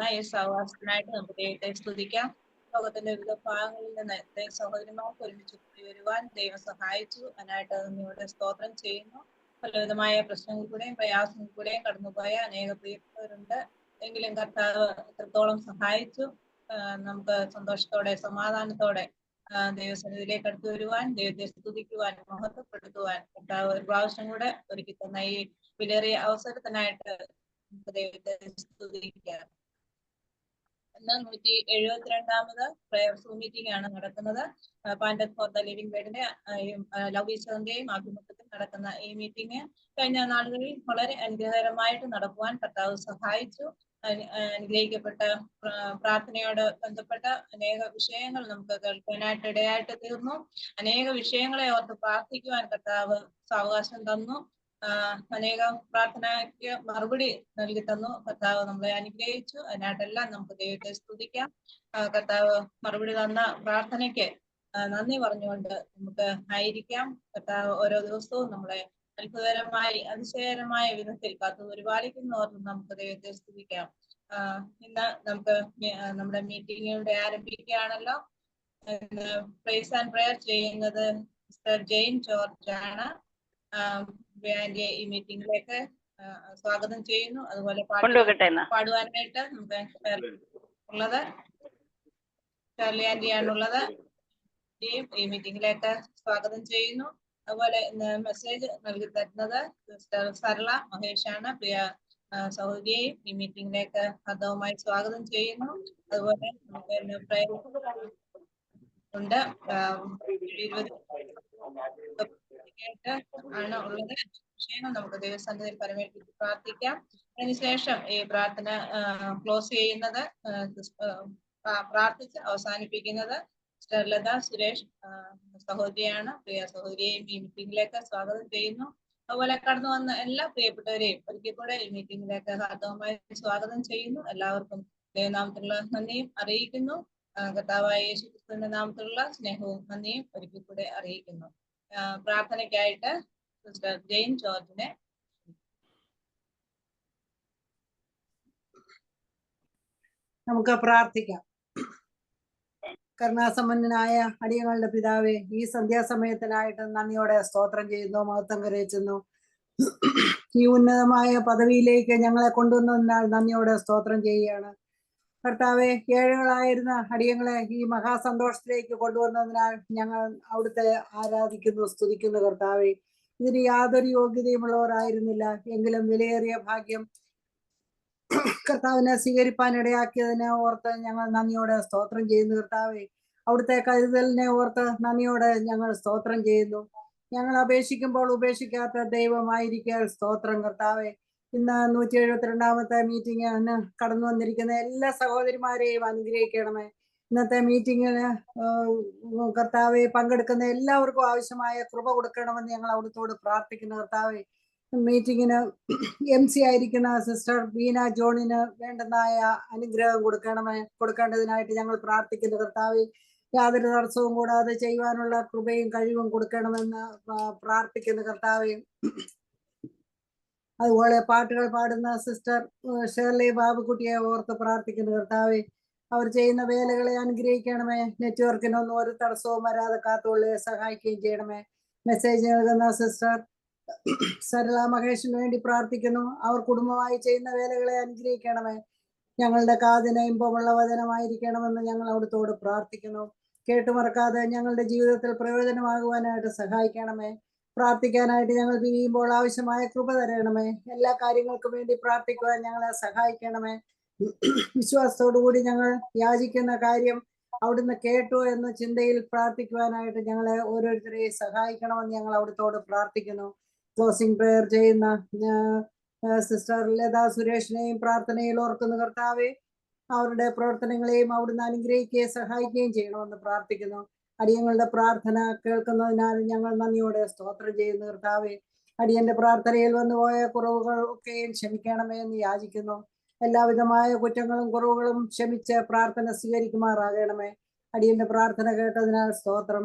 നടക്കുന്ന ഈ സഹവാസത്തിനായിട്ട് നമുക്ക് ദൈവത്തെ സ്തുതിക്കാം. ലോകത്തിന്റെ വിവിധ ഭാഗങ്ങളിൽ നിന്ന് സഹോദരന്മാർക്ക് ഒരുമിച്ച് കൂടി വരുവാൻ ദൈവം സഹായിച്ചു. അതിനായിട്ട് നിങ്ങളുടെ സ്തോത്രം ചെയ്യുന്നു. പലവിധമായ പ്രശ്നങ്ങൾ കൂടെയും പ്രയാസങ്ങൾ കൂടെയും കടന്നുപോയ അനേക പ്രിയപ്പെട്ടവരുണ്ട്. എങ്കിലും കർത്താവ് എത്രത്തോളം സഹായിച്ചു. നമുക്ക് സന്തോഷത്തോടെ സമാധാനത്തോടെ ദൈവസന്നിധിയിലേക്ക് അടുത്തു വരുവാൻ, ദൈവത്തെ സ്തുതിക്കുവാൻ, മഹത്വപ്പെടുത്തുവാൻ കർത്താവ് ഒരു പ്രാവശ്യം കൂടെ ഒരുക്കി തന്ന ഈ വിലയേറിയ അവസരത്തിനായിട്ട് നമുക്ക് ദൈവത്തെ സ്തുതിക്കാം. ഇന്ന് 172ാമത് പ്രയർ സൂം മീറ്റിംഗ് ആണ് നടക്കുന്നത്. പാൻഡത് ഫോർ ദ ലിവിംഗ് വേർഡിന്റെ ലവ് ഈശ്വറിന്റെയും ആഭിമുഖ്യത്തിൽ നടക്കുന്ന ഈ മീറ്റിംഗ് കഴിഞ്ഞ നാളുകളിൽ വളരെ അനുഗ്രഹകരമായിട്ട് നടക്കുവാൻ കർത്താവ് സഹായിച്ചു. അനുഗ്രഹിക്കപ്പെട്ട പ്രാർത്ഥനയോട് ബന്ധപ്പെട്ട അനേക വിഷയങ്ങൾ നമുക്ക് കേൾക്കാനായിട്ട് ഇടയായിട്ട് തീർന്നു. അനേക വിഷയങ്ങളെ ഓർത്ത് പ്രാർത്ഥിക്കുവാൻ കർത്താവ് സാവകാശം തന്നു. അനേകം പ്രാർത്ഥനയ്ക്ക് മറുപടി നൽകി തന്നു. കർത്താവ് നമ്മളെ അനുഗ്രഹിച്ചു. അതിനായിട്ടെല്ലാം നമുക്ക് ദൈവത്തെ സ്തുതിക്കാം. കർത്താവ് മറുപടി തന്ന പ്രാർത്ഥനയ്ക്ക് നന്ദി പറഞ്ഞുകൊണ്ട് നമുക്ക് ആയിരിക്കാം. കർത്താവ് ഓരോ ദിവസവും നമ്മളെ അത്ഭുതകരമായി അതിശയകരമായ വിധത്തിൽ കാത്തു പരിപാലിക്കുന്നവർക്ക് നമുക്ക് ദൈവത്തെ സ്തുതിക്കാം. ഇന്ന് നമുക്ക് നമ്മുടെ മീറ്റിംഗിലൂടെ ആരംഭിക്കുകയാണല്ലോ. പ്രൈസ് ആൻഡ് പ്രയർ ചെയ്യുന്നത് മിസ്റ്റർ ജെയിൻ ജോർജ് ആണ്. ഈ മീറ്റിംഗിലേക്ക് സ്വാഗതം ചെയ്യുന്നു. അതുപോലെ പാടുവാനായിട്ട് നമുക്ക് ഉള്ളത് ഷേർലി ആന്റിയാണുള്ളത്. ഈ മീറ്റിംഗിലേക്ക് സ്വാഗതം ചെയ്യുന്നു. അതുപോലെ മെസ്സേജ് നൽകി തരുന്നത് സിസ്റ്റർ സരള മഹേഷാണ്. പ്രിയ സഹോദരിയെയും ഈ മീറ്റിംഗിലേക്ക് ഹർദവമായി സ്വാഗതം ചെയ്യുന്നു. അതുപോലെ ഉണ്ട് 20 ആണ് ഉള്ളത്. വിഷയങ്ങൾ നമുക്ക് ദൈവസന്നിധിയിൽ പരമേൽപ്പിച്ച് പ്രാർത്ഥിക്കാം. അതിനുശേഷം ഈ പ്രാർത്ഥന ക്ലോസ് ചെയ്യുന്നത് പ്രാർത്ഥിച്ച് അവസാനിപ്പിക്കുന്നത് സിസ്റ്റർ ലത സുരേഷ് സഹോദരിയാണ്. പ്രിയ സഹോദരിയെയും ഈ മീറ്റിംഗിലേക്ക് സ്വാഗതം ചെയ്യുന്നു. അതുപോലെ കടന്നു വന്ന എല്ലാ പ്രിയപ്പെട്ടവരെയും ഒരിക്കൽ കൂടെ ഈ മീറ്റിംഗിലേക്ക് ഹാർദവമായി സ്വാഗതം ചെയ്യുന്നു. എല്ലാവർക്കും ദൈവനാമത്തിലുള്ള നന്ദിയും അറിയിക്കുന്നു. കർത്താവായ യേശു ക്രിസ്തുവിന്റെ നാമത്തിലുള്ള സ്നേഹവും നന്ദിയും ഒരിക്കൽ കൂടെ അറിയിക്കുന്നു. പ്രാർത്ഥനയ്ക്കായിട്ട് സിസ്റ്റർ ജെയിൻ ജോർജിനെ നമുക്ക് പ്രാർത്ഥിക്കാം. കരുണാസമ്പന്നനായ അടിയങ്ങളുടെ പിതാവേ, ഈ സന്ധ്യാസമയത്തിനായിട്ട് നന്ദിയോടെ സ്തോത്രം ചെയ്യുന്നു, മഹത്വം കരയിച്ചുന്നു. ഈ ഉന്നതമായ പദവിയിലേക്ക് ഞങ്ങളെ കൊണ്ടുവന്നതിനാൽ നന്ദിയോടെ സ്തോത്രം ചെയ്യുകയാണ്. കർത്താവെ, ഏഴുകളായിരുന്ന അടിയങ്ങളെ ഈ മഹാസന്തോഷത്തിലേക്ക് കൊണ്ടുവന്നതിനാൽ ഞങ്ങൾ അവിടുത്തെ ആരാധിക്കുന്നു, സ്തുതിക്കുന്നു. കർത്താവെ, ഇതിന് യാതൊരു യോഗ്യതയുമുള്ളവരായിരുന്നില്ല, എങ്കിലും വിലയേറിയ ഭാഗ്യം കർത്താവിനെ സ്വീകരിപ്പാൻ ഇടയാക്കിയതിനെ ഓർത്ത് ഞങ്ങൾ നന്ദിയോടെ സ്തോത്രം ചെയ്യുന്നു. കർത്താവെ, അവിടുത്തെ കരുതലിനെ ഓർത്ത് നന്ദിയോടെ ഞങ്ങൾ സ്തോത്രം ചെയ്യുന്നു. ഞങ്ങൾ അപേക്ഷിക്കുമ്പോൾ ഉപേക്ഷിക്കാത്ത ദൈവമായിരിക്കാൻ സ്തോത്രം. കർത്താവെ, ഇന്ന് 172ാമത്തെ മീറ്റിംഗിന് കടന്നു വന്നിരിക്കുന്ന എല്ലാ സഹോദരിമാരെയും അനുഗ്രഹിക്കണമേ. ഇന്നത്തെ മീറ്റിങ്ങിന് കർത്താവെ പങ്കെടുക്കുന്ന എല്ലാവർക്കും ആവശ്യമായ കൃപ കൊടുക്കണമെന്ന് ഞങ്ങൾ അവിടുത്തോട് പ്രാർത്ഥിക്കുന്നു. കർത്താവെ, മീറ്റിങ്ങിന് MC ആയിരിക്കുന്ന സിസ്റ്റർ ബീന ജോണിന് വേണ്ടുന്നതായ അനുഗ്രഹം കൊടുക്കേണ്ടതിനായിട്ട് ഞങ്ങൾ പ്രാർത്ഥിക്കുന്നു. കർത്താവെ, യാതൊരു തടസ്സവും കൂടാതെ ചെയ്യുവാനുള്ള കൃപയും കഴിവും കൊടുക്കണമെന്ന് പ്രാർത്ഥിക്കുന്നു. കർത്താവെ, അതുപോലെ പാട്ടുകൾ പാടുന്ന സിസ്റ്റർ ഷേർലി ബാബുക്കുട്ടിയെ ഓർത്ത് പ്രാർത്ഥിക്കുന്നു. കർത്താവെ, അവർ ചെയ്യുന്ന വേലകളെ അനുഗ്രഹിക്കണമേ. നെറ്റ്വർക്കിനൊന്നും ഒരു തടസ്സവും വരാതെ കാത്തുകൊള്ളുകയും സഹായിക്കുകയും ചെയ്യണമേ. മെസ്സേജ് നൽകുന്ന സിസ്റ്റർ സരള മഹേഷിന് വേണ്ടി പ്രാർത്ഥിക്കുന്നു. അവർ കുടുംബമായി ചെയ്യുന്ന വേലകളെ അനുഗ്രഹിക്കണമേ. ഞങ്ങളുടെ കാതിന് ഇമ്പമുള്ള വചനമായിരിക്കണമെന്ന് ഞങ്ങൾ അവിടുത്തോട് പ്രാർത്ഥിക്കുന്നു. കേട്ടുമറക്കാതെ ഞങ്ങളുടെ ജീവിതത്തിൽ പ്രയോജനമാകുവാനായിട്ട് സഹായിക്കണമേ. പ്രാർത്ഥിക്കാനായിട്ട് ഞങ്ങൾ പിരിയുമ്പോൾ ആവശ്യമായ കൃപ തരണമേ. എല്ലാ കാര്യങ്ങൾക്കും വേണ്ടി പ്രാർത്ഥിക്കുവാൻ ഞങ്ങളെ സഹായിക്കണമേ. വിശ്വാസത്തോടുകൂടി ഞങ്ങൾ യാചിക്കുന്ന കാര്യം അവിടുന്ന് കേട്ടു എന്ന ചിന്തയിൽ പ്രാർത്ഥിക്കുവാനായിട്ട് ഞങ്ങളെ ഓരോരുത്തരെയും സഹായിക്കണമെന്ന് ഞങ്ങൾ അവിടുത്തോട് പ്രാർത്ഥിക്കുന്നു. ക്ലോസിംഗ് പ്രയർ ചെയ്യുന്ന സിസ്റ്റർ ലത സുരേഷിനെയും പ്രാർത്ഥനയിൽ ഓർക്കുന്നു. കർത്താവെ, അവരുടെ പ്രവർത്തനങ്ങളെയും അവിടുന്ന് അനുഗ്രഹിക്കുകയും സഹായിക്കുകയും ചെയ്യണമെന്ന് പ്രാർത്ഥിക്കുന്നു. അടിയങ്ങളുടെ പ്രാർത്ഥന കേൾക്കുന്നതിനാൽ ഞങ്ങൾ നന്ദിയോടെ സ്തോത്രം ചെയ്യുന്നു. കർത്താവെ, അടിയന്റെ പ്രാർത്ഥനയിൽ വന്നുപോയ കുറവുകൾ ഒക്കെയും ക്ഷമിക്കണമേ എന്ന് യാചിക്കുന്നു. എല്ലാവിധമായ കുറ്റങ്ങളും കുറവുകളും ക്ഷമിച്ച് പ്രാർത്ഥന സ്വീകരിക്കുമാറാകണമേ. അടിയന്റെ പ്രാർത്ഥന കേട്ടതിനാൽ സ്തോത്രം.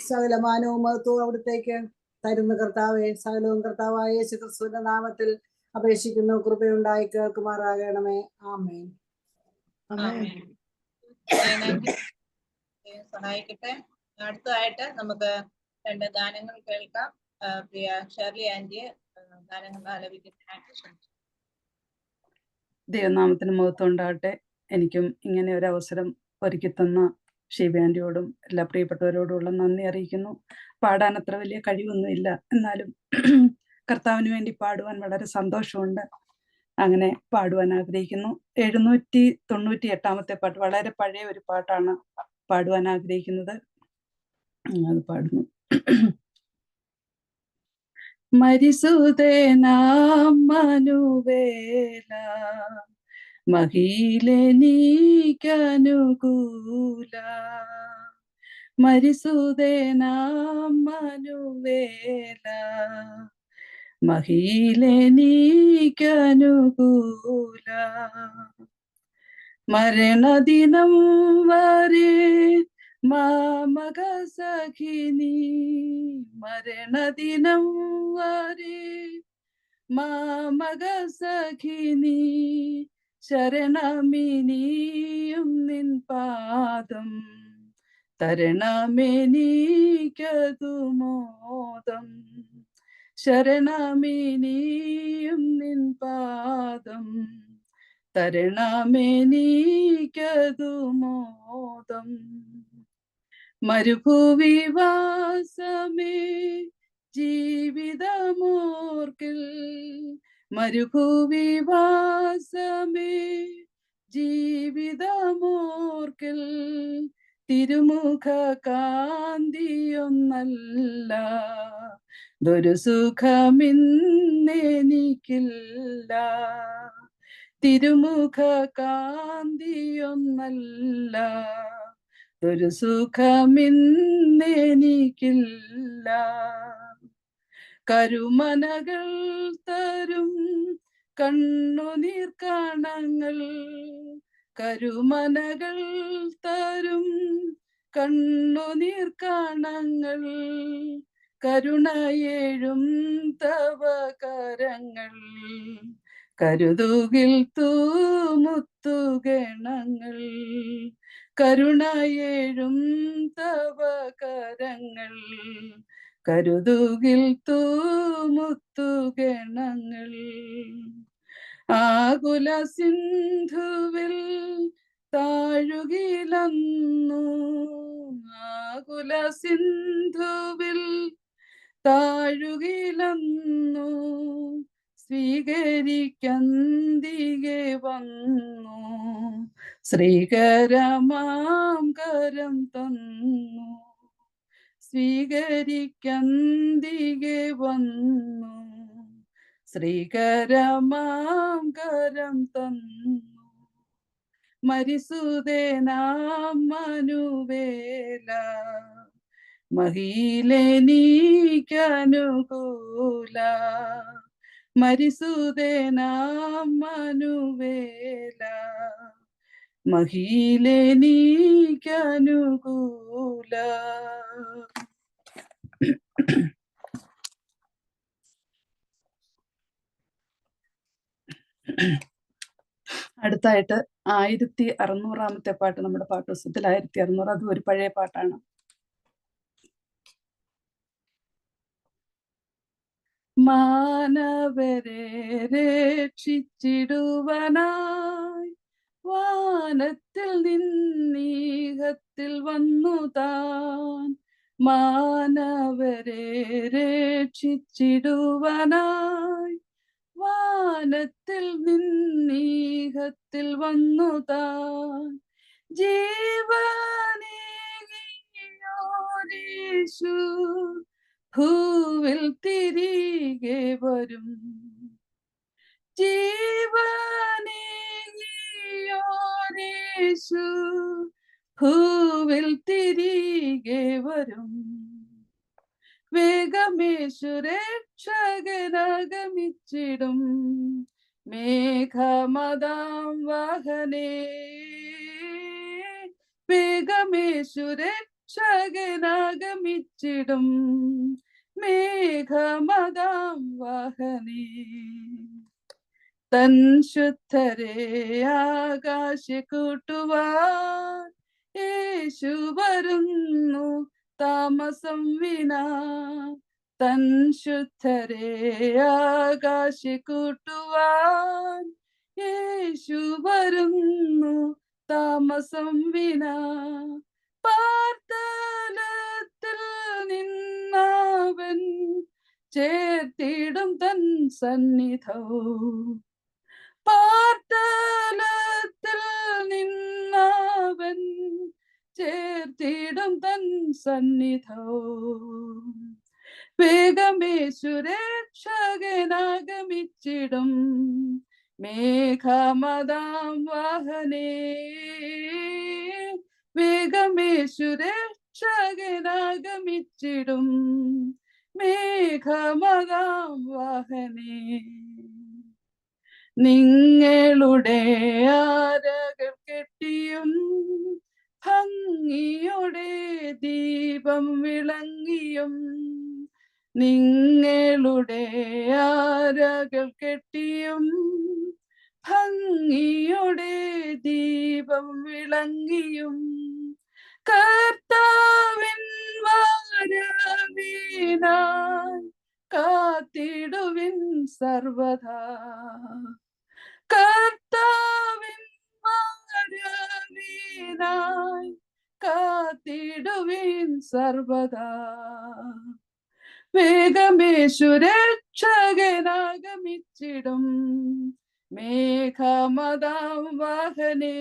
സകലമാനവും മഹത്വവും അവിടുത്തേക്ക് തരുന്ന കർത്താവെ, സകലവും കർത്താവായ യേശു ക്രിസ്തുവിന്റെ നാമത്തിൽ അപേക്ഷിക്കുന്നു. കൃപയുണ്ടായി കേൾക്കുമാറാകണമേ. ആമേൻ. ആമേൻ. ചെയ്യാനെങ്കിൽ ദൈവം സഹായിക്കട്ടെ. അടുത്തതായിട്ട് നമുക്ക് 2 ഗാനങ്ങൾ കേൾക്കാം. പ്രിയ ഷെർലി ആന്റിയെ ഗാനങ്ങൾ ആലപിക്കുന്നതിനായിട്ട് ക്ഷണിച്ചു. ദൈവനാമത്തിന് മഹത്വം ഉണ്ടാകട്ടെ. എനിക്കും ഇങ്ങനെ ഒരു അവസരം ഒരുക്കി തന്ന ഷീബ ആന്റിയോടും എല്ലാ പ്രിയപ്പെട്ടവരോടുമുള്ള നന്ദി അറിയിക്കുന്നു. പാടാൻ അത്ര വലിയ കഴിവൊന്നുമില്ല, എന്നാലും കർത്താവിന് വേണ്ടി പാടുവാൻ വളരെ സന്തോഷമുണ്ട്. അങ്ങനെ പാടുവാൻ ആഗ്രഹിക്കുന്നു. 798 പാട്ട്, വളരെ പഴയ ഒരു പാട്ടാണ് പാടുവാൻ ആഗ്രഹിക്കുന്നത്. അത് പാടുന്നു. മരിസുതേനാം മനുവേല മഹിലെനിക്കനുകൂല, മരിസുതേനാം മനുവേല മഹിലെനിക്കനുകൂല, മരണദിനം വരെ മാമക സഖിനി, മരണദിനം വരെ മാമക സഖിനി, ശരണമിനിയും നിൻ പാദം തരണമെനിക്കതു മോദം, ശരണമിനിയും നിൻ പാദം തരണമെനിക്കതു മോദം. മരുഭൂവിവാസമേ ജീവിതമോർക്കിൽ, മരുഭൂവിവാസമേ ജീവിതമോർക്കിൽ, തിരുമുഖ കാന്തിയൊന്നല്ല ദൊരു സുഖമിന്നെനിക്കില്ല, തിരുമുഖ കാന്തിയൊന്നല്ല ഒരു സുഖമിന്നെനിക്കില്ല. കരുമനകൾ തരും കണ്ണുനീർ കണങ്ങൾ, കരുമനകൾ തരും കണ്ണുനീർ കണങ്ങൾ, കരുണയേഴും തവ കരങ്ങൾ, കരുതുകിൽ തൂമുത്തുഗണങ്ങൾ, കരുണയേഴും തവ കരങ്ങൾ, കരുതുകിൽ തൂമുത്തുഗണങ്ങൾ. ആകുല സിന്ധുവിൽ താഴുകിലന്നു, ആകുല സിന്ധുവിൽ താഴുകിലന്നു, സ്വീകരിക്കന്തികെ വന്നു, ശ്രീകരമാം കരം തന്നു, സ്വീകരിക്കന്തികെ വന്നു, ശ്രീകരമാം കരം തന്നു. മരിസുതേനാം മനുവേല മഹിലെനിക്കനുകൂല, മരിസുതേനാം മനുവേല മഹിലെനിക്കനുകൂല. അടുത്തായിട്ട് 1600 പാട്ട്, നമ്മുടെ പാട്ടുപുസ്തകത്തിൽ 1600, അത് ഒരു പഴയ പാട്ടാണ്. മാനവരെ രക്ഷിച്ചിടുവനായി വാനത്തിൽ നിന്നീഹത്തിൽ വന്നു താൻ, മാനവരെ രക്ഷിച്ചിടുവനായി വാനത്തിൽ നിന്നീഹത്തിൽ വന്നു താൻ, ജീവനേകിയോരീശു ഭൂവിൽ തിരികെ വരും, ജീവനേകിയോരീശു ഭൂവിൽ തിരികെ വരും, വേഗമേശു രക്ഷകനാഗമിച്ചിടും, മേഘമദാം വാഹനേ, വേഗമേശു രക്ഷകനാഗമിച്ചിടും, മേഘമദാം വാഹനേ, തൻ ശുദ്ധരെ ആകാശ കൂട്ടുവാൻ യേശു വരുന്നു താമസം വിനാ. തൻ ശുദ്ധരെ ആകാശ കൂട്ടുവാൻ യേശു വരുന്നു താമസം വിനാ. പാർത്തലത്തിൽ നിന്നവൻ ചേർത്തിടും തൻ സന്നിധവും. പാർത്തലത്തിൽ നിന്നവൻ ചേർത്തിടും തൻ സന്നിധവും. വേഗമേശു രക്ഷകനാഗമിച്ചിടും മേഘമദാം വാഹനേ. വേഗമേശു രക്ഷകനാഗമിച്ചിടും മേഘമദാം വാഹനേ. നിങ്ങളുടെ ആരകൾ കെട്ടിയും ഭംഗിയോടെ ദീപം വിളങ്ങിയും. നിങ്ങളുടെ ആരകൾ കെട്ടിയും ഭംഗിയോടെ ദീപം വിളങ്ങിയും. കർത്താവിൻ വരവിനായി കാത്തിടുവിൻ സർവദാ. കർത്താവിൻ വരവിനായി കാത്തിടുവിൻ സർവദാ. വേഗമേശു രക്ഷകനാഗമിച്ചിടും മേഘമദാം വാഹനേ.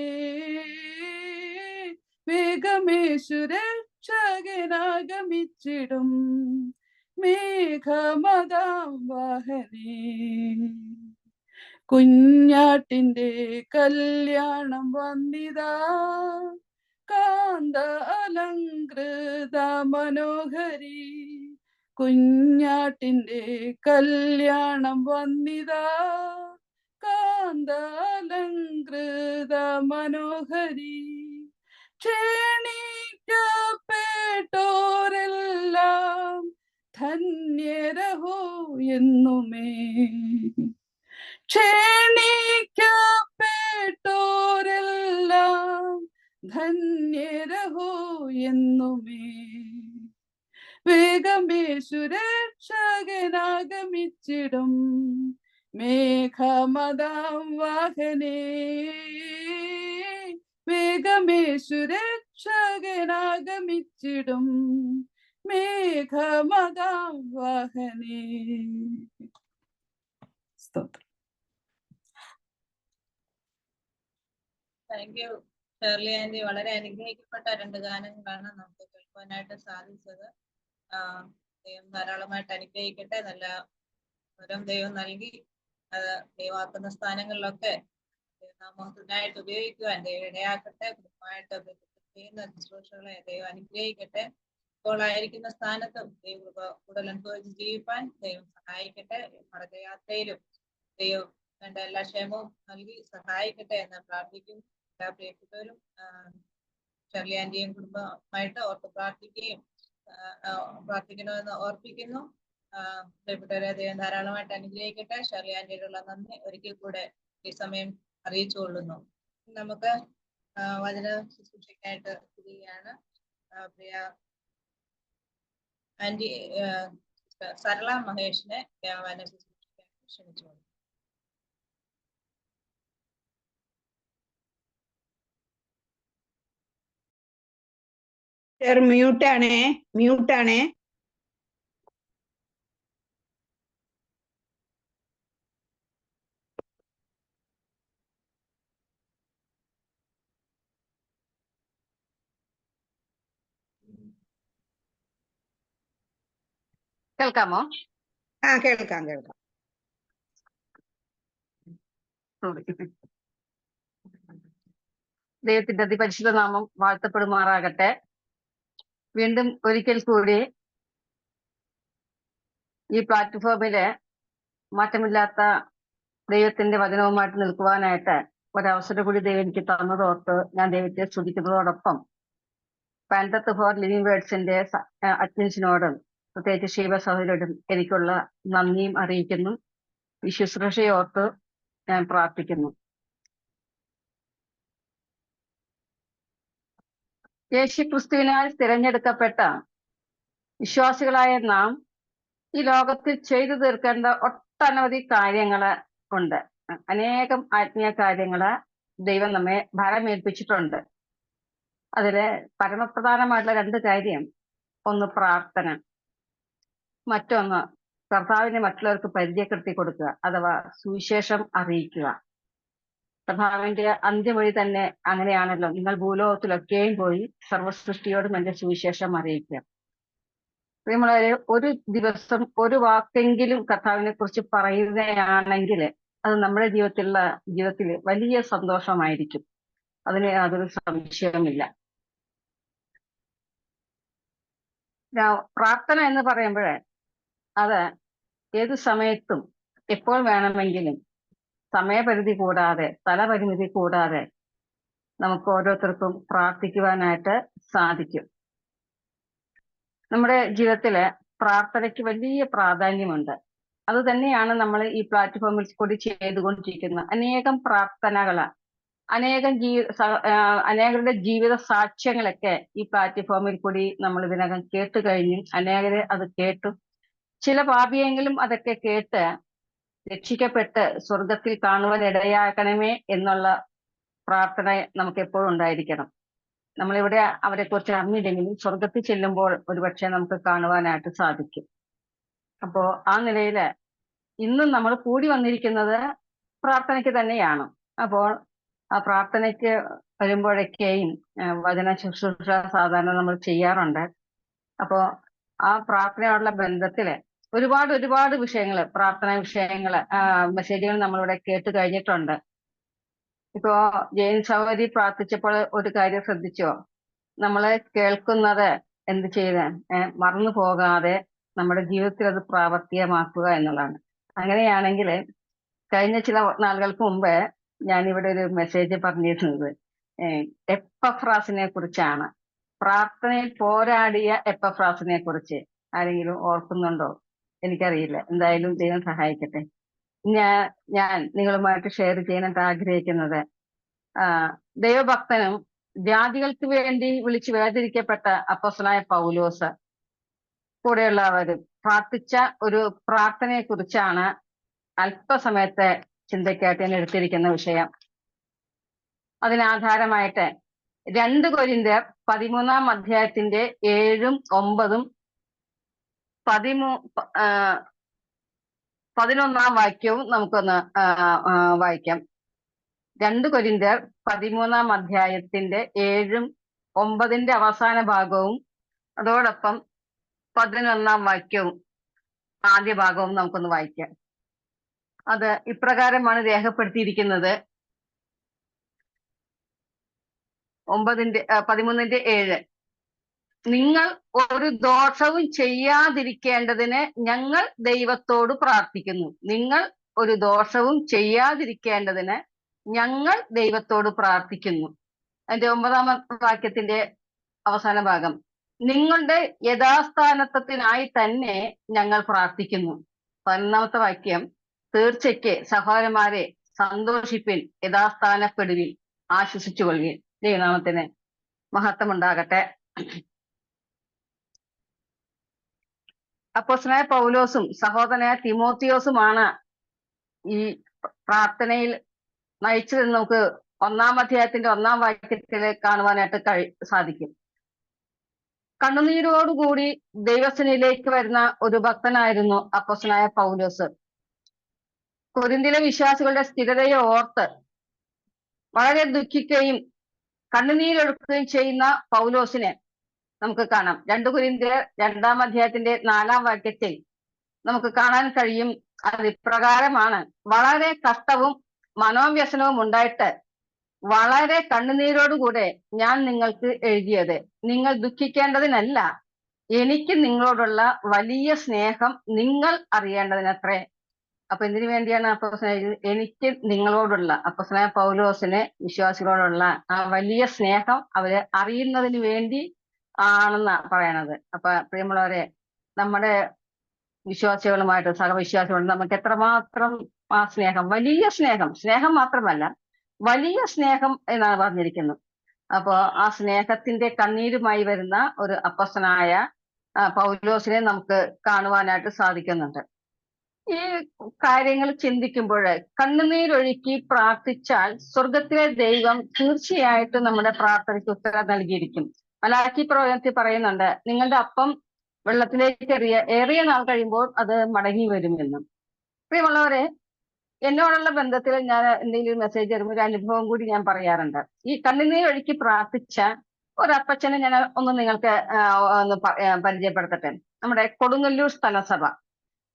വേഗമേശു രക്ഷകനാഗമിച്ചിടും മേഘമദാം വാഹനേ. കുഞ്ഞാട്ടിന്റെ കല്യാണം വന്നിതാ കാന്ത അലങ്കൃത മനോഹരി. കുഞ്ഞാട്ടിന്റെ കല്യാണം വന്നിതാ കാന്ത അലങ്കൃത മനോഹരി. ക്ഷണിക്കപ്പെട്ടോരെല്ലാം ധന്യരഹോ എന്നുമേ. ക്ഷണിക്കപ്പെട്ടോരെല്ലാം ധന്യരഹോ എന്നുമേ. വേഗമേശു രക്ഷകനാഗമിച്ചിടും മേഘമദാം വാഹനേ. വേഗമേശു രക്ഷകനാഗമിച്ചിടും മേഘമദാം വാഹനേ. സ്തോത്രം. Thank you Shirley aunty. വളരെ അനുഗ്രഹിക്കപ്പെട്ട 2 ഗാനങ്ങളാണ് നമുക്ക് കേൾക്കുവാനായിട്ട് സാധിച്ചത്. ദൈവം ധാരാളമായിട്ട് അനുഗ്രഹിക്കട്ടെ. നല്ല വരം ദൈവം നൽകി അത് ദൈവാക്കുന്ന സ്ഥാനങ്ങളിലൊക്കെ നാമത്തിനായിട്ട് ഉപയോഗിക്കുവാൻ ദൈവം ഇടയാക്കട്ടെ. കുടുംബമായിട്ട് ചെയ്യുന്ന ശുശ്രൂഷകളെ ദൈവം അനുഗ്രഹിക്കട്ടെ. ഇപ്പോൾ ആയിരിക്കുന്ന സ്ഥാനത്തും ദൈവം കൂടുതൽ അനുഭവിച്ച് ജീവിപ്പാൻ ദൈവം സഹായിക്കട്ടെ. മടക്കയാത്രയിലും ദൈവം വേണ്ട എല്ലാ ക്ഷേമവും നൽകി സഹായിക്കട്ടെ എന്ന് പ്രാർത്ഥിക്കുന്നു. എല്ലാ പ്രിയപ്പെട്ടവരും ഷേർലി ആന്റിയും കുടുംബമായിട്ട് ഓർത്ത് പ്രാർത്ഥിക്കണമെന്ന് ഓർപ്പിക്കുന്നു. പ്രിയപ്പെട്ടവരെ ദൈവം ധാരാളമായിട്ട് അനുഗ്രഹിക്കട്ടെ. ഷേർലി ആന്റിയോടുള്ള നന്ദി ഒരിക്കൽ കൂടെ ഈ സമയം അറിയിച്ചുകൊള്ളുന്നു. നമുക്ക് വചന ശുശ്രൂഷയ്ക്കായിട്ട് എത്തുകയാണ്. പ്രിയ ആന്റി സരള മഹേഷിനെ വചന ശുശ്രൂഷയ്ക്കായിട്ട് ക്ഷണിച്ചുകൊള്ളു. മ്യൂട്ടാണേ. കേൾക്കാമോ? കേൾക്കാം. ദൈവത്തിന്റെ അതിപരിശുദ്ധ നാമം വാഴ്ത്തപ്പെടുമാറാകട്ടെ. വീണ്ടും ഒരിക്കൽ കൂടി ഈ പ്ലാറ്റ്ഫോമില് മാറ്റമില്ലാത്ത ദൈവത്തിന്റെ വചനവുമായിട്ട് നിൽക്കുവാനായിട്ട് ഒരവസരം കൂടി ദൈവം എനിക്ക് തന്നതോർത്ത് ഞാൻ ദൈവത്തെ സ്തുതിക്കുന്നതോടൊപ്പം പാൻഡത്ത് ഫോർ ലിവിംഗ് വേർഡ്സിന്റെ അഡ്മിൻസിനോടും പ്രത്യേകിച്ച് ശിവ സഹോദരോടും എനിക്കുള്ള നന്ദിയും അറിയിക്കുന്നു. ഈ ശുശ്രൂഷയോർത്ത് ഞാൻ പ്രാർത്ഥിക്കുന്നു. യേശുക്രിസ്തുവിനാൽ തിരഞ്ഞെടുക്കപ്പെട്ട വിശ്വാസികളായ നാം ഈ ലോകത്തിൽ ചെയ്തു തീർക്കേണ്ട ഒട്ടനവധി കാര്യങ്ങള് ഉണ്ട്. അനേകം ആത്മീയ കാര്യങ്ങള് ദൈവം നമ്മെ ഭരമേൽപ്പിച്ചിട്ടുണ്ട്. അതില് പരമപ്രധാനമായിട്ടുള്ള 2 കാര്യം, ഒന്ന് പ്രാർത്ഥന, മറ്റൊന്ന് കർത്താവിനെ മറ്റുള്ളവർക്ക് പരിചയപ്പെടുത്തി കൊടുക്കുക, അഥവാ സുവിശേഷം അറിയിക്കുക. കർത്താവിന്റെ അന്ത്യമൊഴി തന്നെ അങ്ങനെയാണല്ലോ, നിങ്ങൾ ഭൂലോകത്തിലൊക്കെയും പോയി സർവ്വസൃഷ്ടിയോടും എന്റെ സുവിശേഷം അറിയിക്കുക. നമ്മളെ ഒരു ദിവസം ഒരു വാക്കെങ്കിലും കർത്താവിനെ കുറിച്ച് പറയുകയാണെങ്കിൽ അത് നമ്മുടെ ജീവിതത്തിൽ വലിയ സന്തോഷമായിരിക്കും. അതിന് യാതൊരു സംശയവുമില്ല. പ്രാർത്ഥന എന്ന് പറയുമ്പോൾ അത് ഏത് സമയത്തും എപ്പോൾ വേണമെങ്കിലും സമയപരിധി കൂടാതെ, സ്ഥലപരിമിതി കൂടാതെ നമുക്ക് ഓരോരുത്തർക്കും പ്രാർത്ഥിക്കുവാനായിട്ട് സാധിക്കും. നമ്മുടെ ജീവിതത്തില് പ്രാർത്ഥനയ്ക്ക് വലിയ പ്രാധാന്യമുണ്ട്. അത് തന്നെയാണ് നമ്മൾ ഈ പ്ലാറ്റ്ഫോമിൽ കൂടി ചെയ്തുകൊണ്ടിരിക്കുന്ന അനേകം പ്രാർത്ഥനകള്, അനേകരുടെ ജീവിത സാക്ഷ്യങ്ങളൊക്കെ ഈ പ്ലാറ്റ്ഫോമിൽ കൂടി നമ്മൾ ഇതിനകം കേട്ട് കഴിഞ്ഞു. അനേകര് അത് കേട്ടു. ചില പാപിയെങ്കിലും അതൊക്കെ കേട്ട് രക്ഷിക്കപ്പെട്ട് സ്വർഗത്തിൽ കാണുവാൻ ഇടയാക്കണമേ എന്നുള്ള പ്രാർത്ഥന നമുക്ക് എപ്പോഴും ഉണ്ടായിരിക്കണം. നമ്മളിവിടെ അവരെ കുറിച്ച് അറിഞ്ഞില്ലെങ്കിലും സ്വർഗത്തിൽ ചെല്ലുമ്പോൾ ഒരുപക്ഷെ നമുക്ക് കാണുവാനായിട്ട് സാധിക്കും. അപ്പോ ആ നിലയില് ഇന്നും നമ്മൾ കൂടി വന്നിരിക്കുന്നത് പ്രാർത്ഥനയ്ക്ക് തന്നെയാണ്. അപ്പോൾ ആ പ്രാർത്ഥനയ്ക്ക് വരുമ്പോഴൊക്കെയും വചന ശുശ്രൂഷ സാധാരണ നമ്മൾ ചെയ്യാറുണ്ട്. അപ്പോ ആ പ്രാർത്ഥനയോടുള്ള ബന്ധത്തില് ഒരുപാട് വിഷയങ്ങള്, പ്രാർത്ഥനാ വിഷയങ്ങള്, മെസ്സേജുകൾ നമ്മളിവിടെ കേട്ട് കഴിഞ്ഞിട്ടുണ്ട്. ഇപ്പോ ജെയിൻ സഹോദരി പ്രാർത്ഥിച്ചപ്പോൾ ഒരു കാര്യം ശ്രദ്ധിച്ചോ? നമ്മള് കേൾക്കുന്നത് എന്ത് ചെയ്ത് മറന്നു പോകാതെ നമ്മുടെ ജീവിതത്തിൽ അത് പ്രാവർത്തികമാക്കുക എന്നുള്ളതാണ്. അങ്ങനെയാണെങ്കിൽ കഴിഞ്ഞ ചില നാളുകൾക്ക് മുമ്പ് ഞാനിവിടെ ഒരു മെസ്സേജ് പറഞ്ഞിരുന്നത് എപ്പഫ്രാസിനെ കുറിച്ചാണ്. പ്രാർത്ഥനയിൽ പോരാടിയ എപ്പഫ്രാസിനെ കുറിച്ച് ആരെങ്കിലും ഓർക്കുന്നുണ്ടോ? എനിക്കറിയില്ല. എന്തായാലും ദൈവം സഹായിക്കട്ടെ. ഞാൻ നിങ്ങളുമായിട്ട് ഷെയർ ചെയ്യാനായിട്ട് ആഗ്രഹിക്കുന്നത്, ദൈവഭക്തനും ജാതികൾക്ക് വേണ്ടി വിളിച്ചു വേർതിരിക്കപ്പെട്ട അപ്പോസ്തലനായ പൗലോസ് കൂടെയുള്ളവരും പ്രാർത്ഥിച്ച ഒരു പ്രാർത്ഥനയെ കുറിച്ചാണ് അല്പസമയത്തെ ചിന്തയ്ക്കായിട്ട് ഞാൻ എടുത്തിരിക്കുന്ന വിഷയം. അതിനാധാരമായിട്ട് 2 കൊരിന്ത്യർ 13-ാം അധ്യായത്തിന്റെ 7-ഉം 9-ഉം 11-ാം വാക്യവും നമുക്കൊന്ന് വായിക്കാം. 2 കൊരിന്ത്യർ 13-ാം അധ്യായത്തിന്റെ 7-ഉം 9-ന്റെ അവസാന ഭാഗവും അതോടൊപ്പം 11-ാം വാക്യവും ആദ്യ ഭാഗവും നമുക്കൊന്ന് വായിക്കാം. അത് ഇപ്രകാരമാണ് രേഖപ്പെടുത്തിയിരിക്കുന്നത്. 13-7 നിങ്ങൾ ഒരു ദോഷവും ചെയ്യാതിരിക്കേണ്ടതിന് ഞങ്ങൾ ദൈവത്തോട് പ്രാർത്ഥിക്കുന്നു. നിങ്ങൾ ഒരു ദോഷവും ചെയ്യാതിരിക്കേണ്ടതിന് ഞങ്ങൾ ദൈവത്തോട് പ്രാർത്ഥിക്കുന്നു. അതിന്റെ 9-ാം വാക്യത്തിന്റെ അവസാന ഭാഗം, നിങ്ങളുടെ യഥാസ്ഥാനത്വത്തിനായി തന്നെ ഞങ്ങൾ പ്രാർത്ഥിക്കുന്നു. 11-ാമത്തെ വാക്യം, തീർച്ചയ്ക്ക് സഹോദരന്മാരെ സന്തോഷിപ്പിൻ, യഥാസ്ഥാനപ്പെടുവിൻ, ആശ്വസിച്ചുകൊള്ളുവിൻ. ദൈവനാമത്തിന് മഹത്വമുണ്ടാകട്ടെ. അപ്പോസ്തലനായ പൗലോസും സഹോദരനായ തിമോത്തിയോസുമാണ് ഈ പ്രാർത്ഥനയിൽ നയിച്ചതെന്ന് നമുക്ക് 1-ാം അധ്യായത്തിന്റെ 1-ാം വാക്യത്തിൽ കാണുവാനായിട്ട് സാധിക്കും. കണ്ണുനീരോടുകൂടി ദൈവസന്നിധിയിലേക്ക് വരുന്ന ഒരു ഭക്തനായിരുന്നു അപ്പോസ്തലനായ പൗലോസ്. കൊരിന്തിലെ വിശ്വാസികളുടെ സ്ഥിരതയെ ഓർത്ത് വളരെ ദുഃഖിക്കുകയും കണ്ണുനീരൊഴുക്കുകയും ചെയ്യുന്ന പൗലോസിനെ നമുക്ക് കാണാം. 2 കൊരിന്ത്യർ 2-ാം അധ്യായത്തിന്റെ 4-ാം വാക്യത്തിൽ നമുക്ക് കാണാൻ കഴിയും. അത് ഇപ്രകാരമാണ്, വളരെ കഷ്ടവും മനോവ്യസനവും ഉണ്ടായിട്ട് വളരെ കണ്ണുനീരോടുകൂടെ ഞാൻ നിങ്ങൾക്ക് എഴുതിയത് നിങ്ങൾ ദുഃഖിക്കേണ്ടതിനല്ല, എനിക്ക് നിങ്ങളോടുള്ള വലിയ സ്നേഹം നിങ്ങൾ അറിയേണ്ടതിനത്രേ. അപ്പൊ എന്തിനു വേണ്ടിയാണ് എനിക്ക് നിങ്ങളോടുള്ള, അപ്പോസ്തലനായ പൗലോസിന് വിശ്വാസികളോടുള്ള ആ വലിയ സ്നേഹം അവര് അറിയുന്നതിന് വേണ്ടി ആണെന്നാ പറയണത്. അപ്പൊ പ്രിയമുള്ളവരെ, നമ്മുടെ വിശ്വാസികളുമായിട്ട് സഹവിശ്വാസികളുണ്ട് നമുക്ക് എത്രമാത്രം ആ സ്നേഹം, വലിയ സ്നേഹം, സ്നേഹം മാത്രമല്ല വലിയ സ്നേഹം എന്നാണ് പറഞ്ഞിരിക്കുന്നത്. അപ്പോ ആ സ്നേഹത്തിന്റെ കണ്ണീരുമായി വരുന്ന ഒരു അപ്പസ്തനായ പൗലോസിനെ നമുക്ക് കാണുവാനായിട്ട് സാധിക്കുന്നുണ്ട്. ഈ കാര്യങ്ങൾ ചിന്തിക്കുമ്പോൾ കണ്ണുനീരൊഴുക്കി പ്രാർത്ഥിച്ചാൽ സ്വർഗത്തിലെ ദൈവം തീർച്ചയായിട്ടും നമ്മുടെ പ്രാർത്ഥനയ്ക്ക് ഉത്തരം നൽകിയിരിക്കും. മലാക്കി പ്രവചനത്തിൽ പറയുന്നുണ്ട്, നിങ്ങളുടെ അപ്പം വെള്ളത്തിലേക്ക് ഏറിയ നാൾ കഴിയുമ്പോൾ അത് മടങ്ങി വരുമെന്നും. പ്രിയമുള്ളവരെ, എന്നോടുള്ള ബന്ധത്തിൽ ഞാൻ എന്തെങ്കിലും മെസ്സേജ് തരുമ്പോൾ ഒരു അനുഭവം കൂടി ഞാൻ പറയാറുണ്ട്. ഈ കണ്ണുനീരൊഴുക്കി പ്രാർത്ഥിച്ച ഒരപ്പച്ചനെ ഞാൻ ഒന്ന് നിങ്ങൾക്ക് ഒന്ന് പരിചയപ്പെടുത്തട്ടെ. നമ്മുടെ കൊടുങ്ങല്ലൂർ സ്ഥലസഭ,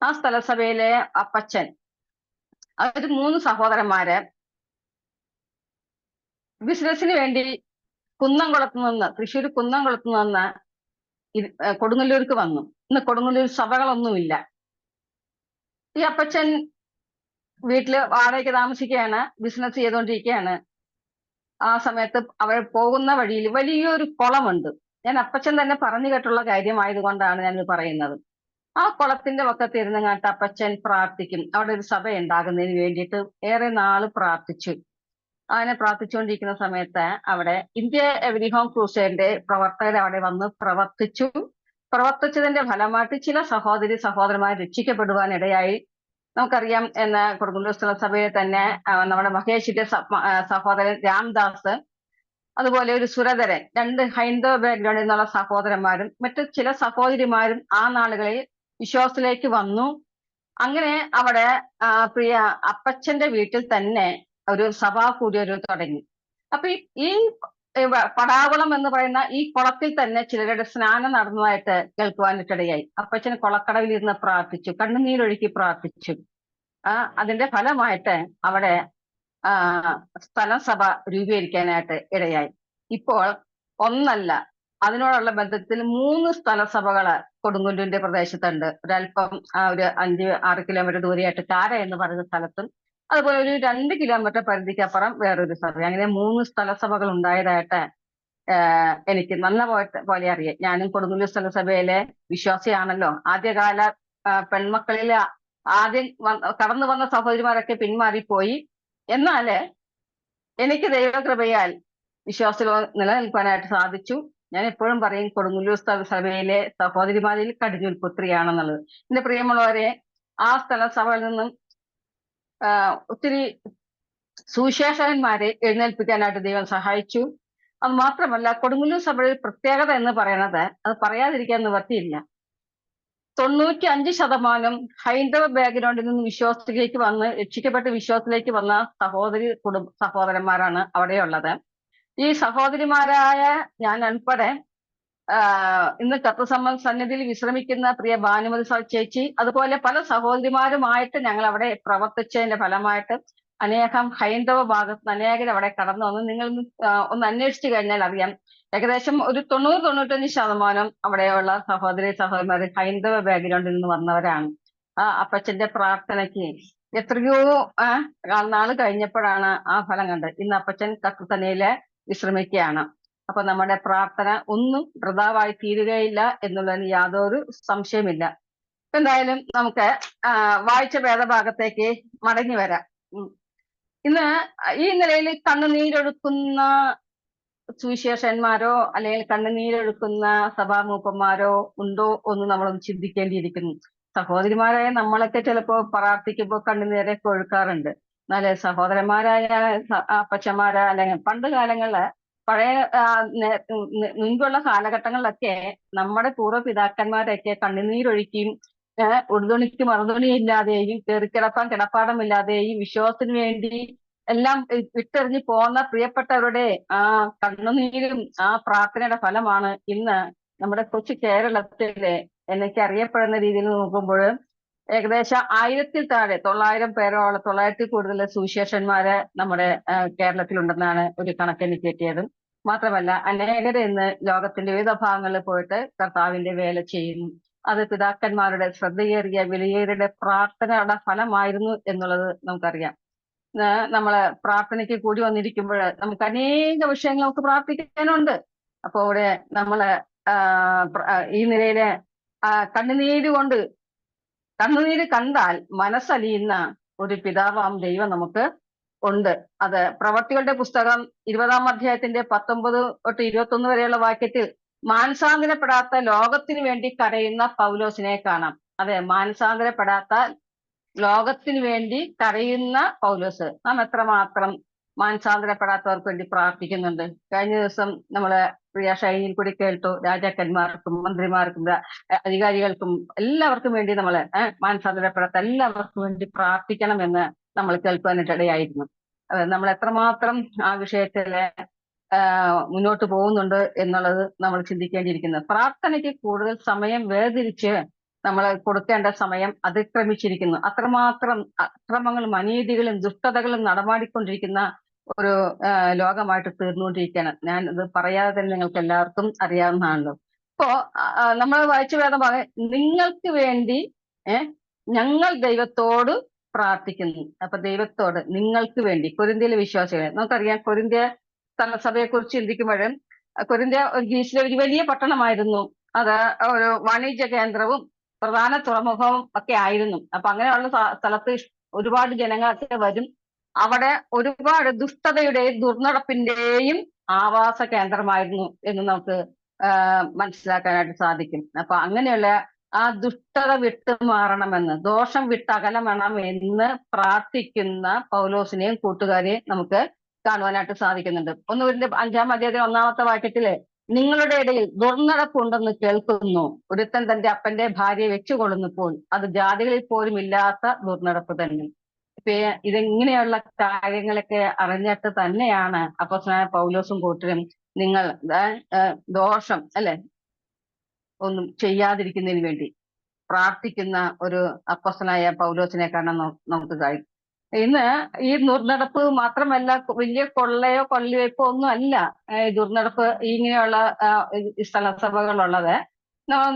ആ സ്ഥലസഭയിലെ അപ്പച്ചൻ, അവര് 3 സഹോദരന്മാര് ബിസിനസിന് വേണ്ടി കുന്നംകുളത്ത് നിന്ന്, തൃശ്ശൂർ കുന്നംകുളത്ത് നിന്ന് കൊടുങ്ങല്ലൂർക്ക് വന്നു. ഇന്ന് കൊടുങ്ങല്ലൂർ സഭകളൊന്നുമില്ല. ഈ അപ്പച്ചൻ വീട്ടില് വാടകയ്ക്ക് താമസിക്കുകയാണ്, ബിസിനസ് ചെയ്തുകൊണ്ടിരിക്കുകയാണ്. ആ സമയത്ത് അവർ പോകുന്ന വഴിയിൽ വലിയൊരു കുളമുണ്ട്. ഞാൻ അപ്പച്ചൻ തന്നെ പറഞ്ഞു കേട്ടുള്ള കാര്യമായതുകൊണ്ടാണ് ഞാനിത് പറയുന്നത്. ആ കുളത്തിന്റെ പക്കത്ത് ഇരുന്നങ്ങാട്ട് അപ്പച്ചൻ പ്രാർത്ഥിക്കും. അവിടെ ഒരു സഭ ഉണ്ടാകുന്നതിന് വേണ്ടിയിട്ട് ഏറെ നാള് പ്രാർത്ഥിച്ചു. അങ്ങനെ പ്രാർത്ഥിച്ചുകൊണ്ടിരിക്കുന്ന സമയത്ത് അവിടെ ഇന്ത്യ എവരി ഹോം ക്രൂസേഡിന്റെ പ്രവർത്തകർ അവിടെ വന്ന് പ്രവർത്തിച്ചതിന്റെ ഫലമായിട്ട് ചില സഹോദരന്മാർ രക്ഷിക്കപ്പെടുവാനിടയായി. നമുക്കറിയാം, എന്ന കൊടുങ്ങല്ലൂർ സ്ഥല സഭയിൽ തന്നെ നമ്മുടെ മഹേഷിന്റെ സഹോദരൻ രാംദാസ്, അതുപോലെ ഒരു സുരധരൻ, 2 ഹൈന്ദവ ബാക്ക്ഗ്രൗണ്ടിൽ നിന്നുള്ള സഹോദരന്മാരും മറ്റു ചില സഹോദരിമാരും ആ നാളുകളിൽ വിശ്വാസത്തിലേക്ക് വന്നു. അങ്ങനെ അവിടെ പ്രിയ അപ്പച്ചന്റെ വീട്ടിൽ തന്നെ ഒരു സഭാ കൂടിയൊരു തുടങ്ങി. അപ്പൊ ഈ പടാകുളം എന്ന് പറയുന്ന ഈ കുളത്തിൽ തന്നെ ചിലരുടെ സ്നാനം നടന്നതായിട്ട് കേൾക്കുവാനിടയായി. അപ്പച്ചൻ കുളക്കടവിൽ ഇരുന്ന് പ്രാർത്ഥിച്ചു, കണ്ണുനീരൊഴുക്കി പ്രാർത്ഥിച്ചു. അതിന്റെ ഫലമായിട്ട് അവിടെ സ്ഥലസഭ രൂപീകരിക്കാനായിട്ട് ഇടയായി. ഇപ്പോൾ ഒന്നല്ല, അതിനോടുള്ള ബന്ധത്തിൽ 3 സ്ഥലസഭകള് കൊടുങ്ങല്ലൂരിന്റെ പ്രദേശത്തുണ്ട്. ഒരല്പം ഒരു 5-6 കിലോമീറ്റർ ദൂരെയായിട്ട് കാര എന്ന് പറയുന്ന സ്ഥലത്തും, അതുപോലെ ഒരു 2 കിലോമീറ്റർ പരിധിക്കപ്പുറം വേറൊരു സഭ. അങ്ങനെ 3 സ്ഥലസഭകൾ ഉണ്ടായതായിട്ട് എനിക്ക് നല്ല പോലെ അറിയാം. ഞാനും കൊടുങ്ങല്ലൂർ സ്ഥലസഭയിലെ വിശ്വാസിയാണല്ലോ. ആദ്യകാല പെൺമക്കളിൽ ആദ്യം കടന്നു വന്ന സഹോദരിമാരൊക്കെ പിന്മാറിപ്പോയി. എന്നാല് എനിക്ക് ദൈവകൃപയാൽ വിശ്വാസത്തിൽ നിലനിൽക്കാനായിട്ട് സാധിച്ചു. ഞാൻ എപ്പോഴും പറയും, കൊടുങ്ങല്ലൂർ സ്ഥലസഭയിലെ സഹോദരിമാരിൽ കടിഞ്ഞൂൽ പുത്രിയാണെന്നുള്ളത്. എന്റെ പ്രിയമുള്ളവരെ, ആ സ്ഥലസഭയിൽ നിന്നും ഒത്തിരി സുവിശേഷകന്മാരെ എഴുന്നേൽപ്പിക്കാനായിട്ട് ദൈവം സഹായിച്ചു. അത് മാത്രമല്ല, കൊടുങ്ങല്ലൂർ സഭയുടെ പ്രത്യേകത എന്ന് പറയുന്നത്, അത് പറയാതിരിക്കാൻ നിവർത്തിയില്ല. 95% ഹൈന്ദവ ബാക്ക്ഗ്രൗണ്ടിൽ നിന്ന് വിശ്വാസത്തിലേക്ക് വന്ന് രക്ഷിക്കപ്പെട്ട് വിശ്വാസത്തിലേക്ക് വന്ന സഹോദരന്മാരാണ് അവിടെയുള്ളത്. ഈ സഹോദരിമാരായ ഞാൻ ഉൾപ്പെടെ ഇന്ന് സന്നിധിയിൽ വിശ്രമിക്കുന്ന പ്രിയ ഭാനുമതി ചേച്ചി, അതുപോലെ പല സഹോദരിമാരുമായിട്ട് ഞങ്ങൾ അവിടെ പ്രവർത്തിച്ചതിന്റെ ഫലമായിട്ട് അനേകം ഹൈന്ദവ ഭാഗത്ത് അനേകം അവിടെ കടന്നു വന്നു. നിങ്ങൾ ഒന്ന് അന്വേഷിച്ചു കഴിഞ്ഞാൽ അറിയാം, ഏകദേശം ഒരു 90-95% അവിടെയുള്ള സഹോദരന്മാർ ഹൈന്ദവ ബാക്ക്ഗ്രൗണ്ടിൽ നിന്ന് വന്നവരാണ്. ആ അപ്പച്ചന്റെ പ്രാർത്ഥനയ്ക്ക് എത്രയോ നാള് കഴിഞ്ഞപ്പോഴാണ് ആ ഫലം കണ്ടത്. ഇന്ന് അപ്പച്ചൻ കത്തുതനയില് വിശ്രമിക്കുകയാണ്. അപ്പൊ നമ്മുടെ പ്രാർത്ഥന ഒന്നും വൃഥാവായി തീരുകയില്ല എന്നുള്ളതിന് യാതൊരു സംശയമില്ല. എന്തായാലും നമുക്ക് വായിച്ച വേദഭാഗത്തേക്ക് മടങ്ങി വരാം. ഇന്ന് ഈ നിലയിൽ കണ്ണുനീരൊഴുക്കുന്ന സുവിശേഷന്മാരോ അല്ലെങ്കിൽ കണ്ണുനീരൊഴുക്കുന്ന സഭാമൂപ്പന്മാരോ ഉണ്ടോ എന്ന് നമ്മളൊന്ന് ചിന്തിക്കേണ്ടിയിരിക്കുന്നു. സഹോദരിമാരായ നമ്മളൊക്കെ ചിലപ്പോ പ്രാർത്ഥിക്കുമ്പോൾ കണ്ണുനീരൊക്കെ ഒഴുക്കാറുണ്ട്. എന്നാല് സഹോദരന്മാരായ അപ്പച്ചന്മാരായ അല്ലെങ്കിൽ പണ്ട് കാലങ്ങളില് പഴയ മുൻപുള്ള കാലഘട്ടങ്ങളിലൊക്കെ നമ്മുടെ പൂർവ്വപിതാക്കന്മാരൊക്കെ കണ്ണുനീരൊഴുക്കിയും ഉടുതുണിക്ക് മറുതുണിയില്ലാതെയും കയറിക്കിടപ്പാൻ കിടപ്പാടമില്ലാതെയും വിശ്വാസത്തിന് വേണ്ടി എല്ലാം വിട്ടെറിഞ്ഞ് പോകുന്ന പ്രിയപ്പെട്ടവരുടെ ആ കണ്ണുനീരും ആ പ്രാർത്ഥനയുടെ ഫലമാണ് ഇന്ന് നമ്മുടെ കൊച്ചു കേരളത്തിലെ എനിക്ക് അറിയപ്പെടുന്ന രീതിയിൽ നോക്കുമ്പോൾ ഏകദേശം 1000-ൽ താഴെ 900 പേരോളം 900-ൽ കൂടുതൽ സുവിശേഷന്മാര് നമ്മുടെ കേരളത്തിലുണ്ടെന്നാണ് ഒരു കണക്കെനിക്ക് കിട്ടിയത്. മാത്രമല്ല അനേകർ ഇന്ന് ലോകത്തിന്റെ വിവിധ ഭാഗങ്ങളിൽ പോയിട്ട് കർത്താവിന്റെ വേല ചെയ്യുന്നു. അത് പിതാക്കന്മാരുടെ ശ്രദ്ധയേറിയ വിലയേറിയ പ്രാർത്ഥനയുടെ ഫലമായിരുന്നു എന്നുള്ളത് നമുക്കറിയാം. നമ്മള് പ്രാർത്ഥനയ്ക്ക് കൂടി വന്നിരിക്കുമ്പോൾ നമുക്ക് അനേക വിഷയങ്ങൾ നമുക്ക് പ്രാർത്ഥിക്കാനുണ്ട്. അപ്പൊ ഇവിടെ നമ്മള് ഈ നിലയില് കണ്ണുനീര് കണ്ടാൽ മനസ്സലിയുന്ന ഒരു പിതാവാം ദൈവം നമുക്ക് ഉണ്ട്. അത് പ്രവർത്തികളുടെ പുസ്തകം 20-ാം അധ്യായത്തിന്റെ 19 തൊട്ട് 21 വരെയുള്ള വാക്യത്തിൽ മാനസാന്തരപ്പെടാത്ത ലോകത്തിന് വേണ്ടി കരയുന്ന പൗലോസിനെ കാണാം. അതെ, മാനസാന്തരപ്പെടാത്ത ലോകത്തിന് വേണ്ടി കരയുന്ന പൗലോസ്. നാം എത്രമാത്രം മാനസാന്തരപ്പെടാത്തവർക്ക് വേണ്ടി പ്രാർത്ഥിക്കുന്നുണ്ട്. കഴിഞ്ഞ ദിവസം നമ്മള് പ്രിയ ഷൈനിൽ കൂടി കേട്ടു, രാജാക്കന്മാർക്കും മന്ത്രിമാർക്കും അധികാരികൾക്കും എല്ലാവർക്കും വേണ്ടി നമ്മള് മാനസാന്തരപ്പെടാത്ത എല്ലാവർക്കും വേണ്ടി പ്രാർത്ഥിക്കണമെന്ന് നമ്മൾ കേൾക്കുവാനിടയായിരുന്നു. നമ്മൾ എത്രമാത്രം ആ വിഷയത്തില് മുന്നോട്ട് പോകുന്നുണ്ട് എന്നുള്ളത് നമ്മൾ ചിന്തിക്കേണ്ടിയിരിക്കുന്നു. പ്രാർത്ഥനയ്ക്ക് കൂടുതൽ സമയം വേർതിരിച്ച് നമ്മൾ കൊടുക്കേണ്ട സമയം അതിക്രമിച്ചിരിക്കുന്നു. അത്രമാത്രം അക്രമങ്ങളും അനീതികളും ദുഷ്ടതകളും നടമാടിക്കൊണ്ടിരിക്കുന്ന ഒരു ലോകമായിട്ട് തീർന്നുകൊണ്ടിരിക്കുകയാണ്. ഞാൻ ഇത് പറയാതെ തന്നെ നിങ്ങൾക്ക് എല്ലാവർക്കും അറിയാവുന്നതാണല്ലോ. ഇപ്പോ നമ്മൾ വായിച്ച വേദം നിങ്ങൾക്ക് വേണ്ടി ഞങ്ങൾ ദൈവത്തോട് പ്രാർത്ഥിക്കുന്നു. അപ്പൊ ദൈവത്തോട് നിങ്ങൾക്ക് വേണ്ടി കൊരിന്ത്യയിലെ വിശ്വാസികളെ നമുക്കറിയാം. കൊരിന്ത്യ സഭയെ കുറിച്ച് ചിന്തിക്കുമ്പോഴും കൊരിന്ത്യ ഗ്രീസിലെ ഒരു വലിയ പട്ടണമായിരുന്നു. അത് ഒരു വാണിജ്യ കേന്ദ്രവും പ്രധാന തുറമുഖവും ഒക്കെ ആയിരുന്നു. അപ്പൊ അങ്ങനെയുള്ള സ്ഥലത്ത് ഒരുപാട് ജനങ്ങളൊക്കെ വരും. അവിടെ ഒരുപാട് ദുഷ്ടതയുടെയും ദുർനടപ്പിന്റെയും ആവാസ കേന്ദ്രമായിരുന്നു എന്ന് നമുക്ക് മനസ്സിലാക്കാനായിട്ട് സാധിക്കും. അപ്പൊ അങ്ങനെയുള്ള ആ ദുഷ്ടത വിട്ടുമാറണമെന്ന്, ദോഷം വിട്ടകലണം എന്ന് പ്രാർത്ഥിക്കുന്ന പൗലോസിനെയും കൂട്ടുകാരെയും നമുക്ക് കാണുവാനായിട്ട് സാധിക്കുന്നുണ്ട്. 1 Corinthians 5-ാം അധ്യായത്തിലെ 1-ാമത്തെ വാക്യത്തില് നിങ്ങളുടെ ഇടയിൽ ദുർനടപ്പുണ്ടെന്ന് കേൾക്കുന്നു. ഒരുത്തൻ തന്റെ അപ്പന്റെ ഭാര്യയെ വെച്ചുകൊള്ളുന്നപ്പോൾ അത് ജാതികളിൽ പോലും ഇല്ലാത്ത ദുർനടപ്പ് തന്നെ. ഇപ്പൊ ഇതെങ്ങനെയുള്ള കാര്യങ്ങളൊക്കെ അറിഞ്ഞിട്ട് തന്നെയാണ് അപ്പോസ്തലനായ പൗലോസും കൂട്ടരും നിങ്ങൾ ദോഷം ഒന്നും ചെയ്യാതിരിക്കുന്നതിന് വേണ്ടി പ്രാർത്ഥിക്കുന്ന ഒരു അപ്പോസ്തലനായ പൗലോസിനെ കാണാൻ നമുക്ക് കഴിയും. ഇന്ന് ഈ ദുർനടപ്പ് മാത്രമല്ല, വലിയ കൊള്ളയോ കൊല്ലിവയ്പോ ഒന്നും അല്ല ദുർനടപ്പ് ഇങ്ങനെയുള്ള സ്ഥലസഭകളുള്ളത്.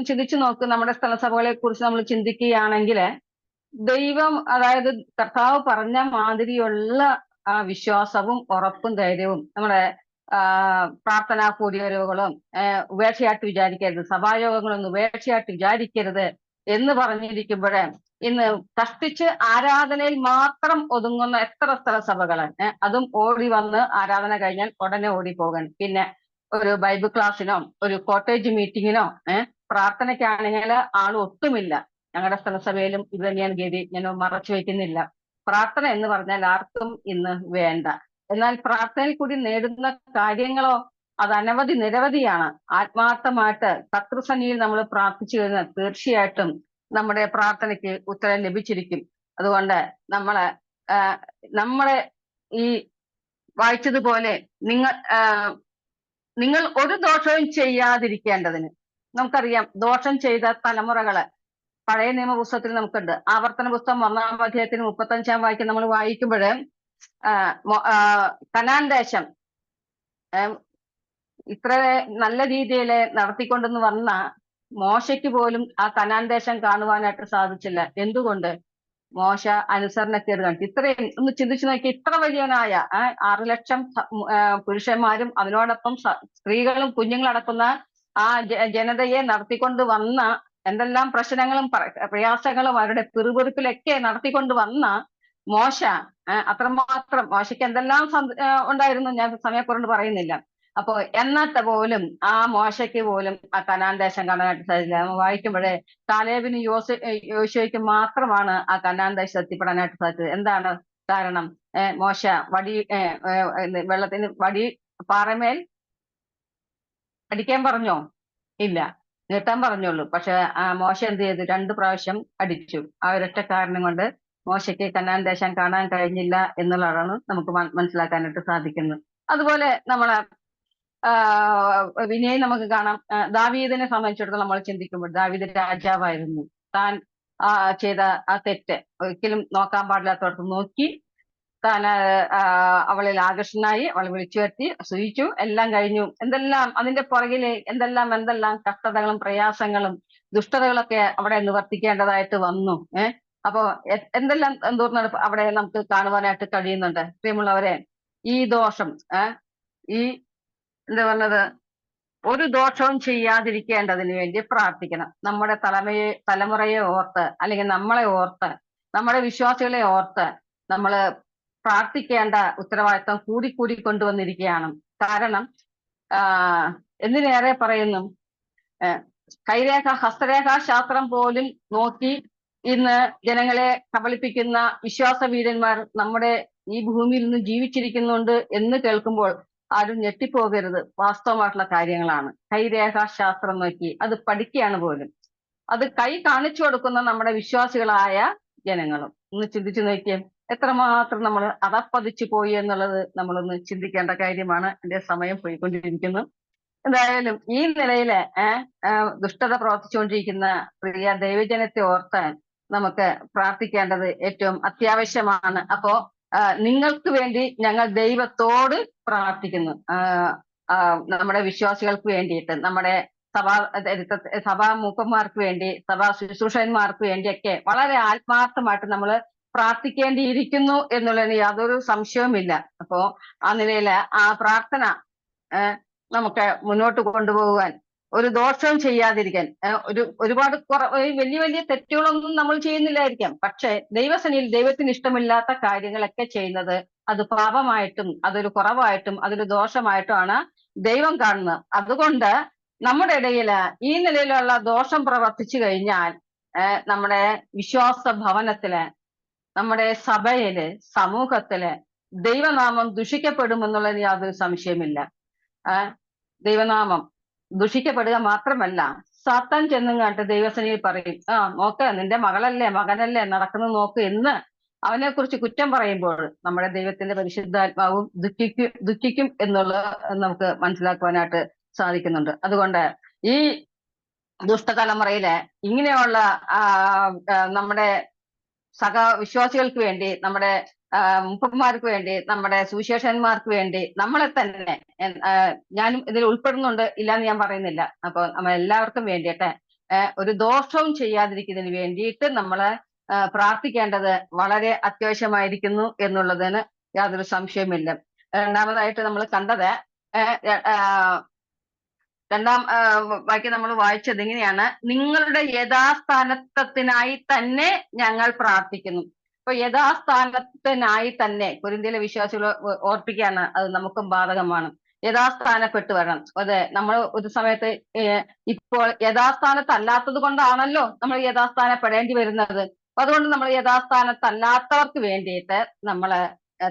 ചിന്തിച്ചു നോക്ക്, നമ്മുടെ സ്ഥലസഭകളെ കുറിച്ച് നമ്മൾ ചിന്തിക്കുകയാണെങ്കിൽ ദൈവം, അതായത് കർത്താവ് പറഞ്ഞ മാതിരിയുള്ള വിശ്വാസവും ഉറപ്പും ധൈര്യവും നമ്മുടെ പ്രാർത്ഥനാ കൂടിവരവുകളും ഉപേക്ഷയായിട്ട് വിചാരിക്കരുത്, സഭായോഗങ്ങളൊന്നും ഉപേക്ഷയായിട്ട് വിചാരിക്കരുത് എന്ന് പറഞ്ഞിരിക്കുമ്പോഴേ ഇന്ന് കഷ്ടിച്ച് ആരാധനയിൽ മാത്രം ഒതുങ്ങുന്ന എത്ര സ്ഥലസഭകള്, അതും ഓടി വന്ന് ആരാധന കഴിഞ്ഞാൽ ഉടനെ ഓടിപ്പോകാൻ, പിന്നെ ഒരു ബൈബിൾ ക്ലാസ്സിനോ ഒരു കോട്ടേജ് മീറ്റിങ്ങിനോ പ്രാർത്ഥനയ്ക്കാണെങ്കിൽ ആൾ ഒട്ടുമില്ല. ഞങ്ങളുടെ സ്ഥലസഭയിലും ഇത് തന്നെയാണ് ഗതി, ഞാൻ മറച്ചു വയ്ക്കുന്നില്ല. പ്രാർത്ഥന എന്ന് പറഞ്ഞാൽ ആർക്കും ഇന്ന് വേണ്ട. എന്നാൽ പ്രാർത്ഥനയിൽ കൂടി നേടുന്ന കാര്യങ്ങളോ അത് നിരവധിയാണ്. ആത്മാർത്ഥമായിട്ട് കർത്തൃസന്നിധിയിൽ നമ്മൾ പ്രാർത്ഥിച്ചു കഴിഞ്ഞാൽ തീർച്ചയായിട്ടും നമ്മുടെ പ്രാർത്ഥനയ്ക്ക് ഉത്തരം ലഭിച്ചിരിക്കും. അതുകൊണ്ട് നമ്മളെ ഈ വായിച്ചതുപോലെ നിങ്ങൾ ഒരു ദോഷവും ചെയ്യാതിരിക്കേണ്ടതിന്, നമുക്കറിയാം ദോഷം ചെയ്ത തലമുറകള് പഴയ നിയമ പുസ്തകത്തിൽ നമുക്കുണ്ട്. ആവർത്തന പുസ്തകം 1-ാം അധ്യായത്തിന് 35-ാം വാക്യം നമ്മൾ വായിക്കുമ്പോൾ കനാൻ ദേശം ഇത്ര നല്ല രീതിയിൽ നടത്തിക്കൊണ്ടെന്ന് വന്ന മോശയ്ക്ക് പോലും ആ കനാൻ ദേശം കാണുവാനായിട്ട് സാധിച്ചില്ല. എന്തുകൊണ്ട്? മോശ അനുസരണക്കേട് കാണിച്ചു. ഇത്രയും ഒന്ന് ചിന്തിച്ചു നോക്കി, ഇത്ര വലിയവനായ 6 ലക്ഷം പുരുഷന്മാരും അതിനോടൊപ്പം സ്ത്രീകളും കുഞ്ഞുങ്ങളും അടക്കുന്ന ആ ജനതയെ നടത്തിക്കൊണ്ട് വന്ന എന്തെല്ലാം പ്രശ്നങ്ങളും പ്രയാസങ്ങളും അവരുടെ പിറുപിറുപ്പിലൊക്കെ നടത്തിക്കൊണ്ട് വന്ന മോശ, അത്രമാത്രം മോശയ്ക്ക് എന്തെല്ലാം ഉണ്ടായിരുന്നു, ഞാൻ സമയക്കുറണ്ട് പറയുന്നില്ല. അപ്പോ എന്നിട്ട് പോലും ആ മോശയ്ക്ക് പോലും ആ കനാൻ ദേശം കാണാനായിട്ട് സാധിച്ചില്ല. നമ്മൾ വായിക്കുമ്പോഴേ കാലേബിനും യോശുവയ്ക്കും മാത്രമാണ് ആ കനാൻ ദേശത്ത് എത്തിപ്പെടാനായിട്ട് സാധിച്ചത്. എന്താണ് കാരണം? മോശ വെള്ളത്തിന് പാറമേൽ അടിക്കാൻ പറഞ്ഞോ? ഇല്ല, നീട്ടാൻ പറഞ്ഞോളൂ. പക്ഷെ മോശ എന്ത് ചെയ്തു? 2 പ്രാവശ്യം അടിച്ചു. ആ ഒരൊറ്റ കാരണം കൊണ്ട് മോശയ്ക്ക് കനാൻ ദേശം കാണാൻ കഴിഞ്ഞില്ല എന്നുള്ളതാണ് നമുക്ക് മനസ്സിലാക്കാനായിട്ട് സാധിക്കുന്നത്. അതുപോലെ നമ്മളെ വിനയം നമുക്ക് കാണാം. ദാവീദിനെ സംബന്ധിച്ചിടത്തോളം നമ്മൾ ചിന്തിക്കുമ്പോൾ ദാവീദ് രാജാവായിരുന്നു. താൻ ചെയ്ത ആ തെറ്റ് ഒരിക്കലും നോക്കാൻ പാടില്ലാത്തവർക്ക് നോക്കി, താൻ അവളിൽ ആകർഷനായി, അവളെ വിളിച്ചു വരുത്തി, സൂചിച്ചു, എല്ലാം കഴിഞ്ഞു. എന്തെല്ലാം അതിന്റെ പുറകില് എന്തെല്ലാം കഷ്ടതകളും പ്രയാസങ്ങളും ദുഷ്ടതകളൊക്കെ അവിടെ നിവർത്തിക്കേണ്ടതായിട്ട് വന്നു. അപ്പോ എന്തെല്ലാം ദുർനടപ്പ് അവിടെ നമുക്ക് കാണുവാനായിട്ട് കഴിയുന്നുണ്ട്. പ്രിയമുള്ളവരെ, ഈ ദോഷം ഈ എന്താ പറഞ്ഞത്, ഒരു ദോഷവും ചെയ്യാതിരിക്കേണ്ടതിന് വേണ്ടി പ്രാർത്ഥിക്കണം. നമ്മുടെ തലമുറയെ ഓർത്ത്, അല്ലെങ്കിൽ നമ്മളെ ഓർത്ത് നമ്മുടെ വിശ്വാസികളെ ഓർത്ത് നമ്മൾ പ്രാർത്ഥിക്കേണ്ട ഉത്തരവാദിത്വം കൂടി കൊണ്ടുവന്നിരിക്കുകയാണ്. കാരണം എന്തിനേറെ പറയുന്നു, ഹസ്തരേഖാ ശാസ്ത്രം പോലും നോക്കി ഇന്ന് ജനങ്ങളെ കബളിപ്പിക്കുന്ന വിശ്വാസ വീരന്മാർ നമ്മുടെ ഈ ഭൂമിയിൽ നിന്ന് ജീവിച്ചിരിക്കുന്നുണ്ട് എന്ന് കേൾക്കുമ്പോൾ ആരും ഞെട്ടിപ്പോകരുത്. വാസ്തവമായിട്ടുള്ള കാര്യങ്ങളാണ്. കൈരേഖാ ശാസ്ത്രം നോക്കി അത് പഠിക്കുകയാണ് പോലും. അത് കൈ കാണിച്ചു കൊടുക്കുന്ന നമ്മുടെ വിശ്വാസികളായ ജനങ്ങളും. ഒന്ന് ചിന്തിച്ചു നോക്കിയേ, എത്രമാത്രം നമ്മൾ അതപ്പതിച്ചു പോയി എന്നുള്ളത് നമ്മളൊന്ന് ചിന്തിക്കേണ്ട കാര്യമാണ്. എന്റെ സമയം പോയിക്കൊണ്ടിരിക്കുന്നു. എന്തായാലും ഈ നിലയില് ദുഷ്ടത പ്രവർത്തിച്ചുകൊണ്ടിരിക്കുന്ന പ്രിയ ദൈവജനത്തെ ഓർത്ത് നമുക്ക് പ്രാർത്ഥിക്കേണ്ടത് ഏറ്റവും അത്യാവശ്യമാണ്. അപ്പോ നിങ്ങൾക്ക് വേണ്ടി ഞങ്ങൾ ദൈവത്തോട് പ്രാർത്ഥിക്കുന്നു. നമ്മുടെ വിശ്വാസികൾക്ക് വേണ്ടിയിട്ട്, നമ്മുടെ സഭാ മൂപ്പന്മാർക്ക് വേണ്ടി, സഭാ ശുശ്രൂഷന്മാർക്ക് വേണ്ടിയൊക്കെ വളരെ ആത്മാർത്ഥമായിട്ട് നമ്മൾ പ്രാർത്ഥിക്കേണ്ടിയിരിക്കുന്നു എന്നുള്ളതിന് യാതൊരു സംശയവുമില്ല. അപ്പോ ആ നിലയിൽ ആ പ്രാർത്ഥന നമുക്ക് മുന്നോട്ട് കൊണ്ടുപോകാൻ, ഒരു ദോഷവും ചെയ്യാതിരിക്കാൻ, ഒരുപാട് വലിയ വലിയ തെറ്റുകളൊന്നും നമ്മൾ ചെയ്യുന്നില്ലായിരിക്കാം. പക്ഷെ ദൈവസന്നിധിയിൽ ദൈവത്തിന് ഇഷ്ടമില്ലാത്ത കാര്യങ്ങളൊക്കെ ചെയ്യുന്നത് അത് പാപമായിട്ടും അതൊരു കുറവായിട്ടും അതൊരു ദോഷമായിട്ടുമാണ് ദൈവം കാണുന്നത്. അതുകൊണ്ട് നമ്മുടെ ഇടയിൽ ഈ നിലയിലുള്ള ദോഷം പ്രവർത്തിച്ചു കഴിഞ്ഞാൽ നമ്മുടെ വിശ്വാസ ഭവനത്തില്, നമ്മുടെ സഭയില്, സമൂഹത്തില് ദൈവനാമം ദുഷിക്കപ്പെടുമെന്നുള്ളതിന് യാതൊരു സംശയമില്ല. ദൈവനാമം ദുഷിക്കപ്പെടുക മാത്രമല്ല, സാത്താൻ ചെന്നും കണ്ട് ദൈവസന്നിധിയിൽ പറയും, നോക്ക് നിന്റെ മകളല്ലേ മകനല്ലേ നടക്കുന്നത് നോക്ക് എന്ന് അവനെ കുറിച്ച് കുറ്റം പറയുമ്പോൾ നമ്മുടെ ദൈവത്തിന്റെ പരിശുദ്ധാത്മാവും ദുഃഖിക്കും എന്നുള്ളത് നമുക്ക് മനസ്സിലാക്കുവാനായിട്ട് സാധിക്കുന്നുണ്ട്. അതുകൊണ്ട് ഈ ദുഷ്ടതലമുറയിലെ ഇങ്ങനെയുള്ള നമ്മുടെ വിശ്വാസികൾക്ക് വേണ്ടി, നമ്മുടെ മുപ്പന്മാർക്ക് വേണ്ടി, നമ്മുടെ സുവിശേഷന്മാർക്ക് വേണ്ടി, നമ്മളെ തന്നെ, ഞാനും ഇതിൽ ഉൾപ്പെടുന്നുണ്ട്, ഇല്ലാന്ന് ഞാൻ പറയുന്നില്ല. അപ്പൊ നമ്മൾ എല്ലാവർക്കും വേണ്ടിയിട്ട് ഒരു ദോഷവും ചെയ്യാതിരിക്കുന്നതിന് വേണ്ടിയിട്ട് നമ്മള് പ്രാർത്ഥിക്കേണ്ടത് വളരെ അത്യാവശ്യമായിരിക്കുന്നു എന്നുള്ളതിന് യാതൊരു സംശയമില്ല. രണ്ടാമതായിട്ട് നമ്മൾ കണ്ടത്, രണ്ടാം വാക്യം നമ്മൾ വായിച്ചത് ഇങ്ങനെയാണ്: നിങ്ങളുടെ യഥാസ്ഥാനത്വത്തിനായി തന്നെ ഞങ്ങൾ പ്രാർത്ഥിക്കുന്നു. അപ്പൊ യഥാസ്ഥാനത്തിനായി തന്നെ കൊരിന്ത്യയിലെ വിശ്വാസികൾ ഓർപ്പിക്കുകയാണ്, അത് നമുക്കും ബാധകമാണ്. യഥാസ്ഥാനപ്പെട്ട് വരണം. അതെ, നമ്മൾ ഒരു സമയത്ത് ഇപ്പോൾ യഥാസ്ഥാനത്തല്ലാത്തത് കൊണ്ടാണല്ലോ നമ്മൾ യഥാസ്ഥാനപ്പെടേണ്ടി വരുന്നത്. അപ്പൊ അതുകൊണ്ട് നമ്മൾ യഥാസ്ഥാനത്തല്ലാത്തവർക്ക് വേണ്ടിയിട്ട് നമ്മള്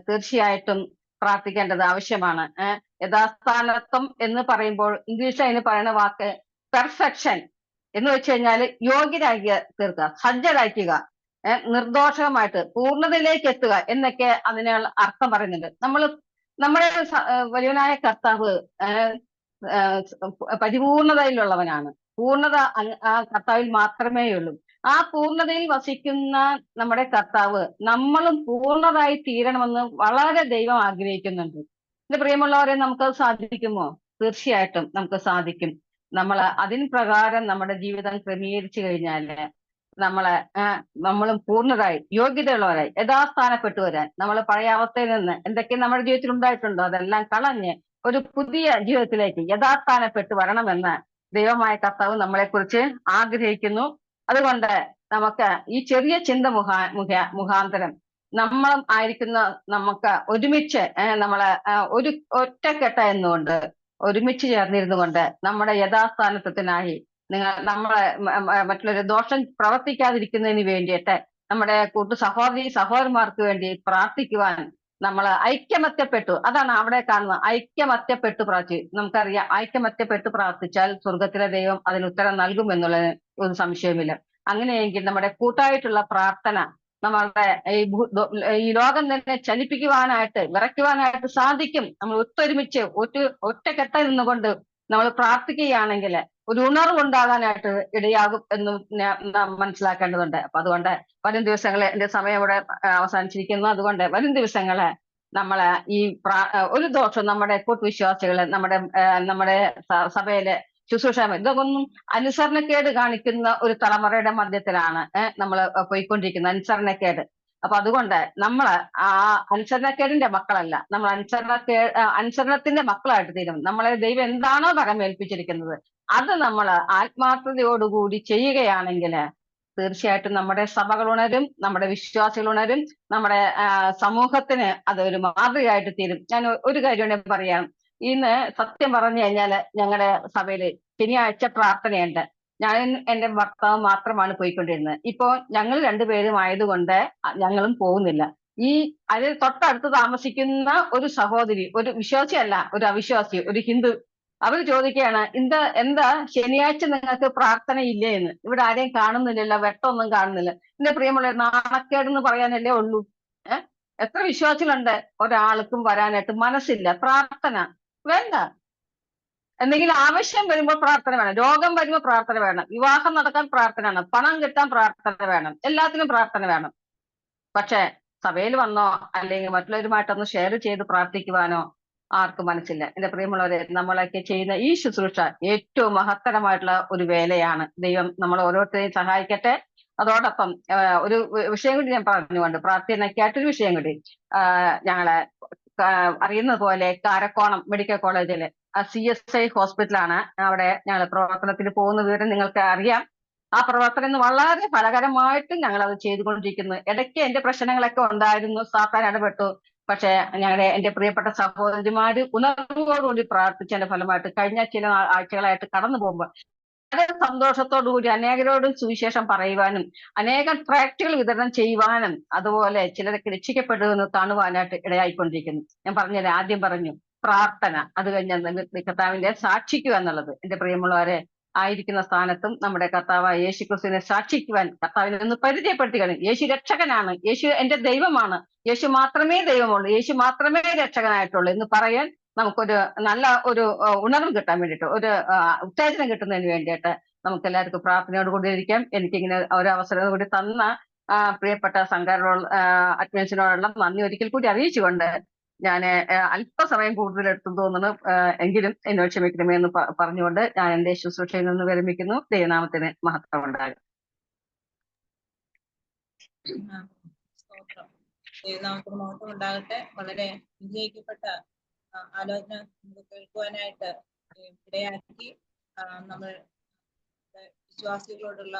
തീർച്ചയായിട്ടും പ്രാർത്ഥിക്കേണ്ടത് ആവശ്യമാണ്. യഥാസ്ഥാനത്വം എന്ന് പറയുമ്പോൾ ഇംഗ്ലീഷിൽ അതിന് പറയുന്ന വാക്ക് പെർഫെക്ഷൻ എന്ന് വെച്ച് കഴിഞ്ഞാൽ യോഗ്യരാക്കി തീർക്കുക, സജ്ജരാക്കുക, നിർദോഷമായിട്ട് പൂർണ്ണതയിലേക്ക് എത്തുക എന്നൊക്കെ അതിനുള്ള അർത്ഥം പറയുന്നുണ്ട്. നമ്മുടെ വലിയവനായ കർത്താവ് പരിപൂർണതയിലുള്ളവനാണ്. പൂർണ്ണത ആ കർത്താവിൽ മാത്രമേ ഉള്ളൂ. ആ പൂർണ്ണതയിൽ വസിക്കുന്ന നമ്മുടെ കർത്താവ് നമ്മളും പൂർണ്ണതായി തീരണമെന്ന് വളരെ ദൈവം ആഗ്രഹിക്കുന്നുണ്ട്. എന്റെ പ്രിയമുള്ളവരെ, നമുക്കത് സാധിക്കുമോ? തീർച്ചയായിട്ടും നമുക്ക് സാധിക്കും. നമ്മൾ അതിന് പ്രകാരം നമ്മുടെ ജീവിതം ക്രമീകരിച്ചു കഴിഞ്ഞാല് നമ്മളും പൂർണ്ണരായി, യോഗ്യതയുള്ളവരായി, യഥാസ്ഥാനപ്പെട്ടു വരാൻ, നമ്മൾ പഴയ അവസ്ഥയിൽ നിന്ന് എന്തൊക്കെ നമ്മുടെ ജീവിതത്തിൽ ഉണ്ടായിട്ടുണ്ടോ അതെല്ലാം കളഞ്ഞ് ഒരു പുതിയ ജീവിതത്തിലേക്ക് യഥാസ്ഥാനപ്പെട്ടു വരണമെന്ന് ദൈവമായ കർത്താവ് നമ്മളെക്കുറിച്ച് ആഗ്രഹിക്കുന്നു. അതുകൊണ്ട് നമുക്ക് ഈ ചെറിയ ചിന്ത മുഖാന്തരം നമ്മളും ആയിരിക്കുന്ന നമുക്ക് ഒരുമിച്ച് ഒരു ഒറ്റക്കെട്ട എന്നുകൊണ്ട് ഒരുമിച്ച് ചേർന്നിരുന്നു കൊണ്ട് നമ്മുടെ യഥാസ്ഥാനത്വത്തിനായി നമ്മളെ മറ്റുള്ളൊരു ദോഷം പ്രവർത്തിക്കാതിരിക്കുന്നതിന് വേണ്ടിയിട്ട് നമ്മുടെ സഹോദരന്മാർക്ക് വേണ്ടി പ്രാർത്ഥിക്കുവാൻ നമ്മൾ ഐക്യമത്യപ്പെട്ടു. അതാണ് അവിടെ കാണുന്നത്, ഐക്യമത്യപ്പെട്ടു പ്രാർത്ഥിച്ചു. നമുക്കറിയാം, ഐക്യമത്യപ്പെട്ടു പ്രാർത്ഥിച്ചാൽ സ്വർഗത്തിലെ ദൈവം അതിന് ഉത്തരം നൽകും എന്നുള്ളത് ഒരു സംശയമില്ല. അങ്ങനെയെങ്കിൽ നമ്മുടെ കൂട്ടായിട്ടുള്ള പ്രാർത്ഥന നമ്മളുടെ ഈ ലോകം തന്നെ ചലിപ്പിക്കുവാനായിട്ട്, വിറയ്ക്കുവാനായിട്ട് സാധിക്കും. നമ്മൾ ഒത്തൊരുമിച്ച് ഒറ്റക്കെട്ട നിന്നുകൊണ്ട് നമ്മൾ പ്രാർത്ഥിക്കുകയാണെങ്കിൽ ഒരു ഉണർവുണ്ടാകാനായിട്ട് ഇടയാകും എന്നും നാം മനസ്സിലാക്കേണ്ടതുണ്ട്. അപ്പൊ അതുകൊണ്ട് വരും ദിവസങ്ങളെ, എന്റെ സമയം ഇവിടെ അവസാനിച്ചിരിക്കുന്നു. അതുകൊണ്ട് വരും ദിവസങ്ങളെ നമ്മള് ഈ ഒരു ദോഷം നമ്മുടെ കൂട്ടുവിശ്വാസികള്, നമ്മുടെ സഭയിലെ ശുശ്രൂഷ, ഇതൊന്നും അനുസരണക്കേട് കാണിക്കുന്ന ഒരു തലമുറയുടെ മധ്യത്തിലാണ് നമ്മൾ പോയിക്കൊണ്ടിരിക്കുന്നത്, അനുസരണക്കേട്. അപ്പൊ അതുകൊണ്ട് നമ്മള് ആ അനുസരണക്കേടിന്റെ മക്കളല്ല, നമ്മൾ അനുസരണത്തിന്റെ മക്കളായിട്ട് തീരും. നമ്മളെ ദൈവം എന്താണോ പരമേൽപ്പിച്ചിരിക്കുന്നത് അത് നമ്മൾ ആത്മാർത്ഥതയോടുകൂടി ചെയ്യുകയാണെങ്കിൽ തീർച്ചയായിട്ടും നമ്മുടെ സഭകൾ ഉണരും, നമ്മുടെ വിശ്വാസികൾ ഉണരും, നമ്മുടെ സമൂഹത്തിന് അതൊരു മാതൃകയായിട്ട് തീരും. ഞാൻ ഒരു കാര്യം കൂടെ പറയാം. ഇന്ന് സത്യം പറഞ്ഞു കഴിഞ്ഞാല് ഞങ്ങളുടെ സഭയില് ശനിയാഴ്ച പ്രാർത്ഥനയുണ്ട്. ഞാൻ എന്റെ ഭർത്താവ് മാത്രമാണ് പോയിക്കൊണ്ടിരുന്നത്. ഇപ്പോ ഞങ്ങൾ രണ്ടുപേരും ആയതുകൊണ്ട് ഞങ്ങളും പോകുന്നില്ല. അതിൽ തൊട്ടടുത്ത് താമസിക്കുന്ന ഒരു സഹോദരി, ഒരു വിശ്വാസിയല്ല, ഒരു അവിശ്വാസി, ഒരു ഹിന്ദു, അവർ ചോദിക്കുകയാണ്, എന്താ ശനിയാഴ്ച നിങ്ങൾക്ക് പ്രാർത്ഥന ഇല്ലേ എന്ന്. ഇവിടെ ആരെയും കാണുന്നില്ലല്ലോ, വെട്ടമൊന്നും കാണുന്നില്ല. എന്റെ പ്രിയമുള്ള നാണക്കേടെന്ന് പറയാനല്ലേ ഉള്ളൂ. എത്ര വിശ്വാസികളുണ്ട് ഒരാൾക്കും വരാനായിട്ട് മനസ്സില്ല. പ്രാർത്ഥന വേണ്ട. എന്തെങ്കിലും ആവശ്യം വരുമ്പോൾ പ്രാർത്ഥന വേണം, രോഗം വരുമ്പോൾ പ്രാർത്ഥന വേണം, വിവാഹം നടക്കാൻ പ്രാർത്ഥന വേണം, പണം കിട്ടാൻ പ്രാർത്ഥന വേണം, എല്ലാത്തിനും പ്രാർത്ഥന വേണം. പക്ഷെ സഭയിൽ വന്നോ അല്ലെങ്കിൽ മറ്റുള്ളവരുമായിട്ടൊന്ന് ഷെയർ ചെയ്ത് പ്രാർത്ഥിക്കുവാനോ ആർക്കും മനസ്സില്ല. എന്റെ പ്രിയമുള്ളവരെ, നമ്മളൊക്കെ ചെയ്യുന്ന ഈ ശുശ്രൂഷ ഏറ്റവും മഹത്തരമായിട്ടുള്ള ഒരു വേലയാണ്. ദൈവം നമ്മൾ ഓരോരുത്തരെയും സഹായിക്കട്ടെ. അതോടൊപ്പം ഒരു വിഷയം കൂടി ഞാൻ പറഞ്ഞുകൊണ്ട് പ്രാർത്ഥനയ്ക്കായിട്ടൊരു വിഷയം കൂടി. ഞങ്ങള് അറിയുന്ന പോലെ കാരക്കോണം മെഡിക്കൽ കോളേജില് CSI ഹോസ്പിറ്റലാണ്. അവിടെ ഞങ്ങൾ പ്രവർത്തനത്തിന് പോകുന്ന വിവരം നിങ്ങൾക്ക് അറിയാം. ആ പ്രവർത്തനം വളരെ ഫലകരമായിട്ട് ഞങ്ങൾ അത് ചെയ്തുകൊണ്ടിരിക്കുന്നു. ഇടയ്ക്ക് എന്റെ പ്രശ്നങ്ങളൊക്കെ ഉണ്ടായിരുന്നു, സാത്താൻ ഇടപെട്ടു. പക്ഷെ എന്റെ പ്രിയപ്പെട്ട സഹോദരിമാര് ഉണർവോടുകൂടി പ്രാർത്ഥിച്ചതിന്റെ ഫലമായിട്ട് കഴിഞ്ഞ ചില ആഴ്ചകളായിട്ട് കടന്നു പോകുമ്പോൾ വളരെ സന്തോഷത്തോടുകൂടി അനേകരോടും സുവിശേഷം പറയുവാനും അനേകം ട്രാക്റ്റുകൾ വിതരണം ചെയ്യുവാനും അതുപോലെ ചിലരൊക്കെ രക്ഷിക്കപ്പെടുമെന്ന് കാണുവാനായിട്ട് ഇടയായിക്കൊണ്ടിരിക്കുന്നു. ഞാൻ പറഞ്ഞത് ആദ്യം പറഞ്ഞു പ്രാർത്ഥന, അത് കഴിഞ്ഞ കർത്താവിന്റെ സാക്ഷിക്കുക എന്നുള്ളത്. എന്റെ പ്രിയമുള്ളവരെ, ആയിരിക്കുന്ന സ്ഥാനത്തും നമ്മുടെ കർത്താവായ യേശു ക്രിസ്തുവിനെ സാക്ഷിക്കുവാൻ കർത്താവിനെ ഒന്ന് പരിചയപ്പെടുത്തുകയാണ്. യേശു രക്ഷകനാണ്, യേശു എന്റെ ദൈവമാണ്, യേശു മാത്രമേ ദൈവമുള്ളൂ, യേശു മാത്രമേ രക്ഷകനായിട്ടുള്ളൂ എന്ന് പറയാൻ നമുക്കൊരു നല്ല ഒരു ഉണർവ് കിട്ടാൻ വേണ്ടിയിട്ട്, ഒരു ഉത്തേജനം കിട്ടുന്നതിന് വേണ്ടിയിട്ട് നമുക്ക് എല്ലാവർക്കും പ്രാർത്ഥനയോട് കൂടി ഇരിക്കാം. എനിക്കിങ്ങനെ ഒരു അവസരം കൂടി തന്ന പ്രിയപ്പെട്ട സംഘാടനോട് അഡ്മിൻസിനോടുള്ള നന്ദി ഒരിക്കൽ കൂടി അറിയിച്ചുകൊണ്ട് ഞാൻ അല്പസമയം കൂടുതൽ എടുത്തു തോന്നുന്നു, എങ്കിലും എന്നോട് ക്ഷമിക്കണമേ എന്ന് പറഞ്ഞുകൊണ്ട് ഞാൻ എന്റെ ശുശ്രൂഷയിൽ നിന്ന് വിരമിക്കുന്നു. ദൈവനാമത്തിന് മഹത്വം ഉണ്ടാകും. ദൈവനാമത്തിന് മഹത്വം ഉണ്ടാകട്ടെ. വളരെ വിജയിക്കപ്പെട്ട ആലോചന നമുക്ക് കേൾക്കുവാനായിട്ട് ഇടയാക്കി. നമ്മൾ വിശ്വാസികളോടുള്ള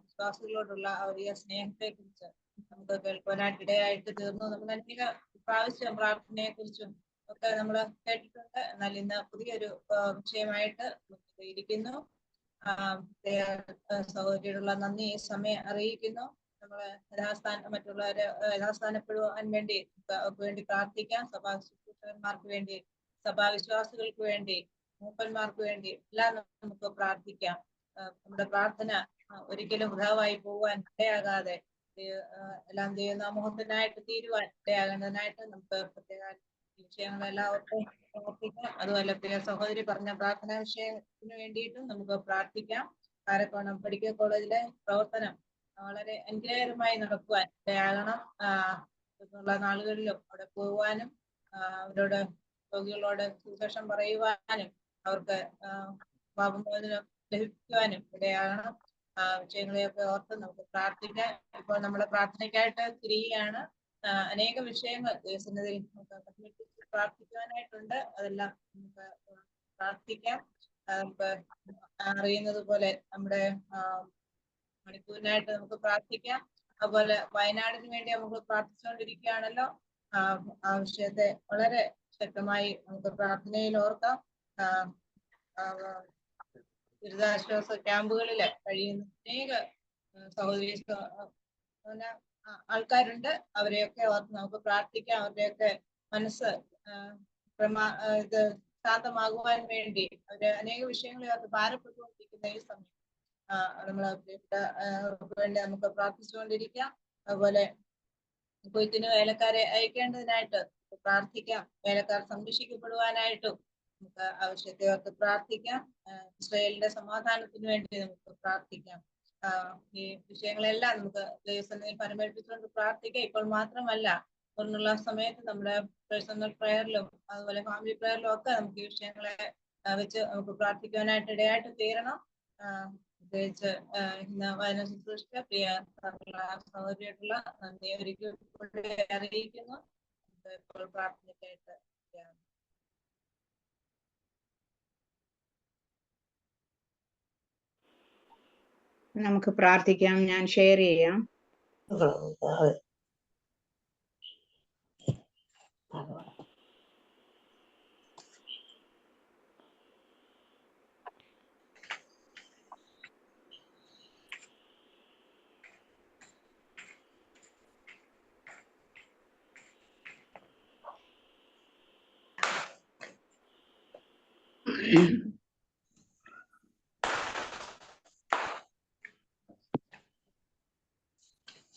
വിശ്വാസികളോടുള്ള വലിയ സ്നേഹത്തെ കുറിച്ച് നമുക്ക് കേൾക്കുവാനായിട്ട് ഇടയായിട്ട് തീർന്നു. നമ്മൾ അനേക പ്രാവശ്യം പ്രാർത്ഥനയെ കുറിച്ചും ഒക്കെ നമ്മൾ കേട്ടിട്ടുണ്ട്. എന്നാൽ ഇന്ന് പുതിയൊരു വിഷയമായിട്ട് ഇരിക്കുന്നു. സഹോദരിയോടുള്ള നന്ദി ഈ സമയം അറിയിക്കുന്നു. നമ്മള് മറ്റുള്ളവരെ യഥാസ്ഥാനപ്പെടുവാൻ വേണ്ടി പ്രാർത്ഥിക്കാം. സഭാ ശുശ്രൂഷകന്മാർക്ക് വേണ്ടി, സഭാവിശ്വാസികൾക്ക് വേണ്ടി, മൂപ്പന്മാർക്ക് വേണ്ടി എല്ലാം നമുക്ക് പ്രാർത്ഥിക്കാം. നമ്മുടെ പ്രാർത്ഥന ഒരിക്കലും വൃഥാവായി പോകാൻ ഇടയാകാതെ എല്ലാം ദൈവനാമത്തിനായിട്ട് തീരുവാൻ ഇടയാകുന്നതിനായിട്ട് നമുക്ക് പ്രത്യേക വിഷയങ്ങളെല്ലാവർക്കും പ്രവർത്തിക്കാം. അതുപോലെ പ്രിയ സഹോദരി പറഞ്ഞ പ്രാർത്ഥനാ വിഷയത്തിന് വേണ്ടിയിട്ടും നമുക്ക് പ്രാർത്ഥിക്കാം. കാരക്കോണം മെഡിക്കൽ കോളേജിലെ പ്രവർത്തനം വളരെ അനുഗ്രഹകരമായി നടക്കുവാൻ ഇടയാകണം. ഉള്ള നാളുകളിലും അവിടെ പോകുവാനും അവരോട് രോഗികളോട് സുവിശേഷം പറയുവാനും അവർക്ക് പാപമോചനം ലഭിക്കുവാനും ഇടയാകണം. വിഷയങ്ങളെയൊക്കെ ഓർത്ത് നമുക്ക് പ്രാർത്ഥിക്കാം. ഇപ്പോൾ നമ്മുടെ പ്രാർത്ഥനയ്ക്കായിട്ട് തിരിയുകയാണ്. അനേക വിഷയങ്ങൾ ദൈവസന്നിധിയിൽ നമുക്ക് പ്രാർത്ഥിക്കുവാനായിട്ടുണ്ട്. അതെല്ലാം നമുക്ക് പ്രാർത്ഥിക്കാം. നമുക്ക് അറിയുന്നത് പോലെ നമ്മുടെ മണിപ്പൂരിനായിട്ട് നമുക്ക് പ്രാർത്ഥിക്കാം. അതുപോലെ വയനാടിന് വേണ്ടി നമുക്ക് പ്രാർത്ഥിച്ചുകൊണ്ടിരിക്കുകയാണല്ലോ. ആ വിഷയത്തെ വളരെ ശക്തമായി നമുക്ക് പ്രാർത്ഥനയിൽ ഓർക്കാം. ദുരിതാശ്വാസ ക്യാമ്പുകളിൽ കഴിയുന്ന അനേക സഹോദരി ആൾക്കാരുണ്ട്. അവരെയൊക്കെ ഓർത്ത് നമുക്ക് പ്രാർത്ഥിക്കാം. അവരുടെയൊക്കെ മനസ്സ് ശാന്തമാകുവാൻ വേണ്ടി അവര് അനേക വിഷയങ്ങളെ ഓർത്ത് ഭാരപ്പെട്ടുകൊണ്ടിരിക്കുന്ന ഈ സമയം അവർക്ക് വേണ്ടി നമുക്ക് പ്രാർത്ഥിച്ചുകൊണ്ടിരിക്കാം. അതുപോലെ കൊയ്ത്തിന് വേലക്കാരെ അയക്കേണ്ടതിനായിട്ട് പ്രാർത്ഥിക്കാം. വേലക്കാർ സംരക്ഷിക്കപ്പെടുവാനായിട്ടും നമുക്ക് ആവശ്യത്തെ ഓർത്ത് പ്രാർത്ഥിക്കാം. ഇസ്രായേലിന്റെ സമാധാനത്തിന് വേണ്ടി നമുക്ക് പ്രാർത്ഥിക്കാം. ഈ വിഷയങ്ങളെല്ലാം നമുക്ക് ദൈവസന്നിധിയിൽ പരമേൽപ്പിച്ചുകൊണ്ട് പ്രാർത്ഥിക്കാം. ഇപ്പോൾ മാത്രമല്ല, തുടർന്നുള്ള സമയത്ത് നമ്മുടെ പേഴ്സണൽ പ്രയറിലും അതുപോലെ ഫാമിലി പ്രയറിലും ഒക്കെ നമുക്ക് ഈ വിഷയങ്ങളെ വെച്ച് നമുക്ക് പ്രാർത്ഥിക്കുവാനായിട്ട് ഇടയായിട്ട് തീരണം. പ്രത്യേകിച്ച് ഇന്ന് വചന ശുശ്രൂഷിച്ച പ്രിയ സഹോദരിയായിട്ടുള്ള നന്ദി ഒരിക്കൽ കൂടി അറിയിക്കുന്നു. ഇപ്പോൾ പ്രാർത്ഥനയ്ക്കായിട്ട് നമുക്ക് പ്രാർത്ഥിക്കാം. ഞാൻ ഷെയർ ചെയ്യാം.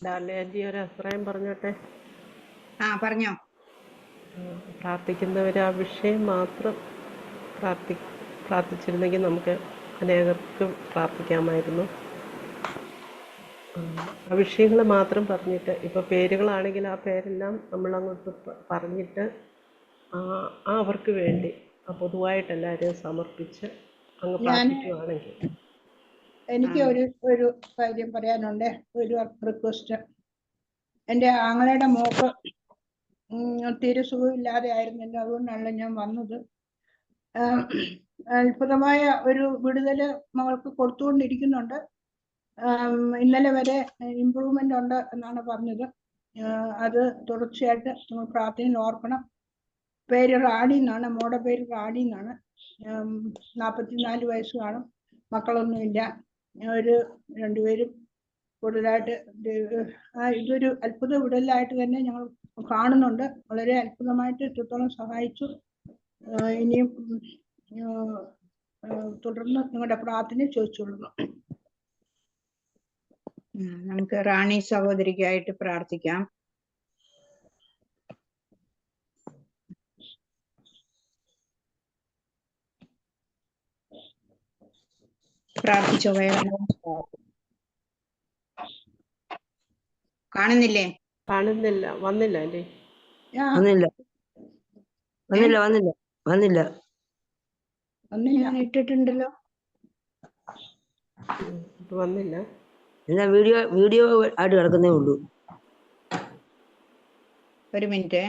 ഡാലിയാൻറ്റി ഒരു അഭിപ്രായം പറഞ്ഞോട്ടെ. പറഞ്ഞോ. പ്രാർത്ഥിക്കുന്നവർ ആ വിഷയം മാത്രം പ്രാർത്ഥിച്ചിരുന്നെങ്കിൽ നമുക്ക് അനേകർക്ക് പ്രാർത്ഥിക്കാമായിരുന്നു. ആ വിഷയങ്ങൾ മാത്രം പറഞ്ഞിട്ട്, ഇപ്പോൾ പേരുകളാണെങ്കിൽ ആ പേരെല്ലാം നമ്മളങ്ങോട്ട് പറഞ്ഞിട്ട് അവർക്ക് വേണ്ടി പൊതുവായിട്ട് എല്ലാവരെയും സമർപ്പിച്ച് അങ്ങ് പ്രാർത്ഥിക്കുകയാണെങ്കിൽ. എനിക്ക് ഒരു കാര്യം പറയാനുണ്ട്, ഒരു റിക്വസ്റ്റ്. എൻ്റെ ആങ്ങളയുടെ മോക്ക് തീരെ സുഖമില്ലാതെ ആയിരുന്നല്ലോ, അതുകൊണ്ടാണല്ലോ ഞാൻ വന്നത്. അത്ഭുതമായ ഒരു വിടുതല് മകൾക്ക് കൊടുത്തുകൊണ്ടിരിക്കുന്നുണ്ട്. ഇന്നലെ വരെ ഇമ്പ്രൂവ്മെന്റ് ഉണ്ട് എന്നാണ് പറഞ്ഞത്. അത് തുടർച്ചയായിട്ട് നിങ്ങൾ പ്രാർത്ഥനയിൽ ഓർക്കണം. പേര് റാണി എന്നാണ്, മോടെ പേര് റാണി എന്നാണ്. 44 വയസ്സ് കാണും, മക്കളൊന്നുമില്ല. രണ്ടുപേരും കൂടുതലായിട്ട് ഇതൊരു അത്ഭുത വിടലായിട്ട് തന്നെ ഞങ്ങൾ കാണുന്നുണ്ട്. വളരെ അത്ഭുതമായിട്ട് ഇത്രത്തോളം സഹായിച്ചു. ഇനിയും തുടർന്ന് നിങ്ങളുടെ പ്രാർത്ഥന ചോദിച്ചോളുന്നു. നമുക്ക് റാണി സഹോദരിക്കായിട്ട് പ്രാർത്ഥിക്കാം. പ്രാർത്ഥിച്ചോ. കാണുന്നില്ലേ? കാണുന്നില്ല. വന്നില്ല അല്ലേ? ഞാൻ ഇട്ടിട്ടുണ്ടല്ലോ. വന്നില്ല. വീഡിയോ ആയിട്ട് കിടക്കുന്നേ ഉള്ളൂ. ഒരു മിനിറ്റ്.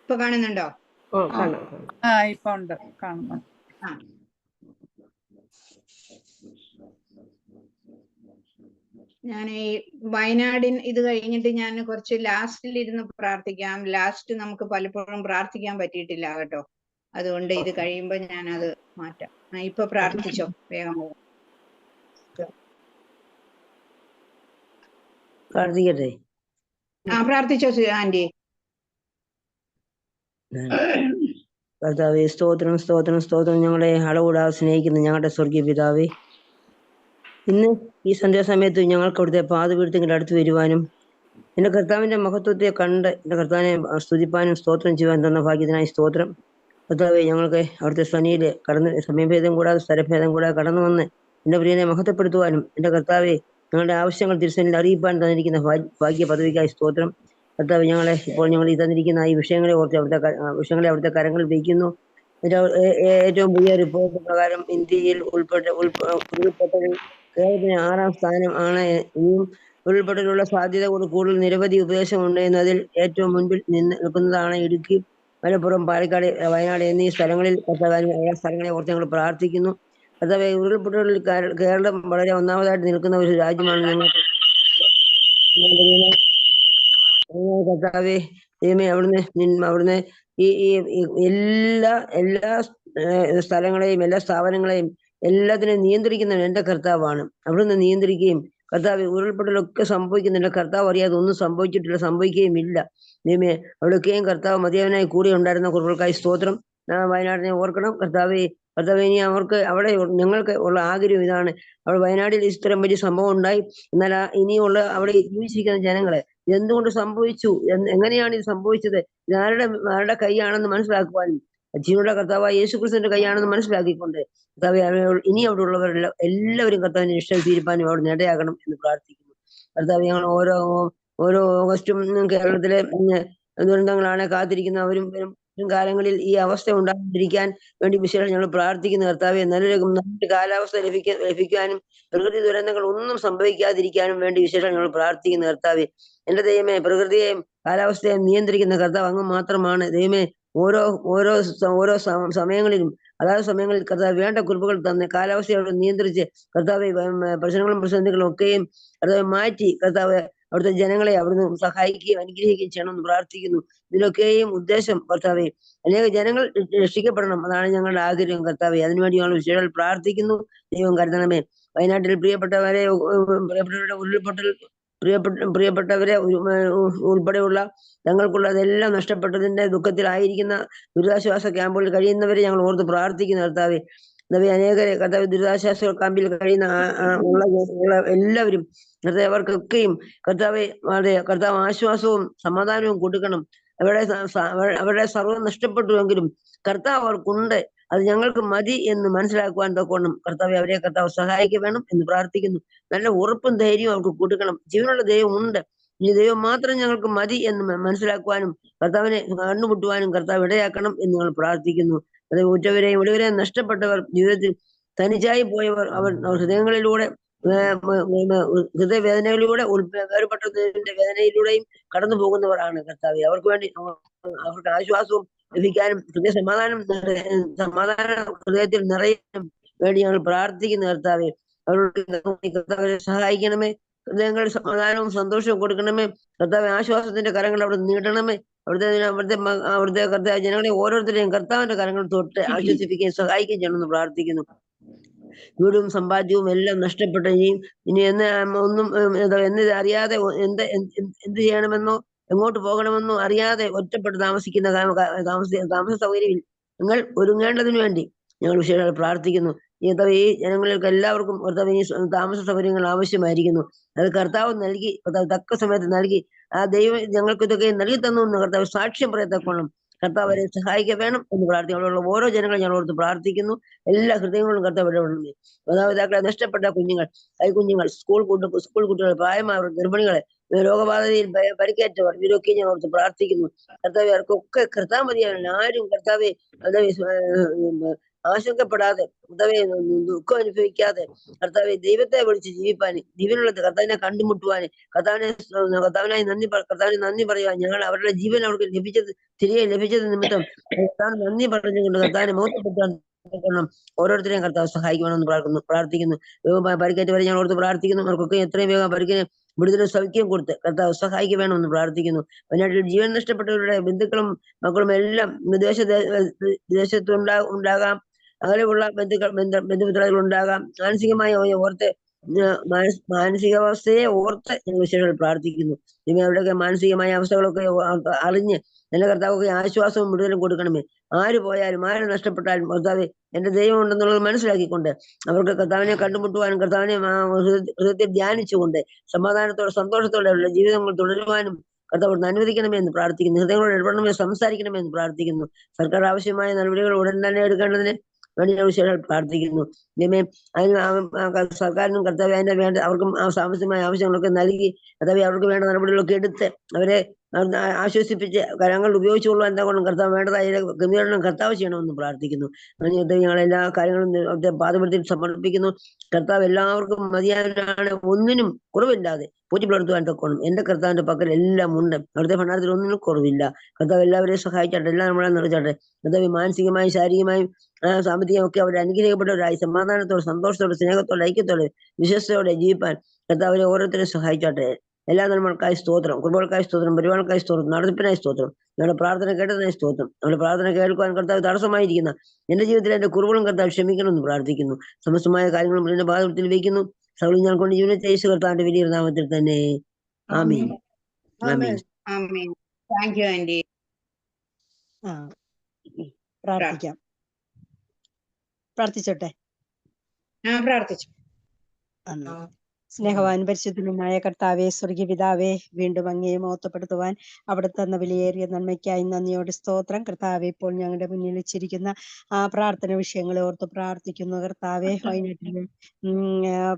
ഇപ്പൊ കാണുന്നുണ്ടോ? ഇപ്പൊ ഉണ്ട്, കാണുന്നു. ഞാൻ ഈ വയനാടിൻ ഇത് കഴിഞ്ഞിട്ട് ഞാൻ കുറച്ച് ലാസ്റ്റിൽ ഇരുന്ന് പ്രാർത്ഥിക്കാം. ലാസ്റ്റ് നമുക്ക് പലപ്പോഴും പ്രാർത്ഥിക്കാൻ പറ്റിയിട്ടില്ല കേട്ടോ. അതുകൊണ്ട് ഇത് കഴിയുമ്പോ ഞാൻ അത് മാറ്റാം. ഇപ്പൊ പ്രാർത്ഥിച്ചോ, വേഗം പോകും. പ്രാർത്ഥിക്കട്ടെ? പ്രാർത്ഥിച്ചോ ആന്റി. കർത്താവേ, സ്തോത്രം സ്തോത്രം സ്തോത്രം. ഞങ്ങളെ അളകൂടാതെ സ്നേഹിക്കുന്ന ഞങ്ങളുടെ സ്വർഗീയ പിതാവേ, ഇന്ന് ഈ സന്ധ്യാസമയത്ത് ഞങ്ങൾക്ക് അവിടുത്തെ പാദപീഠത്തിൻ്റെ അടുത്ത് വരുവാനും എൻ്റെ കർത്താവിൻ്റെ മഹത്വത്തെ കണ്ട് എൻ്റെ കർത്താവിനെ സ്തുതിപ്പാനും സ്തോത്രം ചെയ്യുവാൻ തന്ന ഭാഗ്യത്തിനായി സ്തോത്രം. കർത്താവേ, ഞങ്ങൾക്ക് അവിടുത്തെ സനിയിൽ സമയഭേദം കൂടാതെ സ്ഥലഭേദം കൂടാതെ കടന്നു വന്ന് എൻ്റെ പ്രിയനെ മഹത്വപ്പെടുത്തുവാനും എൻ്റെ കർത്താവെ ഞങ്ങളുടെ ആവശ്യങ്ങൾ തിരുസനിൽ അറിയിപ്പാൻ തന്നിരിക്കുന്ന ഭാഗ്യ പദവിക്കായി സ്തോത്രം. കർത്താവ്, ഇപ്പോൾ ഞങ്ങൾ ഈ തന്നിരിക്കുന്ന ഈ വിഷയങ്ങളെ ഓർത്ത് അവിടുത്തെ കരങ്ങളിൽ വയ്ക്കുന്നു. ഏറ്റവും പുതിയ റിപ്പോർട്ട് പ്രകാരം ഇന്ത്യയിൽ ഉൾപ്പെട്ടതിൽ കേരളത്തിന് 6ാം സ്ഥാനം ആണ്. ഇനിയും ഉൾപ്പെടലുള്ള സാധ്യത കൂടുതൽ നിരവധി ഉപദേശമുണ്ട് എന്നതിൽ ഏറ്റവും മുൻപിൽ നിൽക്കുന്നതാണ് ഇടുക്കി, മലപ്പുറം, പാലക്കാട്, വയനാട് എന്നീ സ്ഥലങ്ങളിൽ. സ്ഥലങ്ങളെ ഓർത്ത് ഞങ്ങൾ പ്രാർത്ഥിക്കുന്നു. കർത്താവേ, ഉരുൾപൊട്ടലിൽ കേരളം വളരെ ഒന്നാമതായിട്ട് നിൽക്കുന്ന ഒരു രാജ്യമാണ് ഞങ്ങൾക്ക്. കർത്താവേ, ദൈവമേ, അവിടുന്ന് ഈ എല്ലാ സ്ഥലങ്ങളെയും എല്ലാ സ്ഥാപനങ്ങളെയും എല്ലാത്തിനെയും നിയന്ത്രിക്കുന്നവൻ എൻ്റെ കർത്താവാണ്. അവിടുന്ന് നിയന്ത്രിക്കുകയും കർത്താവ് ഉരുൾപൊട്ടലൊക്കെ സംഭവിക്കുന്നുണ്ട്. കർത്താവ് അറിയാതെ ഒന്നും സംഭവിച്ചിട്ടില്ല, സംഭവിക്കുകയും ഇല്ല. ദൈവമേ, അവിടെയൊക്കെയും കർത്താവ് മതിയാവനായി കൂടി ഉണ്ടായിരുന്ന കുറികൾക്കായി സ്തോത്രം. വയനാടിനെ ഓർക്കണം കർത്താവേ. ഇനി അവിടെ ഞങ്ങൾക്ക് ഉള്ള ആഗ്രഹം ഇതാണ്. അവിടെ വയനാട്ടിൽ ഇത്തരം വലിയ സംഭവം ഉണ്ടായി. എന്നാൽ ഇനിയുള്ള അവിടെ ജീവിച്ചിരിക്കുന്ന ജനങ്ങളെ എന്തുകൊണ്ട് സംഭവിച്ചു, എങ്ങനെയാണ് ഇത് സംഭവിച്ചത്, ആരുടെ കൈയാണെന്ന് മനസ്സിലാക്കുവാനും ജീവനുള്ള കർത്താവായ യേശുക്രിസ്തുവിന്റെ കൈയാണെന്ന് മനസ്സിലാക്കിക്കൊണ്ട് കർത്താവെ, ഇനി അവിടെ ഉള്ളവരെല്ലാം എല്ലാവരും കർത്താവിനെ ഇഷ്ടം തീരുമാനം അവിടെ ഇടയാകണം എന്ന് പ്രാർത്ഥിക്കുന്നു. കർത്താവ്, ഞങ്ങൾ ഓരോ ഓഗസ്റ്റും കേരളത്തിലെ ദുരന്തങ്ങളാണ് കാത്തിരിക്കുന്നവരും വരും കാലങ്ങളിൽ ഈ അവസ്ഥ ഉണ്ടാകാതിരിക്കാൻ വേണ്ടി വിശേഷം ഞങ്ങൾ പ്രാർത്ഥിക്കുന്ന കർത്താവെ, നല്ലൊരു കാലാവസ്ഥ ലഭിക്കാനും പ്രകൃതി ദുരന്തങ്ങൾ ഒന്നും സംഭവിക്കാതിരിക്കാനും വേണ്ടി വിശേഷം ഞങ്ങൾ പ്രാർത്ഥിക്കുന്ന കർത്താവെ. എന്റെ ദൈവമേ, പ്രകൃതിയെയും കാലാവസ്ഥയെയും നിയന്ത്രിക്കുന്ന കർത്താവ് അങ്ങ് മാത്രമാണ്. ദൈവമേ, ഓരോ ഓരോ ഓരോ സമയങ്ങളിലും അതാത് സമയങ്ങളിൽ കർത്താവ് വേണ്ട കുറിപ്പുകൾ തന്നെ കാലാവസ്ഥയോട് നിയന്ത്രിച്ച് കർത്താവ് പ്രശ്നങ്ങളും പ്രതിസന്ധികളും ഒക്കെയും കർത്താവ് മാറ്റി കർത്താവ് അവിടുത്തെ ജനങ്ങളെ അവിടുന്ന് സഹായിക്കുകയും അനുഗ്രഹിക്കുകയും ചെയ്യണമെന്ന് പ്രാർത്ഥിക്കുന്നു. ഇതിലൊക്കെയും ഉദ്ദേശം കർത്താവെ, അനേക ജനങ്ങൾ രക്ഷിക്കപ്പെടണം. അതാണ് ഞങ്ങളുടെ ആഗ്രഹം കർത്താവെ. അതിനുവേണ്ടി ഞങ്ങൾ വിശേഷ പ്രാർത്ഥിക്കുന്നു. ദൈവം കരുതണമേ. വയനാട്ടിൽ പ്രിയപ്പെട്ടവരുടെ ഉരുൾപൊട്ടൽ പ്രിയപ്പെട്ടവരെ ഉൾപ്പെടെയുള്ള തങ്ങൾക്കുള്ളതെല്ലാം നഷ്ടപ്പെട്ടതിന്റെ ദുഃഖത്തിലായിരിക്കുന്ന ദുരിതാശ്വാസ ക്യാമ്പുകളിൽ കഴിയുന്നവരെ ഞങ്ങൾ ഓർത്ത് പ്രാർത്ഥിക്കുന്നു കർത്താവെ. അനേകരെ കർത്താവ് ദുരിതാശ്വാസ ക്യാമ്പിൽ കഴിയുന്ന ഉള്ള എല്ലാവരും കർത്താവ് അവർക്കൊക്കെയും കർത്താവ് ആശ്വാസവും സമാധാനവും കൊടുക്കണം. അവരുടെ സർവ്വം നഷ്ടപ്പെട്ടുവെങ്കിലും കർത്താവ് അവർക്കുണ്ട്, അത് ഞങ്ങൾക്ക് മതി എന്ന് മനസ്സിലാക്കുവാൻ തക്കോണം കർത്താവ് അവരെ കർത്താവ് സഹായിക്കുക വേണം എന്ന് പ്രാർത്ഥിക്കുന്നു. നല്ല ഉറപ്പും ധൈര്യവും അവർക്ക് കൊടുക്കണം. ജീവനുള്ള ദൈവം ഉണ്ട്, ഈ ദൈവം മാത്രം ഞങ്ങൾക്ക് മതി എന്ന് മനസ്സിലാക്കുവാനും കർത്താവിനെ കണ്ടുമുട്ടുവാനും കർത്താവ് ഇടയാക്കണം എന്ന് ഞങ്ങൾ പ്രാർത്ഥിക്കുന്നു. അത് ഉറ്റവരെയും ഉടവരെയും നഷ്ടപ്പെട്ടവർ, ജീവിതത്തിൽ തനിച്ചായി പോയവർ, അവർ ഹൃദയങ്ങളിലൂടെ ഹൃദയവേദനകളിലൂടെ വേർപെട്ടതിന്റെ വേദനയിലൂടെയും കടന്നു പോകുന്നവരാണ് കർത്താവെ. അവർക്ക് വേണ്ടി അവർക്ക് ആശ്വാസവും ലഭിക്കാനും സമാധാനം ഹൃദയത്തിൽ നിറയാനും വേണ്ടി ഞങ്ങൾ പ്രാർത്ഥിക്കുന്ന കർത്താവെ. കർത്താവെ സഹായിക്കണമേ. ഹൃദയങ്ങളിൽ സമാധാനവും സന്തോഷവും കൊടുക്കണമേ. കർത്താവെ, ആശ്വാസത്തിന്റെ കരങ്ങൾ അവിടെ നീട്ടണമേ. അവിടുത്തെ കർത്താവ് ജനങ്ങളെ ഓരോരുത്തരെയും കർത്താവിന്റെ കരങ്ങൾ തൊട്ട് ആശ്വസിപ്പിക്കുകയും സഹായിക്കുകയും ചെയ്യണമെന്ന് പ്രാർത്ഥിക്കുന്നു. വീടും സമ്പാദ്യവും എല്ലാം നഷ്ടപ്പെട്ട് ഇനി ഒന്നും അറിയാതെ എന്ത് ചെയ്യണമെന്നോ എങ്ങോട്ട് പോകണമെന്നോ അറിയാതെ ഒറ്റപ്പെട്ട് താമസിക്കുന്ന താമസ സൗകര്യം നിങ്ങൾ ഒരുങ്ങേണ്ടതിനു വേണ്ടി ഞങ്ങൾ വിശേഷം പ്രാർത്ഥിക്കുന്നു. ഈ ജനങ്ങൾക്ക് എല്ലാവർക്കും ഈ താമസ സൗകര്യങ്ങൾ ആവശ്യമായിരിക്കുന്നു. അത് കർത്താവ് നൽകി, തക്ക സമയത്ത് നൽകി. ആ ദൈവം ഞങ്ങൾക്ക് ഇതൊക്കെ നൽകി തന്നു എന്ന് കർത്താവ് സാക്ഷ്യം പറയത്തക്കോണം കർത്താവ് അവരെ സഹായിക്കുക വേണം എന്ന് പ്രാർത്ഥിക്കുന്നു. ഓരോ ജനങ്ങളും ഞങ്ങൾ ഓർത്ത് പ്രാർത്ഥിക്കുന്നു. എല്ലാ ഹൃദയങ്ങളും കർത്താവ് ഇടപെടുന്നു. മാതാപിതാക്കളെ നഷ്ടപ്പെട്ട കുഞ്ഞുങ്ങൾ, കൈക്കുഞ്ഞുങ്ങൾ, സ്കൂൾ കുട്ടികൾ, പ്രായമായവർ, ഗർഭിണികളെ, രോഗബാധയിൽ പരിക്കേറ്റവർ, ഇവരൊക്കെ ഞാൻ ഓർത്ത് പ്രാർത്ഥിക്കുന്നു. കർത്താവെ, അവർക്കൊക്കെ കർത്താവ് മതിയാവില്ല. ആരും കർത്താവെ ആശങ്കപ്പെടാതെ, കർത്താവെ ദുഃഖം അനുഭവിക്കാതെ, കർത്താവെ ദൈവത്തെ വിളിച്ച് ജീവിപ്പാന്, ജീവനുള്ള കർത്താവിനെ കണ്ടുമുട്ടുവാന്, കർത്താവിനായി നന്ദി പറയുവാൻ, ഞങ്ങൾ അവരുടെ ജീവൻ അവർക്ക് തിരികെ ലഭിച്ചത് നിമിത്തം കർത്താവ് നന്ദി പറഞ്ഞുകൊണ്ട് കർത്താവിനെ മോശപ്പെട്ടാൻ ഓരോരുത്തരെയും കർത്താവ് സഹായിക്കണമെന്ന് പ്രാർത്ഥിക്കുന്നു. പരിക്കേറ്റവരെ ഞങ്ങൾ ഓർത്ത് പ്രാർത്ഥിക്കുന്നു. അവർക്കൊക്കെ എത്രയും വേഗം പരിക്കിന് വിടുതലും സൗഖ്യം കൊടുത്ത് കർത്താവ് സഹായിക്കുക വേണമെന്ന് പ്രാർത്ഥിക്കുന്നു. വയനാട്ടിൽ ജീവൻ നഷ്ടപ്പെട്ടവരുടെ ബന്ധുക്കളും മക്കളും എല്ലാം വിദേശത്തുണ്ടാകാം, അകലെയുള്ള ബന്ധുമിത്രാദികൾ ഉണ്ടാകാം. മാനസികാവസ്ഥയെ ഓർത്ത് ഞങ്ങൾ വിശേഷം പ്രാർത്ഥിക്കുന്നു. അവരുടെയൊക്കെ മാനസികമായ അവസ്ഥകളൊക്കെ അറിഞ്ഞ് നല്ല കർത്താവൊക്കെ ആശ്വാസവും വിടുതലും കൊടുക്കണമേ. ആര് പോയാലും ആര് നഷ്ടപ്പെട്ടാലും കർത്താവ് എന്റെ ദൈവം ഉണ്ടെന്നുള്ളത് മനസ്സിലാക്കിക്കൊണ്ട് അവർക്ക് കർത്താവിനെ കണ്ടുമുട്ടുവാനും കർത്താവിനെ ഹൃദയത്തിൽ ധ്യാനിച്ചുകൊണ്ട് സമാധാനത്തോടെ സന്തോഷത്തോടെ ഉള്ള ജീവിതങ്ങൾ തുടരുവാനും കർത്താവ് അനുവദിക്കണമേ എന്ന് പ്രാർത്ഥിക്കുന്നു. ഹൃദയങ്ങളോട് ഇടപെടണമേ, സംസാരിക്കണമേ എന്ന് പ്രാർത്ഥിക്കുന്നു. സർക്കാർ ആവശ്യമായ നടപടികൾ ഉടൻ തന്നെ എടുക്കേണ്ടതിന് വേണ്ടി ഞാൻ വിശേഷം പ്രാർത്ഥിക്കുന്നു. അതിന് സർക്കാരിനും കർത്താവ് അതിന്റെ വേണ്ട അവർക്കും സാമ്പത്തികമായ ആവശ്യങ്ങളൊക്കെ നൽകി കർത്താവ് അവർക്ക് വേണ്ട നടപടികളൊക്കെ എടുത്ത് അവരെ ആശ്വസിപ്പിച്ച് കരങ്ങൾ ഉപയോഗിച്ചുകൊള്ളുവാൻ എന്തെങ്കിലും കർത്താവ് വേണ്ടതായ ക്രമീകരണം കർത്താവ് ചെയ്യണമെന്ന് പ്രാർത്ഥിക്കുന്നു. ഞങ്ങൾ എല്ലാ കാര്യങ്ങളും പാദപീഠത്തിൽ സമർപ്പിക്കുന്നു. കർത്താവ് എല്ലാവർക്കും മതിയായവരാണ്, ഒന്നിനും കുറവില്ലാതെ പൂറ്റി പുലർത്തുവാൻ തക്കോണം എന്റെ കർത്താവിന്റെ പക്കൽ എല്ലാം ഉണ്ട്. അവിടുത്തെ ഭണ്ഡാരത്തിൽ ഒന്നിനും കുറവില്ല. കർത്താവ് എല്ലാവരെയും സഹായിച്ചാട്ടെ, എല്ലാം നമ്മളെ നിറച്ചാട്ടെ. കർത്താവ് മാനസികമായും ശാരീരികമായും സാമ്പത്തികമൊക്കെ അവരെ അനുഗ്രഹിക്കപ്പെട്ടവരായി സമാധാനത്തോടെ സന്തോഷത്തോടെ സ്നേഹത്തോടെ ഐക്യത്തോടെ വിശ്വസ്തയോടെ ജീവിപ്പാൻ കർത്താവിനെ ഓരോരുത്തരെയും സഹായിച്ചാട്ടെ. എല്ലാ നമ്മൾക്കായി സ്തോത്രം, കുടുംബങ്ങൾക്കായി സ്തോത്രം, പരിപാടികൾക്കായി സ്തോത്രം, നടത്തിപ്പിനായി സ്തോത്രം, ഞങ്ങളുടെ പ്രാർത്ഥന കേട്ടതിനായി സ്തോത്രം. ഞങ്ങളുടെ പ്രാർത്ഥന കേൾക്കുവാൻ കർത്താവ് തടസ്സമായിരിക്കുന്ന എന്റെ ജീവിതത്തിൽ എന്റെ കുറവുകളും കർത്താവ് ക്ഷമിക്കണമെന്ന് പ്രാർത്ഥിക്കുന്നു. സമസ്തമായ കാര്യങ്ങളും എന്റെ പാദത്തിൽ വയ്ക്കുന്നു. സകലം ഞാൻ കൊണ്ട് ജീവിതത്തെ യേശു കർത്താവിന്റെ വലിയ നാമത്തിൽ തന്നെ ആമീൻ. ആമീൻ. ആമേൻ. Thank you aunty. പ്രാർത്ഥിക്കാം. പ്രാർത്ഥിച്ചോട്ടെ. പ്രാർത്ഥിച്ചു. സ്നേഹവാൻ പരിശുദ്ധനുമായ കർത്താവെ, സ്വർഗീയ പിതാവേ, വീണ്ടും അങ്ങയെ മഹത്വപ്പെടുത്തുവാൻ അവിടെ തന്ന വിലയേറിയ നന്മയ്ക്കായി നന്ദിയോടെ സ്തോത്രം. കർത്താവെ, ഇപ്പോൾ ഞങ്ങളുടെ മുന്നിൽ വെച്ചിരിക്കുന്ന പ്രാർത്ഥന വിഷയങ്ങളെ ഓർത്ത് പ്രാർത്ഥിക്കുന്നു. കർത്താവെ, വയനാട്ടിലെ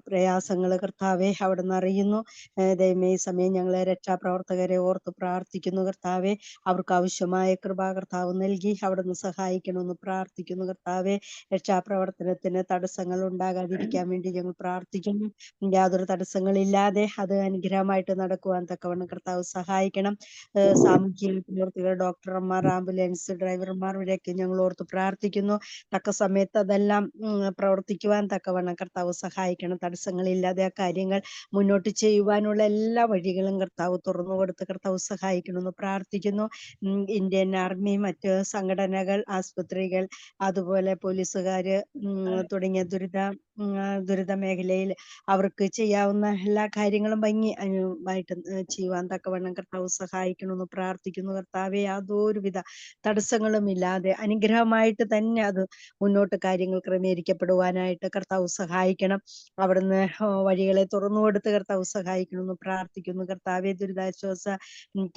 പ്രയാസങ്ങൾ കർത്താവെ അവിടുന്ന് അറിയുന്നു. ദൈവമേ, ഈ സമയം ഞങ്ങളെ രക്ഷാപ്രവർത്തകരെ ഓർത്ത് പ്രാർത്ഥിക്കുന്നു. കർത്താവെ, അവർക്ക് ആവശ്യമായ കൃപ കർത്താവ് നൽകി അവിടുന്ന് സഹായിക്കണമെന്ന് പ്രാർത്ഥിക്കുന്നു. കർത്താവെ, രക്ഷാപ്രവർത്തനത്തിന് തടസ്സങ്ങൾ ഉണ്ടാകാതിരിക്കാൻ വേണ്ടി ഞങ്ങൾ പ്രാർത്ഥിക്കുന്നു. യാതൊരു തടസ്സങ്ങളില്ലാതെ അത് അനുഗ്രഹമായിട്ട് നടക്കുവാൻ തക്കവണ്ണം കർത്താവ് സഹായിക്കണം. സാമൂഹ്യ പ്രവർത്തകർ, ഡോക്ടർമാർ, ആംബുലൻസ് ഡ്രൈവർമാർ ഇവരെയൊക്കെ ഞങ്ങൾ ഓർത്ത് പ്രാർത്ഥിക്കുന്നു. തക്ക സമയത്ത് അതെല്ലാം പ്രവർത്തിക്കുവാൻ തക്കവണ്ണം കർത്താവ് സഹായിക്കണം. തടസ്സങ്ങളില്ലാതെ ആ കാര്യങ്ങൾ മുന്നോട്ട് ചെയ്യുവാനുള്ള എല്ലാ വഴികളും കർത്താവ് തുറന്നു കൊടുത്ത് കർത്താവ് സഹായിക്കണമെന്ന് പ്രാർത്ഥിക്കുന്നു. ഇന്ത്യൻ ആർമി, മറ്റ് സംഘടനകൾ, ആസ്പത്രികൾ, അതുപോലെ പോലീസുകാര് തുടങ്ങിയ ദുരിത മേഖലയിൽ അവർക്ക് ചെയ്യാവുന്ന എല്ലാ കാര്യങ്ങളും ഭംഗിയായിട്ട് ചെയ്യുവാൻ തക്കവണ്ണം കർത്താവ് സഹായിക്കണമെന്ന് പ്രാർത്ഥിക്കുന്നു. കർത്താവെ, യാതൊരുവിധ തടസ്സങ്ങളും ഇല്ലാതെ അനുഗ്രഹമായിട്ട് തന്നെ അത് മുന്നോട്ട് കാര്യങ്ങൾ ക്രമീകരിക്കപ്പെടുവാനായിട്ട് കർത്താവ് സഹായിക്കണം. അവിടുന്ന് വഴികളെ തുറന്നു കൊടുത്ത് കർത്താവ് സഹായിക്കണമെന്ന് പ്രാർത്ഥിക്കുന്നു. കർത്താവെ, ദുരിതാശ്വാസ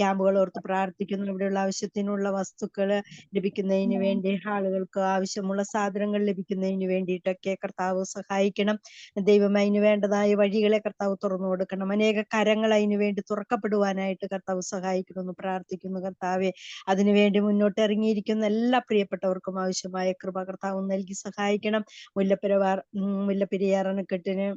ക്യാമ്പുകൾ ഓർത്ത് പ്രാർത്ഥിക്കുന്നു. ഇവിടെയുള്ള ആവശ്യത്തിനുള്ള വസ്തുക്കൾ ലഭിക്കുന്നതിന് വേണ്ടി, ആളുകൾക്ക് ആവശ്യമുള്ള സാധനങ്ങൾ ലഭിക്കുന്നതിന് വേണ്ടിയിട്ടൊക്കെ കർത്താവ് സഹായിക്കണം. ദൈവം അതിന് വേണ്ടതായ വഴികളെ കർത്താവ് തുറന്നു കൊടുക്കണം. അനേക കരങ്ങൾ അതിനു വേണ്ടി തുറക്കപ്പെടുവാനായിട്ട് കർത്താവ് സഹായിക്കണമെന്ന് പ്രാർത്ഥിക്കുന്നു. കർത്താവെ, അതിനുവേണ്ടി മുന്നോട്ട് ഇറങ്ങിയിരിക്കുന്ന എല്ലാ പ്രിയപ്പെട്ടവർക്കും ആവശ്യമായ കൃപ കർത്താവ് നൽകി സഹായിക്കണം. മുല്ലപ്പെരിയാർ അണക്കെട്ടിന്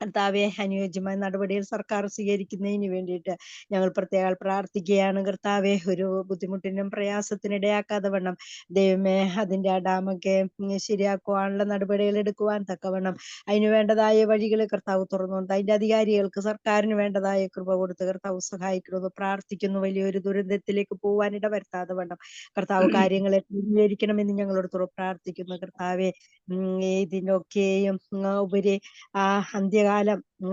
കർത്താവെ, അനുയോജ്യമായ നടപടികൾ സർക്കാർ സ്വീകരിക്കുന്നതിന് വേണ്ടിയിട്ട് ഞങ്ങൾ പ്രത്യേകം പ്രാർത്ഥിക്കുകയാണ്. കർത്താവെ, ഒരു ബുദ്ധിമുട്ടിനും പ്രയാസത്തിനും ഇടയാക്കാതെ വണ്ണം ദൈവമേ, അതിന്റെ ആ ഡാമൊക്കെ ശരിയാക്കുവാനുള്ള നടപടികൾ എടുക്കുവാൻ തക്കവണ്ണം അതിന് വേണ്ടതായ വഴികൾ കർത്താവ് തുറന്നുകൊണ്ട് അതിന്റെ അധികാരികൾക്ക്, സർക്കാരിന് വേണ്ടതായ കൃപ കൊടുത്ത് കർത്താവ് സഹായിക്കണമെന്ന് പ്രാർത്ഥിക്കുന്നു. വലിയൊരു ദുരന്തത്തിലേക്ക് പോവാനിട വരുത്താതെ വണ്ണം കർത്താവ് കാര്യങ്ങളെ ക്രമീകരിക്കണമെന്ന് ഞങ്ങളോട് പ്രാർത്ഥിക്കുന്നു. കർത്താവെ, ഇതിനൊക്കെയും ഉപരി അന്ത്യകാലം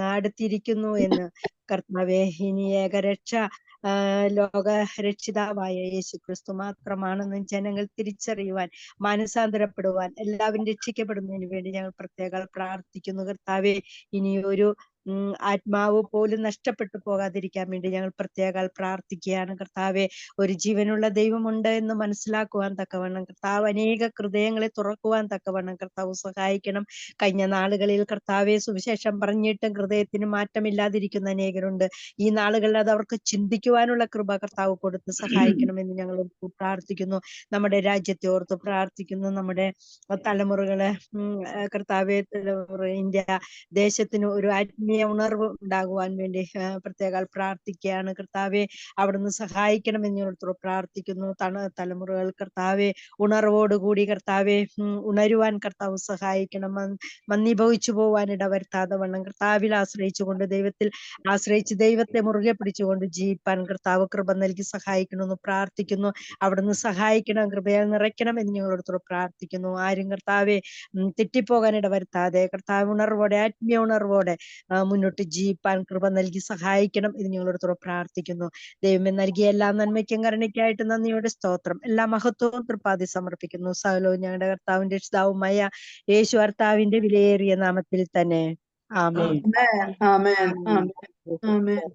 അടുത്തിരിക്കുന്നു എന്ന് കർത്താവെ, ഇനി ഏകരക്ഷ ലോക രക്ഷിതാവായ യേശു ക്രിസ്തു മാത്രമാണെന്ന് ജനങ്ങൾ തിരിച്ചറിയുവാൻ, മാനസാന്തരപ്പെടുവാൻ, എല്ലാവരും രക്ഷിക്കപ്പെടുന്നതിന് വേണ്ടി ഞങ്ങൾ പ്രത്യേകം പ്രാർത്ഥിക്കുന്നു. കർത്താവെ, ഇനി ഒരു ആത്മാവ് പോലും നഷ്ടപ്പെട്ടു പോകാതിരിക്കാൻ വേണ്ടി ഞങ്ങൾ പ്രത്യേകം പ്രാർത്ഥിക്കുകയാണ്. കർത്താവെ, ഒരു ജീവനുള്ള ദൈവമുണ്ട് എന്ന് മനസ്സിലാക്കുവാൻ തക്കവണ്ണം കർത്താവ് അനേക ഹൃദയങ്ങളെ തുറക്കുവാൻ തക്കവണ്ണം കർത്താവ് സഹായിക്കണം. കഴിഞ്ഞ നാളുകളിൽ കർത്താവെ, സുവിശേഷം പറഞ്ഞിട്ടും ഹൃദയത്തിന് മാറ്റമില്ലാതിരിക്കുന്ന അനേകരുണ്ട്. ഈ നാളുകളിൽ അത് അവർക്ക് ചിന്തിക്കുവാനുള്ള കൃപ കർത്താവ് കൊടുത്ത് സഹായിക്കണമെന്ന് ഞങ്ങൾ പ്രാർത്ഥിക്കുന്നു. നമ്മുടെ രാജ്യത്തെ ഓർത്ത് പ്രാർത്ഥിക്കുന്നു. നമ്മുടെ തലമുറകളെ കർത്താവെ, ഇന്ത്യ ദേശത്തിന് ഒരു ആത്മീയ ഉണർവ് ഉണ്ടാകുവാൻ വേണ്ടി പ്രത്യേകം പ്രാർത്ഥിക്കുകയാണ്. കർത്താവെ, അവിടുന്ന് സഹായിക്കണമെന്ന് ഞങ്ങൾ പ്രാർത്ഥിക്കുന്നു. തലമുറകൾ കർത്താവെ ഉണർവോടുകൂടി കർത്താവെ ഉണരുവാൻ കർത്താവ് സഹായിക്കണം. മന്ദീഭവിച്ചു പോവാൻ ഇടവരുത്താതെ വണ്ണം കർത്താവിൽ ആശ്രയിച്ചുകൊണ്ട്, ദൈവത്തിൽ ആശ്രയിച്ച് ദൈവത്തെ മുറുകെ പിടിച്ചുകൊണ്ട് ജീവിപ്പാൻ കർത്താവ് കൃപ നൽകി സഹായിക്കണമെന്ന് പ്രാർത്ഥിക്കുന്നു. അവിടുന്ന് സഹായിക്കണം, കൃപയാൽ നിറയ്ക്കണം എന്ന് ഞങ്ങളോട് പ്രാർത്ഥിക്കുന്നു. ആരും കർത്താവെ തെറ്റിപ്പോകാൻ ഇടവരുത്താതെ കർത്താവ് ഉണർവോടെ, ആത്മീയ ഉണർവോടെ മുന്നോട്ട് ജീവിപ്പാൻ കൃപ നൽകി സഹായിക്കണം എന്ന് ഞങ്ങളോട് പ്രാർത്ഥിക്കുന്നു. ദൈവമേ, നൽകിയ എല്ലാ നന്മയ്ക്കും കരുണയ്ക്കായിട്ട് നന്ദിയോടെ സ്തോത്രം. എല്ലാ മഹത്വവും തൃപ്പാതി സമർപ്പിക്കുന്നു. സകലവും ഞങ്ങളുടെ കർത്താവിന്റെ രക്ഷിതാവുമായ യേശു കർത്താവിന്റെ വിലയേറിയ നാമത്തിൽ തന്നെ. ആമേൻ. ആമേൻ. ആമേൻ.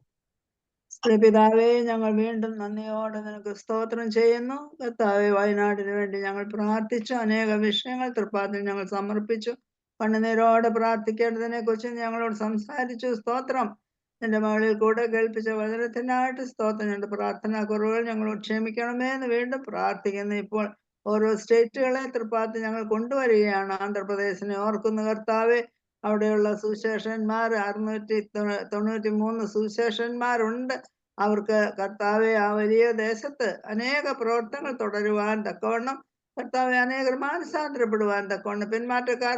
പിതാവേ, ഞങ്ങൾ വീണ്ടും നന്ദിയോടെ നിനക്ക് സ്തോത്രം ചെയ്യുന്നു. കർത്താവെ, വയനാടിന് വേണ്ടി ഞങ്ങൾ പ്രാർത്ഥിച്ചു. അനേക വിഷയങ്ങൾ തൃപ്പാത്തിൽ ഞങ്ങൾ സമർപ്പിച്ചു. കണ്ണുനീരോടെ പ്രാർത്ഥിക്കേണ്ടതിനെ കുറിച്ച് ഞങ്ങളോട് സംസാരിച്ചു. സ്തോത്രം. എന്റെ മകളിൽ കൂടെ കേൾപ്പിച്ച വചനത്തിനായിട്ട് സ്തോത്രം. ഞങ്ങളുടെ പ്രാർത്ഥനാ കുറവുകൾ ഞങ്ങളോട് ക്ഷമിക്കണമേ എന്ന് വീണ്ടും പ്രാർത്ഥിക്കുന്നു. ഇപ്പോൾ ഓരോ സ്റ്റേറ്റുകളെ തൃപ്പാത്തിൽ ഞങ്ങൾ കൊണ്ടുവരികയാണ്. ആന്ധ്രാപ്രദേശിനെ ഓർക്കുന്ന കർത്താവെ, അവിടെയുള്ള സുവിശേഷന്മാർ 693 സുവിശേഷന്മാരുണ്ട്. അവർക്ക് കർത്താവെ, ആ വലിയ ദേശത്ത് അനേക പ്രവർത്തനങ്ങൾ തുടരുവാൻ തക്കവണ്ണം കർത്താവെ, അനേകർ മാനസാന്തരപ്പെടുവാൻ തക്കവണ്ണം, പിന്മാറ്റക്കാർ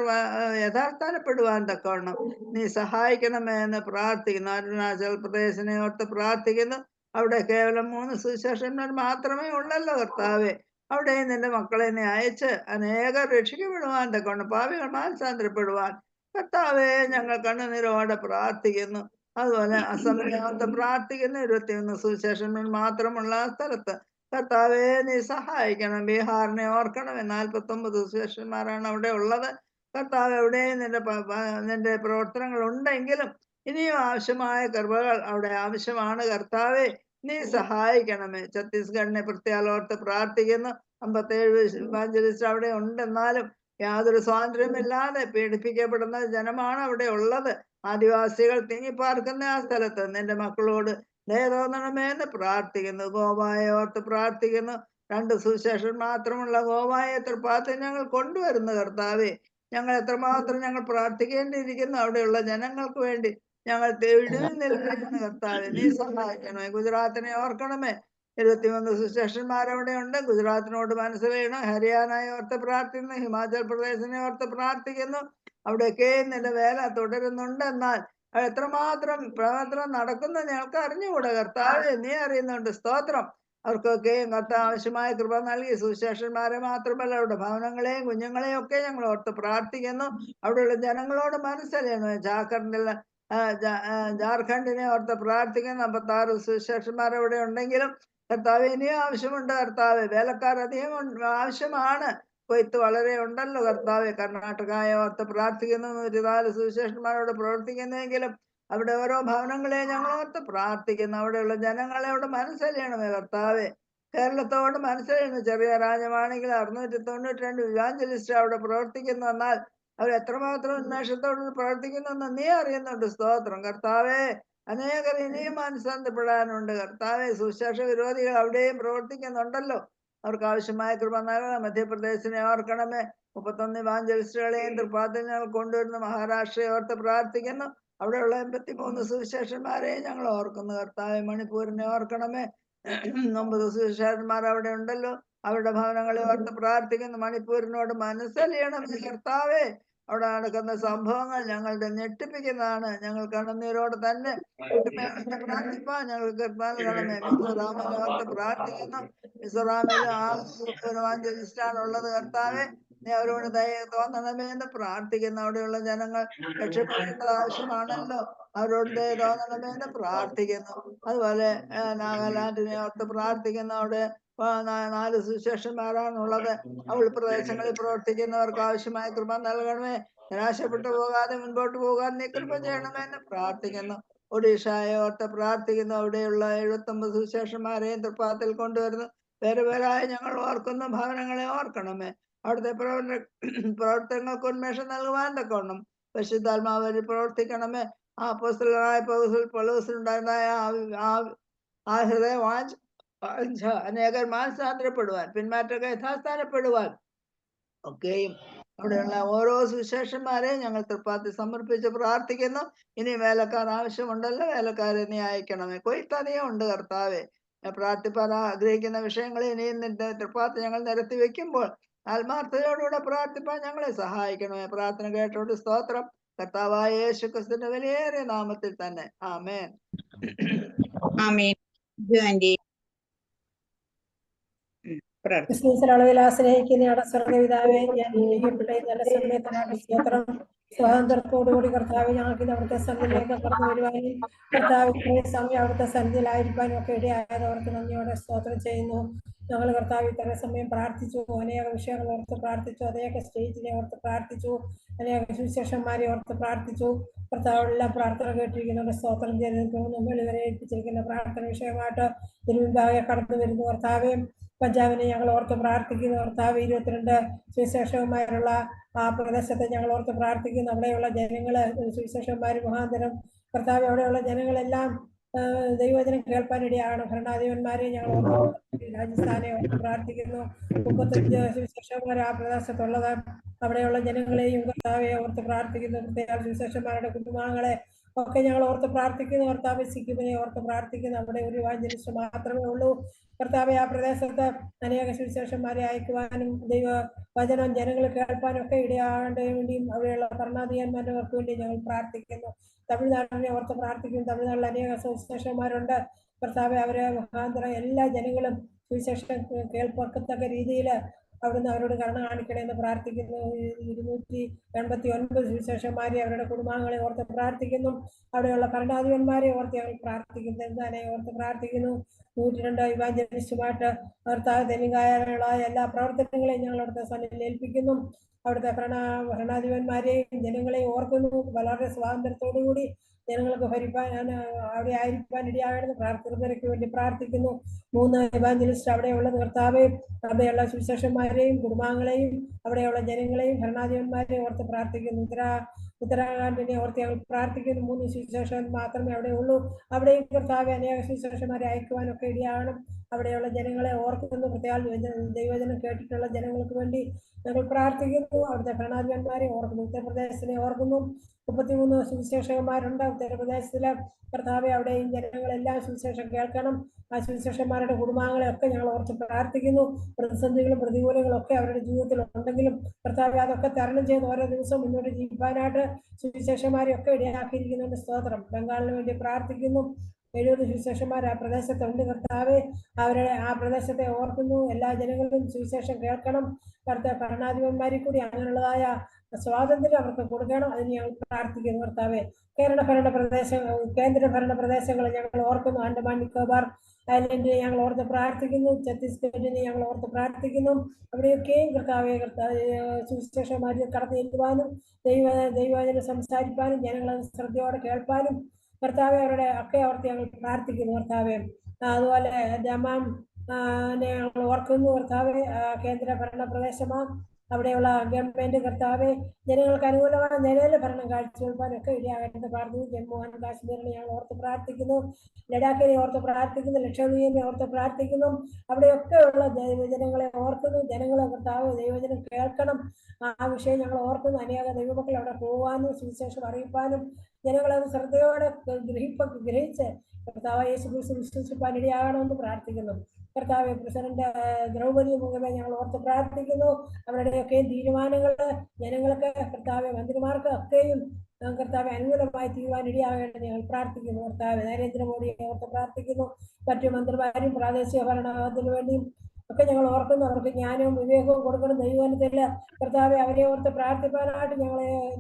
യഥാസ്ഥാനപ്പെടുവാൻ തക്കവണ്ണം നീ സഹായിക്കണമേ എന്ന് പ്രാർത്ഥിക്കുന്നു. അരുണാചൽ പ്രദേശിനെ ഓർത്ത് പ്രാർത്ഥിക്കുന്നു. അവിടെ കേവലം 3 സുവിശേഷന്മാർ മാത്രമേ ഉള്ളല്ലോ കർത്താവെ. അവിടെ നിന്റെ മക്കളെ നീ അയച്ച് അനേകർ രക്ഷിക്കപ്പെടുവാൻ തക്കവണ്ണം, പാപികൾ മാനസാന്തരപ്പെടുവാൻ കർത്താവെ ഞങ്ങൾ കണ്ണുനീരോടെ പ്രാർത്ഥിക്കുന്നു. അതുപോലെ അസമിനോർത്ത് പ്രാർത്ഥിക്കുന്നു. 21 സുവിശേഷന്മാർ മാത്രമുള്ള ആ സ്ഥലത്ത് കർത്താവെ നീ സഹായിക്കണം. ബീഹാറിനെ ഓർക്കണം. 49 സുവിശേഷന്മാരാണ് അവിടെ ഉള്ളത്. കർത്താവ് എവിടെയും നിന്റെ പ്രവർത്തനങ്ങൾ ഉണ്ടെങ്കിലും ഇനിയും ആവശ്യമായ കൃപകൾ അവിടെ ആവശ്യമാണ്. കർത്താവെ നീ സഹായിക്കണമേ. ഛത്തീസ്ഗഡിനെ പ്രത്യേകോർത്ത് പ്രാർത്ഥിക്കുന്നു. 57 ഇവാഞ്ചലിസ്റ്റ് അവിടെ ഉണ്ടെന്നാലും യാതൊരു സ്വാതന്ത്ര്യമില്ലാതെ പീഡിപ്പിക്കപ്പെടുന്ന ജനമാണ് അവിടെ ഉള്ളത്. ആദിവാസികൾ തിങ്ങിപ്പാർക്കുന്ന ആ സ്ഥലത്ത് നിന്റെ മക്കളോട് ദയ തോന്നണമേ എന്ന് പ്രാർത്ഥിക്കുന്നു. ഗോവായെ ഓർത്ത് പ്രാർത്ഥിക്കുന്നു. 2 സുവിശേഷൻ മാത്രമുള്ള ഗോവായെ തൃപ്പാത്തിൽ ഞങ്ങൾ കൊണ്ടുവരുന്നു. കർത്താവെ ഞങ്ങൾ എത്രമാത്രം ഞങ്ങൾ പ്രാർത്ഥിക്കേണ്ടിയിരിക്കുന്നു. അവിടെയുള്ള ജനങ്ങൾക്ക് വേണ്ടി ഞങ്ങൾ വിടുവിൽ നിൽക്കുന്നു. കർത്താവെ നീ സഹായിക്കണമേ. ഗുജറാത്തിനെ ഓർക്കണമേ. 23 സുവിശേഷന്മാരവിടെ ഉണ്ട്. ഗുജറാത്തിനോട് മനസ്സിലാക്കണം. ഹരിയാനയെ ഓർത്ത് പ്രാർത്ഥിക്കുന്നു. ഹിമാചൽ പ്രദേശിനെ ഓർത്ത് പ്രാർത്ഥിക്കുന്നു. അവിടെയൊക്കെ നിന്റെ വേല തുടരുന്നുണ്ട്. എന്നാൽ എത്രമാത്രം പ്രവർത്തനം നടക്കുന്ന ഞങ്ങൾക്ക് അറിഞ്ഞുകൂടാ. കർത്താവെ നീ അറിയുന്നുണ്ട്. സ്തോത്രം. അവർക്കൊക്കെയും കർത്താവ് ആവശ്യമായ കൃപ നൽകി. സുവിശേഷന്മാരെ മാത്രമല്ല അവരുടെ ഭവനങ്ങളെയും കുഞ്ഞുങ്ങളെയും ഒക്കെ ഞങ്ങൾ ഓർത്ത് പ്രാർത്ഥിക്കുന്നു. അവിടെയുള്ള ജനങ്ങളോട് മനസ്സറിയണം. ജാർഖണ്ഡിനെ ഓർത്ത് പ്രാർത്ഥിക്കുന്നു. 56 സുവിശേഷന്മാർ അവിടെ ഉണ്ടെങ്കിലും കർത്താവ് ഇനിയും ആവശ്യമുണ്ട്. കർത്താവ് വേലക്കാർ അധികം ആവശ്യമാണ്. കൊയ്ത്ത് വളരെ ഉണ്ടല്ലോ. കർത്താവ് കർണാടകയെ ഓർത്ത് പ്രാർത്ഥിക്കുന്നു. 104 സുവിശേഷന്മാരോട് പ്രവർത്തിക്കുന്നെങ്കിലും അവിടെ ഓരോ ഭവനങ്ങളെ ഞങ്ങൾ ഓർത്ത് പ്രാർത്ഥിക്കുന്നു. അവിടെയുള്ള ജനങ്ങളെ അവിടെ മനസ്സറിയണമേ. കർത്താവെ കേരളത്തോട് മനസ്സറിയണം. ചെറിയ രാജ്യമാണെങ്കിൽ 692 ഇവാഞ്ചലിസ്റ്റ് അവിടെ പ്രവർത്തിക്കുന്നു. എന്നാൽ അവർ എത്രമാത്രം ഉന്മേഷത്തോട് പ്രവർത്തിക്കുന്നു നീ അറിയുന്നുണ്ട്. സ്തോത്രം. കർത്താവെ അനേകർ ഇനിയും മാനസാന്തരപ്പെടാനുണ്ട്. കർത്താവെ സുവിശേഷ വിരോധികൾ അവിടെയും പ്രവർത്തിക്കുന്നുണ്ടല്ലോ. അവർക്ക് ആവശ്യമായ കൃപ നൽകണം. മധ്യപ്രദേശിനെ ഓർക്കണമേ. 31 ഇവാഞ്ചലിസ്റ്റുകളെയും തൃപ്പാത്തിൽ ഞങ്ങൾ കൊണ്ടുവരുന്നു. മഹാരാഷ്ട്രയെ ഓർത്ത് പ്രാർത്ഥിക്കുന്നു. അവിടെയുള്ള 83 സുവിശേഷന്മാരെയും ഞങ്ങൾ ഓർക്കുന്നു. കർത്താവെ മണിപ്പൂരിനെ ഓർക്കണമേ. 9 സുവിശേഷന്മാർ അവിടെ ഉണ്ടല്ലോ. അവരുടെ ഭവനങ്ങളെ ഓർത്ത് പ്രാർത്ഥിക്കുന്നു. മണിപ്പൂരിനോട് മനസ്സലിയണമേ. കർത്താവെ അവിടെ നടക്കുന്ന സംഭവങ്ങൾ ഞങ്ങളുടെ ഞെട്ടിപ്പിക്കുന്നതാണ്. ഞങ്ങൾ കണ്ണുനീരോട് തന്നെ പ്രാർത്ഥിപ്പാൻ ഞങ്ങൾക്ക് നൽകണമേ. മിസോറാമിനെ ഓർത്ത് പ്രാർത്ഥിക്കുന്നു. മിസോറാമിലും ആണുള്ളത്. കർത്താവെ നീ അവരോട് ദയ തോന്നണമേ എന്ന് പ്രാർത്ഥിക്കുന്നു. അവിടെയുള്ള ജനങ്ങൾ രക്ഷപ്പെടേണ്ടത് ആവശ്യമാണല്ലോ. അവരോട് ദയ തോന്നണമേ എന്ന് പ്രാർത്ഥിക്കുന്നു. അതുപോലെ നാഗാലാൻഡിനെ ഓർത്ത് പ്രാർത്ഥിക്കുന്നു. അവിടെ 4 സുവിശേഷന്മാരാണുള്ളത്. അവൾ പ്രദേശങ്ങളിൽ പ്രവർത്തിക്കുന്നവർക്ക് ആവശ്യമായ കൃപ നൽകണമേ. നിരാശപ്പെട്ടു പോകാതെ മുൻപോട്ട് പോകാൻ നീ കൃപ ചെയ്യണമേ എന്ന് പ്രാർത്ഥിക്കുന്നു. ഒഡീഷയെ ഓർത്ത് പ്രാർത്ഥിക്കുന്നു. അവിടെയുള്ള 79 സുവിശേഷന്മാരെയും തൃപ്പാത്തിൽ കൊണ്ടുവരുന്നു. പേരുപേരായി ഞങ്ങൾ ഓർക്കുന്ന ഭവനങ്ങളെ ഓർക്കണമേ. അവിടുത്തെ പ്രവർത്തനങ്ങൾക്ക് ഉന്മേഷം നൽകുവാൻ തക്കവണ്ണം പരിശുദ്ധാത്മാവ് വഴി പ്രവർത്തിക്കണമേ. ആ അപ്പോസ്തലനായ പൗലോസിനുണ്ടായിരുന്ന ആ ഹൃദയവാഞ്ച അനേകർ മാനസാന്തരപ്പെടുവാൻ പിന്മാറ്റൊക്കെ യഥാസ്ഥാനപ്പെടുവാൻ ഒക്കെയും അവിടെയുള്ള ഓരോ സുവിശേഷന്മാരെയും ഞങ്ങൾ തൃപ്പാത്തിൽ സമർപ്പിച്ച് പ്രാർത്ഥിക്കുന്നു. ഇനി വേലക്കാർ ആവശ്യമുണ്ടല്ലോ. വേലക്കാരെ നീ അയക്കണമേ. കൊയ്ത്തധികം ഉണ്ട്. കർത്താവെ പ്രാർത്ഥിപ്പാൻ ആഗ്രഹിക്കുന്ന വിഷയങ്ങളെ ഇനിയും നിന്റെ തൃപ്പാത്തിൽ ഞങ്ങൾ നിരത്തി വെക്കുമ്പോൾ ആത്മാർത്ഥതയോടുകൂടെ പ്രാർത്ഥിപ്പാൻ ഞങ്ങളെ സഹായിക്കണമേ. പ്രാർത്ഥന കേട്ടോട് സ്തോത്രം. കർത്താവായ യേശു ക്രിസ്തുവിന്റെ വിലയേറിയ നാമത്തിൽ തന്നെ. ആമേൻ. അളവിൽ ആശ്രയിക്കുന്ന സ്വർഗപിതാവേ, ഞാൻ വിളിക്കപ്പെട്ട നല്ല സമയത്തിനാണ് സ്തോത്രം. സ്വാതന്ത്ര്യത്തോടുകൂടി കർത്താവ് ഞങ്ങൾക്ക് അവിടുത്തെ സന്നിധിയിലേക്ക് കടന്നു വരുവാനും കർത്താവ് ഇത്രയും സമയം അവിടുത്തെ സന്നിധിയിലായിരിക്കാനും ഒക്കെ ഇടയായത് അവർക്ക് നന്ദിയോടെ സ്തോത്രം ചെയ്യുന്നു. ഞങ്ങൾ കർത്താവ് ഇത്ര സമയം പ്രാർത്ഥിച്ചു. അനേക വിഷയങ്ങൾ ഓർത്ത് പ്രാർത്ഥിച്ചു. അനേക സ്റ്റേജിനെ ഓർത്ത് പ്രാർത്ഥിച്ചു. അനേക സുവിശേഷന്മാരെ ഓർത്ത് പ്രാർത്ഥിച്ചു. കർത്താവെല്ലാം പ്രാർത്ഥന കേട്ടിരിക്കുന്നുണ്ട്. സ്തോത്രം ചെയ്തിരിക്കുന്നു. നമ്മൾ ഇവരെ ഏൽപ്പിച്ചിരിക്കുന്ന പ്രാർത്ഥന വിഷയമായിട്ട് തിരുമുൻപാകെ കടന്നു വരുന്നു. കർത്താവെ പഞ്ചാബിനെ ഞങ്ങൾ ഓർത്ത് പ്രാർത്ഥിക്കുന്നു. കർത്താവ് 22 സുവിശേഷന്മാരുള്ള ആ പ്രദേശത്തെ ഞങ്ങൾ ഓർത്ത് പ്രാർത്ഥിക്കുന്നു. അവിടെയുള്ള ജനങ്ങള് സുവിശേഷന്മാർ മുഖാന്തരം കർത്താവ് അവിടെയുള്ള ജനങ്ങളെല്ലാം ദൈവവചനം കേൾപ്പാനിടയാണ്. ഭരണാധിപന്മാരെ ഞങ്ങൾ രാജസ്ഥാനെ ഓർത്ത് പ്രാർത്ഥിക്കുന്നു. 35 സുവിശേഷന്മാർ ആ പ്രദേശത്തുള്ളത്. അവിടെയുള്ള ജനങ്ങളെയും കർത്താവെ ഓർത്ത് പ്രാർത്ഥിക്കുന്നു. പ്രത്യേക സുവിശേഷന്മാരുടെ കുടുംബാംഗങ്ങളെ ഒക്കെ ഞങ്ങൾ ഓർത്ത് പ്രാർത്ഥിക്കുന്നു. കർത്താവ് സിക്കിമിനെ ഓർത്ത് പ്രാർത്ഥിക്കുന്നു. അവിടെ ഒരു ഇവാഞ്ചലിസ്റ്റ് മാത്രമേ ഉള്ളൂ. കർത്താവെ ആ പ്രദേശത്ത് അനേക സുവിശേഷന്മാരെ അയക്കുവാനും ദൈവ വചനം ജനങ്ങൾ കേൾപ്പാനും ഒക്കെ ഇടയാകേണ്ട വേണ്ടിയും അവിടെയുള്ള ഭരണാധികാരിമാർക്ക് വേണ്ടി ഞങ്ങൾ പ്രാർത്ഥിക്കുന്നു. തമിഴ്നാടിനെ ഓർത്ത് പ്രാർത്ഥിക്കുന്നു. തമിഴ്നാട്ടിൽ അനേക സുവിശേഷന്മാരുണ്ട്. കർത്താവെ അവരെ മുഖാന്തരം എല്ലാ ജനങ്ങളും സുവിശേഷം കേൾപ്പത്തക്ക രീതിയിൽ അവിടുന്ന് അവരോട് കരുണ കാണിക്കണമെന്ന് പ്രാർത്ഥിക്കുന്നു. 289 സുവിശേഷന്മാരെ അവരുടെ കുടുംബാംഗങ്ങളെ ഓർത്ത് പ്രാർത്ഥിക്കുന്നു. അവിടെയുള്ള ഭരണാധിപന്മാരെ ഓർത്ത് ഞങ്ങൾ പ്രാർത്ഥിക്കുന്നു. എന്താനെ ഓർത്ത് പ്രാർത്ഥിക്കുന്നു. 102 ഇവാഞ്ചലിസ്റ്റുമായിട്ട് കർത്താവ് തെലുങ്കാനുള്ള എല്ലാ പ്രവർത്തനങ്ങളെയും ഞങ്ങൾ അവിടുത്തെ സന്നിധിയിൽ ഏൽപ്പിക്കുന്നു. അവിടുത്തെ ഭരണാധിപന്മാരെയും ജനങ്ങളെയും ഓർക്കുന്നു. വളരെ സ്വാതന്ത്ര്യത്തോടു കൂടി ജനങ്ങൾക്ക് ഭരിപ്പാൻ അവിടെ ആയിരിക്കാൻ ഇടയാകണമെന്ന് പ്രാർത്ഥിക്കുന്നവർക്ക് വേണ്ടി പ്രാർത്ഥിക്കുന്നു. 3 ഇവാഞ്ചലിസ്റ്റ് അവിടെയുള്ളത് കർത്താവെ, അവിടെയുള്ള സുവിശേഷന്മാരെയും കുടുംബാംഗങ്ങളെയും അവിടെയുള്ള ജനങ്ങളെയും ഭരണാധിപന്മാരെയും ഓർത്ത് പ്രാർത്ഥിക്കുന്നു. ഉത്തരാഖണ്ഡിനെ ഓർത്ത് ഞങ്ങൾ പ്രാർത്ഥിക്കുന്നു. 3 സുവിശേഷൻ മാത്രമേ അവിടെ ഉള്ളൂ. അവിടെയും കർത്താവെ അനേക സുവിശേഷന്മാരെ അയക്കുവാനൊക്കെ ഇടയാകണം. അവിടെയുള്ള ജനങ്ങളെ ഓർക്കുന്നു. പ്രത്യേക ദൈവജനം കേട്ടിട്ടുള്ള ജനങ്ങൾക്ക് വേണ്ടി ഞങ്ങൾ പ്രാർത്ഥിക്കുന്നു. അവിടുത്തെ ഭരണാധിപന്മാരെ ഓർക്കുന്നു. ഉത്തർപ്രദേശിനെ ഓർക്കുന്നു. 33 സുവിശേഷകന്മാരുണ്ട് ഉത്തർപ്രദേശത്തിലെ കർത്താവെ. അവിടെയും ജനങ്ങളെല്ലാം സുവിശേഷം കേൾക്കണം. ആ സുവിശേഷന്മാരുടെ കുടുംബാംഗങ്ങളെ ഒക്കെ ഞങ്ങൾ ഓർത്ത് പ്രാർത്ഥിക്കുന്നു. പ്രതിസന്ധികളും പ്രതികൂലങ്ങളും ഒക്കെ അവരുടെ ജീവിതത്തിൽ ഉണ്ടെങ്കിലും കർത്താവെ അതൊക്കെ തരണം ചെയ്ത് ഓരോ ദിവസവും മുന്നോട്ട് ജീവിക്കാനായിട്ട് സുവിശേഷന്മാരെ ഒക്കെ ഇടയാക്കിയിരിക്കുന്നതിന്റെ സ്തോത്രം. ബംഗാളിന് വേണ്ടി പ്രാർത്ഥിക്കുന്നു. 70 സുവിശേഷന്മാർ ആ പ്രദേശത്തുണ്ട് കർത്താവെ. അവരുടെ ആ പ്രദേശത്തെ ഓർക്കുന്നു. എല്ലാ ജനങ്ങളും സുവിശേഷം കേൾക്കണം. ഭരണാധിപന്മാരിൽ കൂടി അങ്ങനെയുള്ളതായ സ്വാതന്ത്ര്യം അവർക്ക് കൊടുക്കണം. അതിന് ഞങ്ങൾ പ്രാർത്ഥിക്കുന്നു കർത്താവെ. കേന്ദ്ര ഭരണ പ്രദേശങ്ങൾ ഞങ്ങൾ ഓർക്കുന്നു. ആൻഡമാൻ നിക്കോബാർ ഐലൻഡിനെ ഞങ്ങൾ ഓർത്ത് പ്രാർത്ഥിക്കുന്നു. ഛത്തീസ്ഗഡിനെ ഞങ്ങൾ ഓർത്ത് പ്രാർത്ഥിക്കുന്നു. അവിടെയൊക്കെയും കർത്താവെ സുവിശേഷന്മാരിൽ കടന്നു ചെല്ലുവാനും ദൈവവചനം സംസാരിപ്പാനും ജനങ്ങളെ ശ്രദ്ധയോടെ കേൾപ്പാനും കർത്താവെ അവരുടെ ഒക്കെ ഓർത്ത് ഞങ്ങൾ പ്രാർത്ഥിക്കുന്നു കർത്താവെ. അതുപോലെ ദമാം ഞങ്ങൾ ഓർക്കുന്നു കർത്താവെ. കേന്ദ്ര ഭരണ പ്രദേശമാണ്. അവിടെയുള്ള ഗവൺമെന്റ് കർത്താവെ ജനങ്ങൾക്ക് അനുകൂലമായ നിലയിൽ ഭരണം കാഴ്ചവെക്കാനൊക്കെ ഇടയാകട്ടെ പ്രാർത്ഥിക്കുന്നു. ജമ്മു ആൻഡ് കാശ്മീരിനെ ഞങ്ങൾ ഓർത്ത് പ്രാർത്ഥിക്കുന്നു. ലഡാക്കിനെ ഓർത്ത് പ്രാർത്ഥിക്കുന്നു. ലക്ഷദ്വീപിനെ ഓർത്ത് പ്രാർത്ഥിക്കുന്നു. അവിടെയൊക്കെ ഉള്ള ദൈവജനങ്ങളെ ഓർക്കുന്നു. ജനങ്ങളെ കർത്താവ് ദൈവജനം കേൾക്കണം. ആ വിഷയം ഞങ്ങൾ ഓർക്കുന്നു. അനേക ദൈവമക്കൾ അവിടെ പോകാനും സുവിശേഷം അറിയിപ്പാനും ജനങ്ങളത് ശ്രദ്ധയോടെ ഗ്രഹിച്ച് കർത്താവ് യേശു ക്രിസ്തു വിശ്വസിപ്പാൻ ഇടയാകണമെന്ന് പ്രാർത്ഥിക്കുന്നു കർത്താവ്. പ്രസിഡന്റ് ദ്രൗപദി മുഖമേ ഞങ്ങൾ ഓർത്ത് പ്രാർത്ഥിക്കുന്നു. അവരുടെയൊക്കെ തീരുമാനങ്ങൾ ജനങ്ങൾക്ക് കർത്താവ് മന്ത്രിമാർക്ക് ഒക്കെയും കർത്താവ് അനുകൂലമായി തീരുവാൻ ഇടയാകേണ്ടത് ഞങ്ങൾ പ്രാർത്ഥിക്കുന്നു കർത്താവ്. നരേന്ദ്രമോദിയെ ഓർത്ത് പ്രാർത്ഥിക്കുന്നു. മറ്റു മന്ത്രിമാരും പ്രാദേശിക ഭരണത്തിന് വേണ്ടിയും ഒക്കെ ഞങ്ങൾ ഓർക്കുന്നു. അവർക്ക് ജ്ഞാനവും വിവേകവും കൊടുക്കണം. ദൈവവചനത്തിൽ കർത്താവെ അവരെ ഓർത്ത് പ്രാർത്ഥിക്കാനായിട്ട്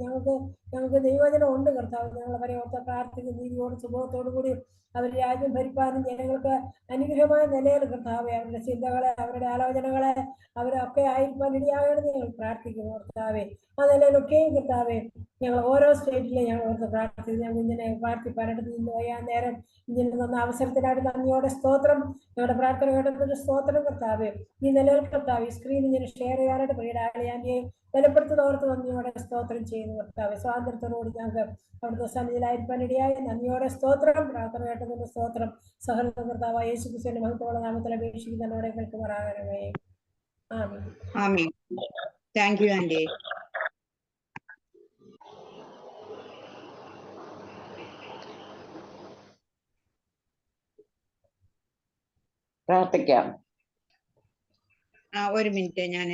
ഞങ്ങൾക്ക് ദൈവവചനം ഉണ്ട് കർത്താവ്. ഞങ്ങൾ അവരെ ഓർത്ത് പ്രാർത്ഥിക്കുന്നു. നീതിയോടും സുബോധത്തോടു കൂടി അവർ രാജ്യം ഭരിപ്പാനും ജനങ്ങൾക്ക് അനുഗ്രഹമായ നിലയിൽ കർത്താവെ അവരുടെ ചിന്തകളെ അവരുടെ ആലോചനകളെ അവരൊക്കെ ആയിരിക്കാൻ ഇടയാകണമെന്ന് ഞങ്ങൾ പ്രാർത്ഥിക്കുന്നു കർത്താവെ. ആ നിലയിലൊക്കെയും കർത്താവെ ഞങ്ങൾ ഓരോ സ്റ്റേറ്റിലെ ഞങ്ങൾ ഓർത്ത് പ്രാർത്ഥിക്കുന്നു. ഞങ്ങൾ ഇങ്ങനെ പ്രാർത്ഥിപ്പാനായിട്ട് നിന്ന് വയ്യാൻ നേരം ഇങ്ങനെ തന്ന അവസരത്തിനായിട്ട് നന്ദിയോടെ സ്തോത്രം. ഞങ്ങളുടെ പ്രാർത്ഥന കേട്ടതിന്റെ സ്തോത്രം കർത്താവെ. ഈ നിലയിൽ കർത്താവ് ഈ സ്ക്രീൻ ഇങ്ങനെ ഷെയർ ചെയ്യാനായിട്ട് പ്രിയരാളിയാൻ്റെയും ബലപ്പെടുത്തുന്നവർക്ക് നന്ദിയോടെ സ്തോത്രം ചെയ്യുന്നു കർത്താവെ. സ്വാതന്ത്ര്യത്തോടുകൂടി ഞങ്ങൾക്ക് അവിടുത്തെ സന്നിധിയിലായിരിക്കാൻ ഇടയായി നന്ദിയോടെ സ്തോത്രം. പ്രാർത്ഥന കേട്ടതിന്റെ സ്തോത്രം. സഹോദര കർത്താവ് യേശു ക്രിസ്തുവിന്റെ മഹത്വമുള്ള നാമത്തിൽ അപേക്ഷിക്കുന്നവരോടെ കേൾക്കുമാറാകണമേ. ആമേൻ. ആമേൻ. Thank you aunty. പ്രാർത്ഥിക്കാം. ഒരു മിനിറ്റ് ഞാൻ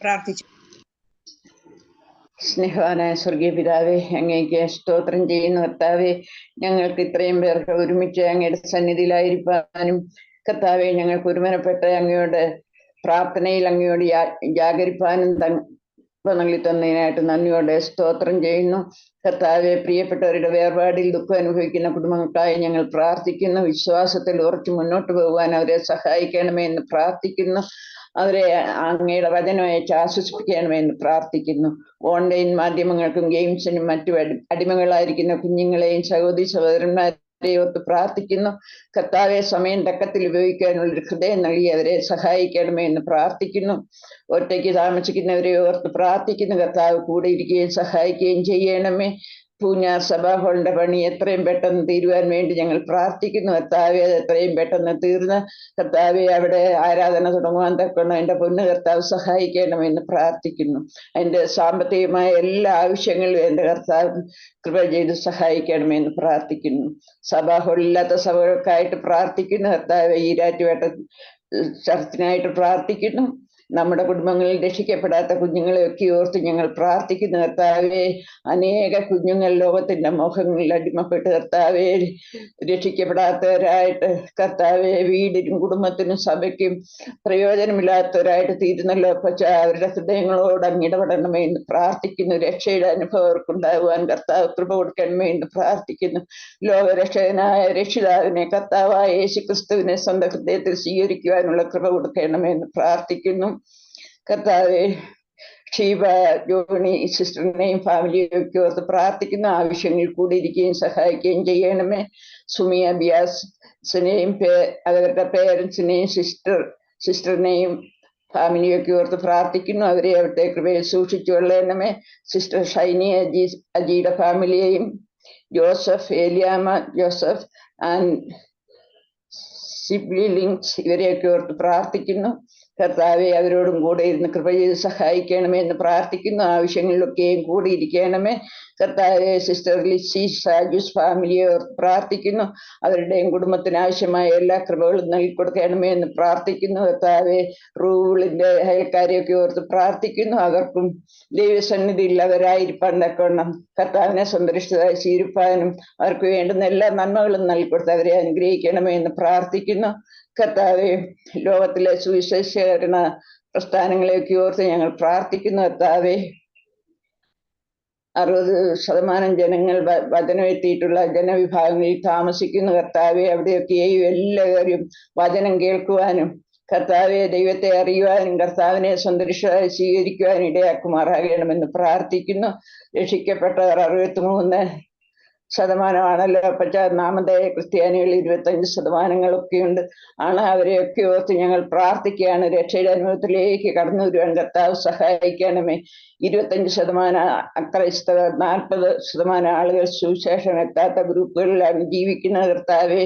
പ്രാർത്ഥിച്ചു. സ്നേഹവാനായ സ്വർഗീയ പിതാവേ, അങ്ങേക്ക് സ്തോത്രം ചെയ്യുന്ന കർത്താവെ, ഞങ്ങൾക്ക് ഇത്രയും പേർക്ക് ഒരുമിച്ച് അങ്ങയുടെ സന്നിധിയിലായിരിക്കാനും കർത്താവെ ഞങ്ങൾക്ക് ഒരുമനപ്പെട്ട് അങ്ങയോട് പ്രാർത്ഥനയിൽ അങ്ങയോട് ജാഗരിപ്പാനും നൽകി തന്നതിനായിട്ട് നന്ദിയോടെ സ്തോത്രം ചെയ്യുന്നു കർത്താവെ. പ്രിയപ്പെട്ടവരുടെ വേർപാടിൽ ദുഃഖം അനുഭവിക്കുന്ന കുടുംബങ്ങൾക്കായി ഞങ്ങൾ പ്രാർത്ഥിക്കുന്നു. വിശ്വാസത്തിൽ ഉറച്ചു മുന്നോട്ട് പോകുവാൻ അവരെ സഹായിക്കണമേ എന്ന് പ്രാർത്ഥിക്കുന്നു. അവരെ അങ്ങയുടെ വചനം അയച്ച് ആശ്വസിപ്പിക്കണമേ എന്ന് പ്രാർത്ഥിക്കുന്നു. ഓൺലൈൻ മാധ്യമങ്ങൾക്കും ഗെയിംസിനും മറ്റു അടിമകളായിരിക്കുന്ന കുഞ്ഞുങ്ങളെയും സഹോദരന്മാരെയും ഓർത്ത് പ്രാർത്ഥിക്കുന്നു കർത്താവെ. സമയം തക്കത്തിൽ ഉപയോഗിക്കാനുള്ളൊരു ഹൃദയം നൽകി അവരെ സഹായിക്കണമേ എന്ന് പ്രാർത്ഥിക്കുന്നു. ഒറ്റയ്ക്ക് താമസിക്കുന്നവരെ ഓർത്ത് പ്രാർത്ഥിക്കുന്നു കർത്താവ്. കൂടെ ഇരിക്കുകയും സഹായിക്കുകയും ചെയ്യണമേ. പൂഞ്ഞാർ സഭാ ഹാളിന്റെ പണി എത്രയും പെട്ടെന്ന് തീരുവാൻ വേണ്ടി ഞങ്ങൾ പ്രാർത്ഥിക്കുന്നു കർത്താവെ. അത് എത്രയും പെട്ടെന്ന് തീർന്ന് കർത്താവെ അവിടെ ആരാധന തുടങ്ങുവാൻ തക്കണം എൻ്റെ പൊന്നു കർത്താവ് സഹായിക്കണമെന്ന് പ്രാർത്ഥിക്കുന്നു. അതിൻ്റെ സാമ്പത്തികമായ എല്ലാ ആവശ്യങ്ങളും എൻ്റെ കർത്താവ് കൃപ ചെയ്ത് സഹായിക്കണമെന്ന് പ്രാർത്ഥിക്കുന്നു. സഭാ ഹാളില്ലാത്ത സഭകൾക്കായിട്ട് പ്രാർത്ഥിക്കുന്നു കർത്താവെ. ഈരാറ്റുപേട്ട ചർച്ചിനായിട്ട് പ്രാർത്ഥിക്കുന്നു. നമ്മുടെ കുടുംബങ്ങളിൽ രക്ഷിക്കപ്പെടാത്ത കുഞ്ഞുങ്ങളെയൊക്കെ ഓർത്ത് ഞങ്ങൾ പ്രാർത്ഥിക്കുന്നു കർത്താവെ. അനേക കുഞ്ഞുങ്ങൾ ലോകത്തിന്റെ മോഹങ്ങളിൽ അടിമപ്പെട്ട് കർത്താവെ രക്ഷിക്കപ്പെടാത്തവരായിട്ട് കർത്താവെ വീടിനും കുടുംബത്തിനും സഭയ്ക്കും പ്രയോജനമില്ലാത്തവരായിട്ട് തീരുന്നല്ലോ. പക്ഷെ അവരുടെ ഹൃദയങ്ങളോട് അങ്ങിടപെടണമേ എന്ന് പ്രാർത്ഥിക്കുന്നു. രക്ഷയുടെ അനുഭവം അവർക്കുണ്ടാകുവാൻ കർത്താവ് കൃപ കൊടുക്കണമേ എന്ന് പ്രാർത്ഥിക്കുന്നു. ലോകരക്ഷകനായ രക്ഷിതാവിനെ കർത്താവായ യേശു ക്രിസ്തുവിനെ സ്വന്തം ഹൃദയത്തിൽ സ്വീകരിക്കുവാനുള്ള കൃപ കൊടുക്കണമേ എന്ന് പ്രാർത്ഥിക്കുന്നു. കർത്താവെ ഷീബ ജോണി സിസ്റ്ററിനെയും ഫാമിലിയെയും ഒക്കെ ഓർത്ത് പ്രാർത്ഥിക്കുന്ന ആവശ്യങ്ങളിൽ കൂടി ഇരിക്കുകയും സഹായിക്കുകയും ചെയ്യണമേ. സുമിയ ബിയാസിനെയും അവരുടെ പേരൻസിനെയും സിസ്റ്ററിനെയും ഫാമിലിയൊക്കെ ഓർത്ത് പ്രാർത്ഥിക്കുന്നു. അവരെ അവിടുത്തെ കൃപയിൽ സൂക്ഷിച്ചു കൊള്ളണമേ. സിസ്റ്റർ ഷൈനി അജിയുടെ ഫാമിലിയെയും Joseph, Eliyamma Joseph and siblings ഇവരെയൊക്കെ ഓർത്ത് പ്രാർത്ഥിക്കുന്നു. കർത്താവെ അവരോടും കൂടെ ഇരുന്ന് കൃപ ചെയ്ത് സഹായിക്കണമേ എന്ന് പ്രാർത്ഥിക്കുന്നു. ആവശ്യങ്ങളിലൊക്കെയും കൂടി ഇരിക്കണമേ. കർത്താവെ സിസ്റ്റർ ലിസി സാജുസ് ഫാമിലിയെ ഓർത്ത് പ്രാർത്ഥിക്കുന്നു. അവരുടെയും കുടുംബത്തിന് ആവശ്യമായ എല്ലാ കൃപകളും നൽകിക്കൊടുക്കണമേ എന്ന് പ്രാർത്ഥിക്കുന്നു. കർത്താവെ റൂളിന്റെ അയൽക്കാരെയൊക്കെ ഓർത്ത് പ്രാർത്ഥിക്കുന്നു. അവർക്കും ദൈവസന്നിധിയിലുള്ളവരായിരിക്കാൻ തക്കവണ്ണം കർത്താവിനെ സന്ദർശിച്ചതായി സ്വീകരിപ്പാനും അവർക്ക് വേണ്ടുന്ന എല്ലാ നന്മകളും നൽകിക്കൊടുത്ത് അവരെ അനുഗ്രഹിക്കണമേ എന്ന് പ്രാർത്ഥിക്കുന്നു. കർത്താവെ ലോകത്തിലെ സുവിശേഷീകരണ പ്രസ്ഥാനങ്ങളെയൊക്കെ ഓർത്ത് ഞങ്ങൾ പ്രാർത്ഥിക്കുന്നു. കർത്താവെ 60% ജനങ്ങൾ വചനമെത്തിയിട്ടുള്ള ജനവിഭാഗങ്ങളിൽ താമസിക്കുന്നു. കർത്താവെ അവിടെയൊക്കെയും എല്ലാവരും വചനം കേൾക്കുവാനും കർത്താവെ ദൈവത്തെ അറിയുവാനും കർത്താവിനെ സന്ദർശിച്ചതായി സ്വീകരിക്കുവാനും ഇടയാക്കുമാറാകണമെന്ന് പ്രാർത്ഥിക്കുന്നു. രക്ഷിക്കപ്പെട്ടവർ 63% പക്ഷേ നാമധേയ ക്രിസ്ത്യാനികൾ 25% ഉണ്ട്. അവരെയൊക്കെ ഓർത്ത് ഞങ്ങൾ പ്രാർത്ഥിക്കുകയാണ്. രക്ഷയുടെ അനുഭവത്തിലേക്ക് കടന്നു വരുവാൻ കർത്താവ് സഹായിക്കണമേ. 25% അക്രൈസ്തവർ, 40% ആളുകൾ സുവിശേഷം എത്താത്ത ഗ്രൂപ്പുകളിലാണ് ജീവിക്കുന്ന. കർത്താവെ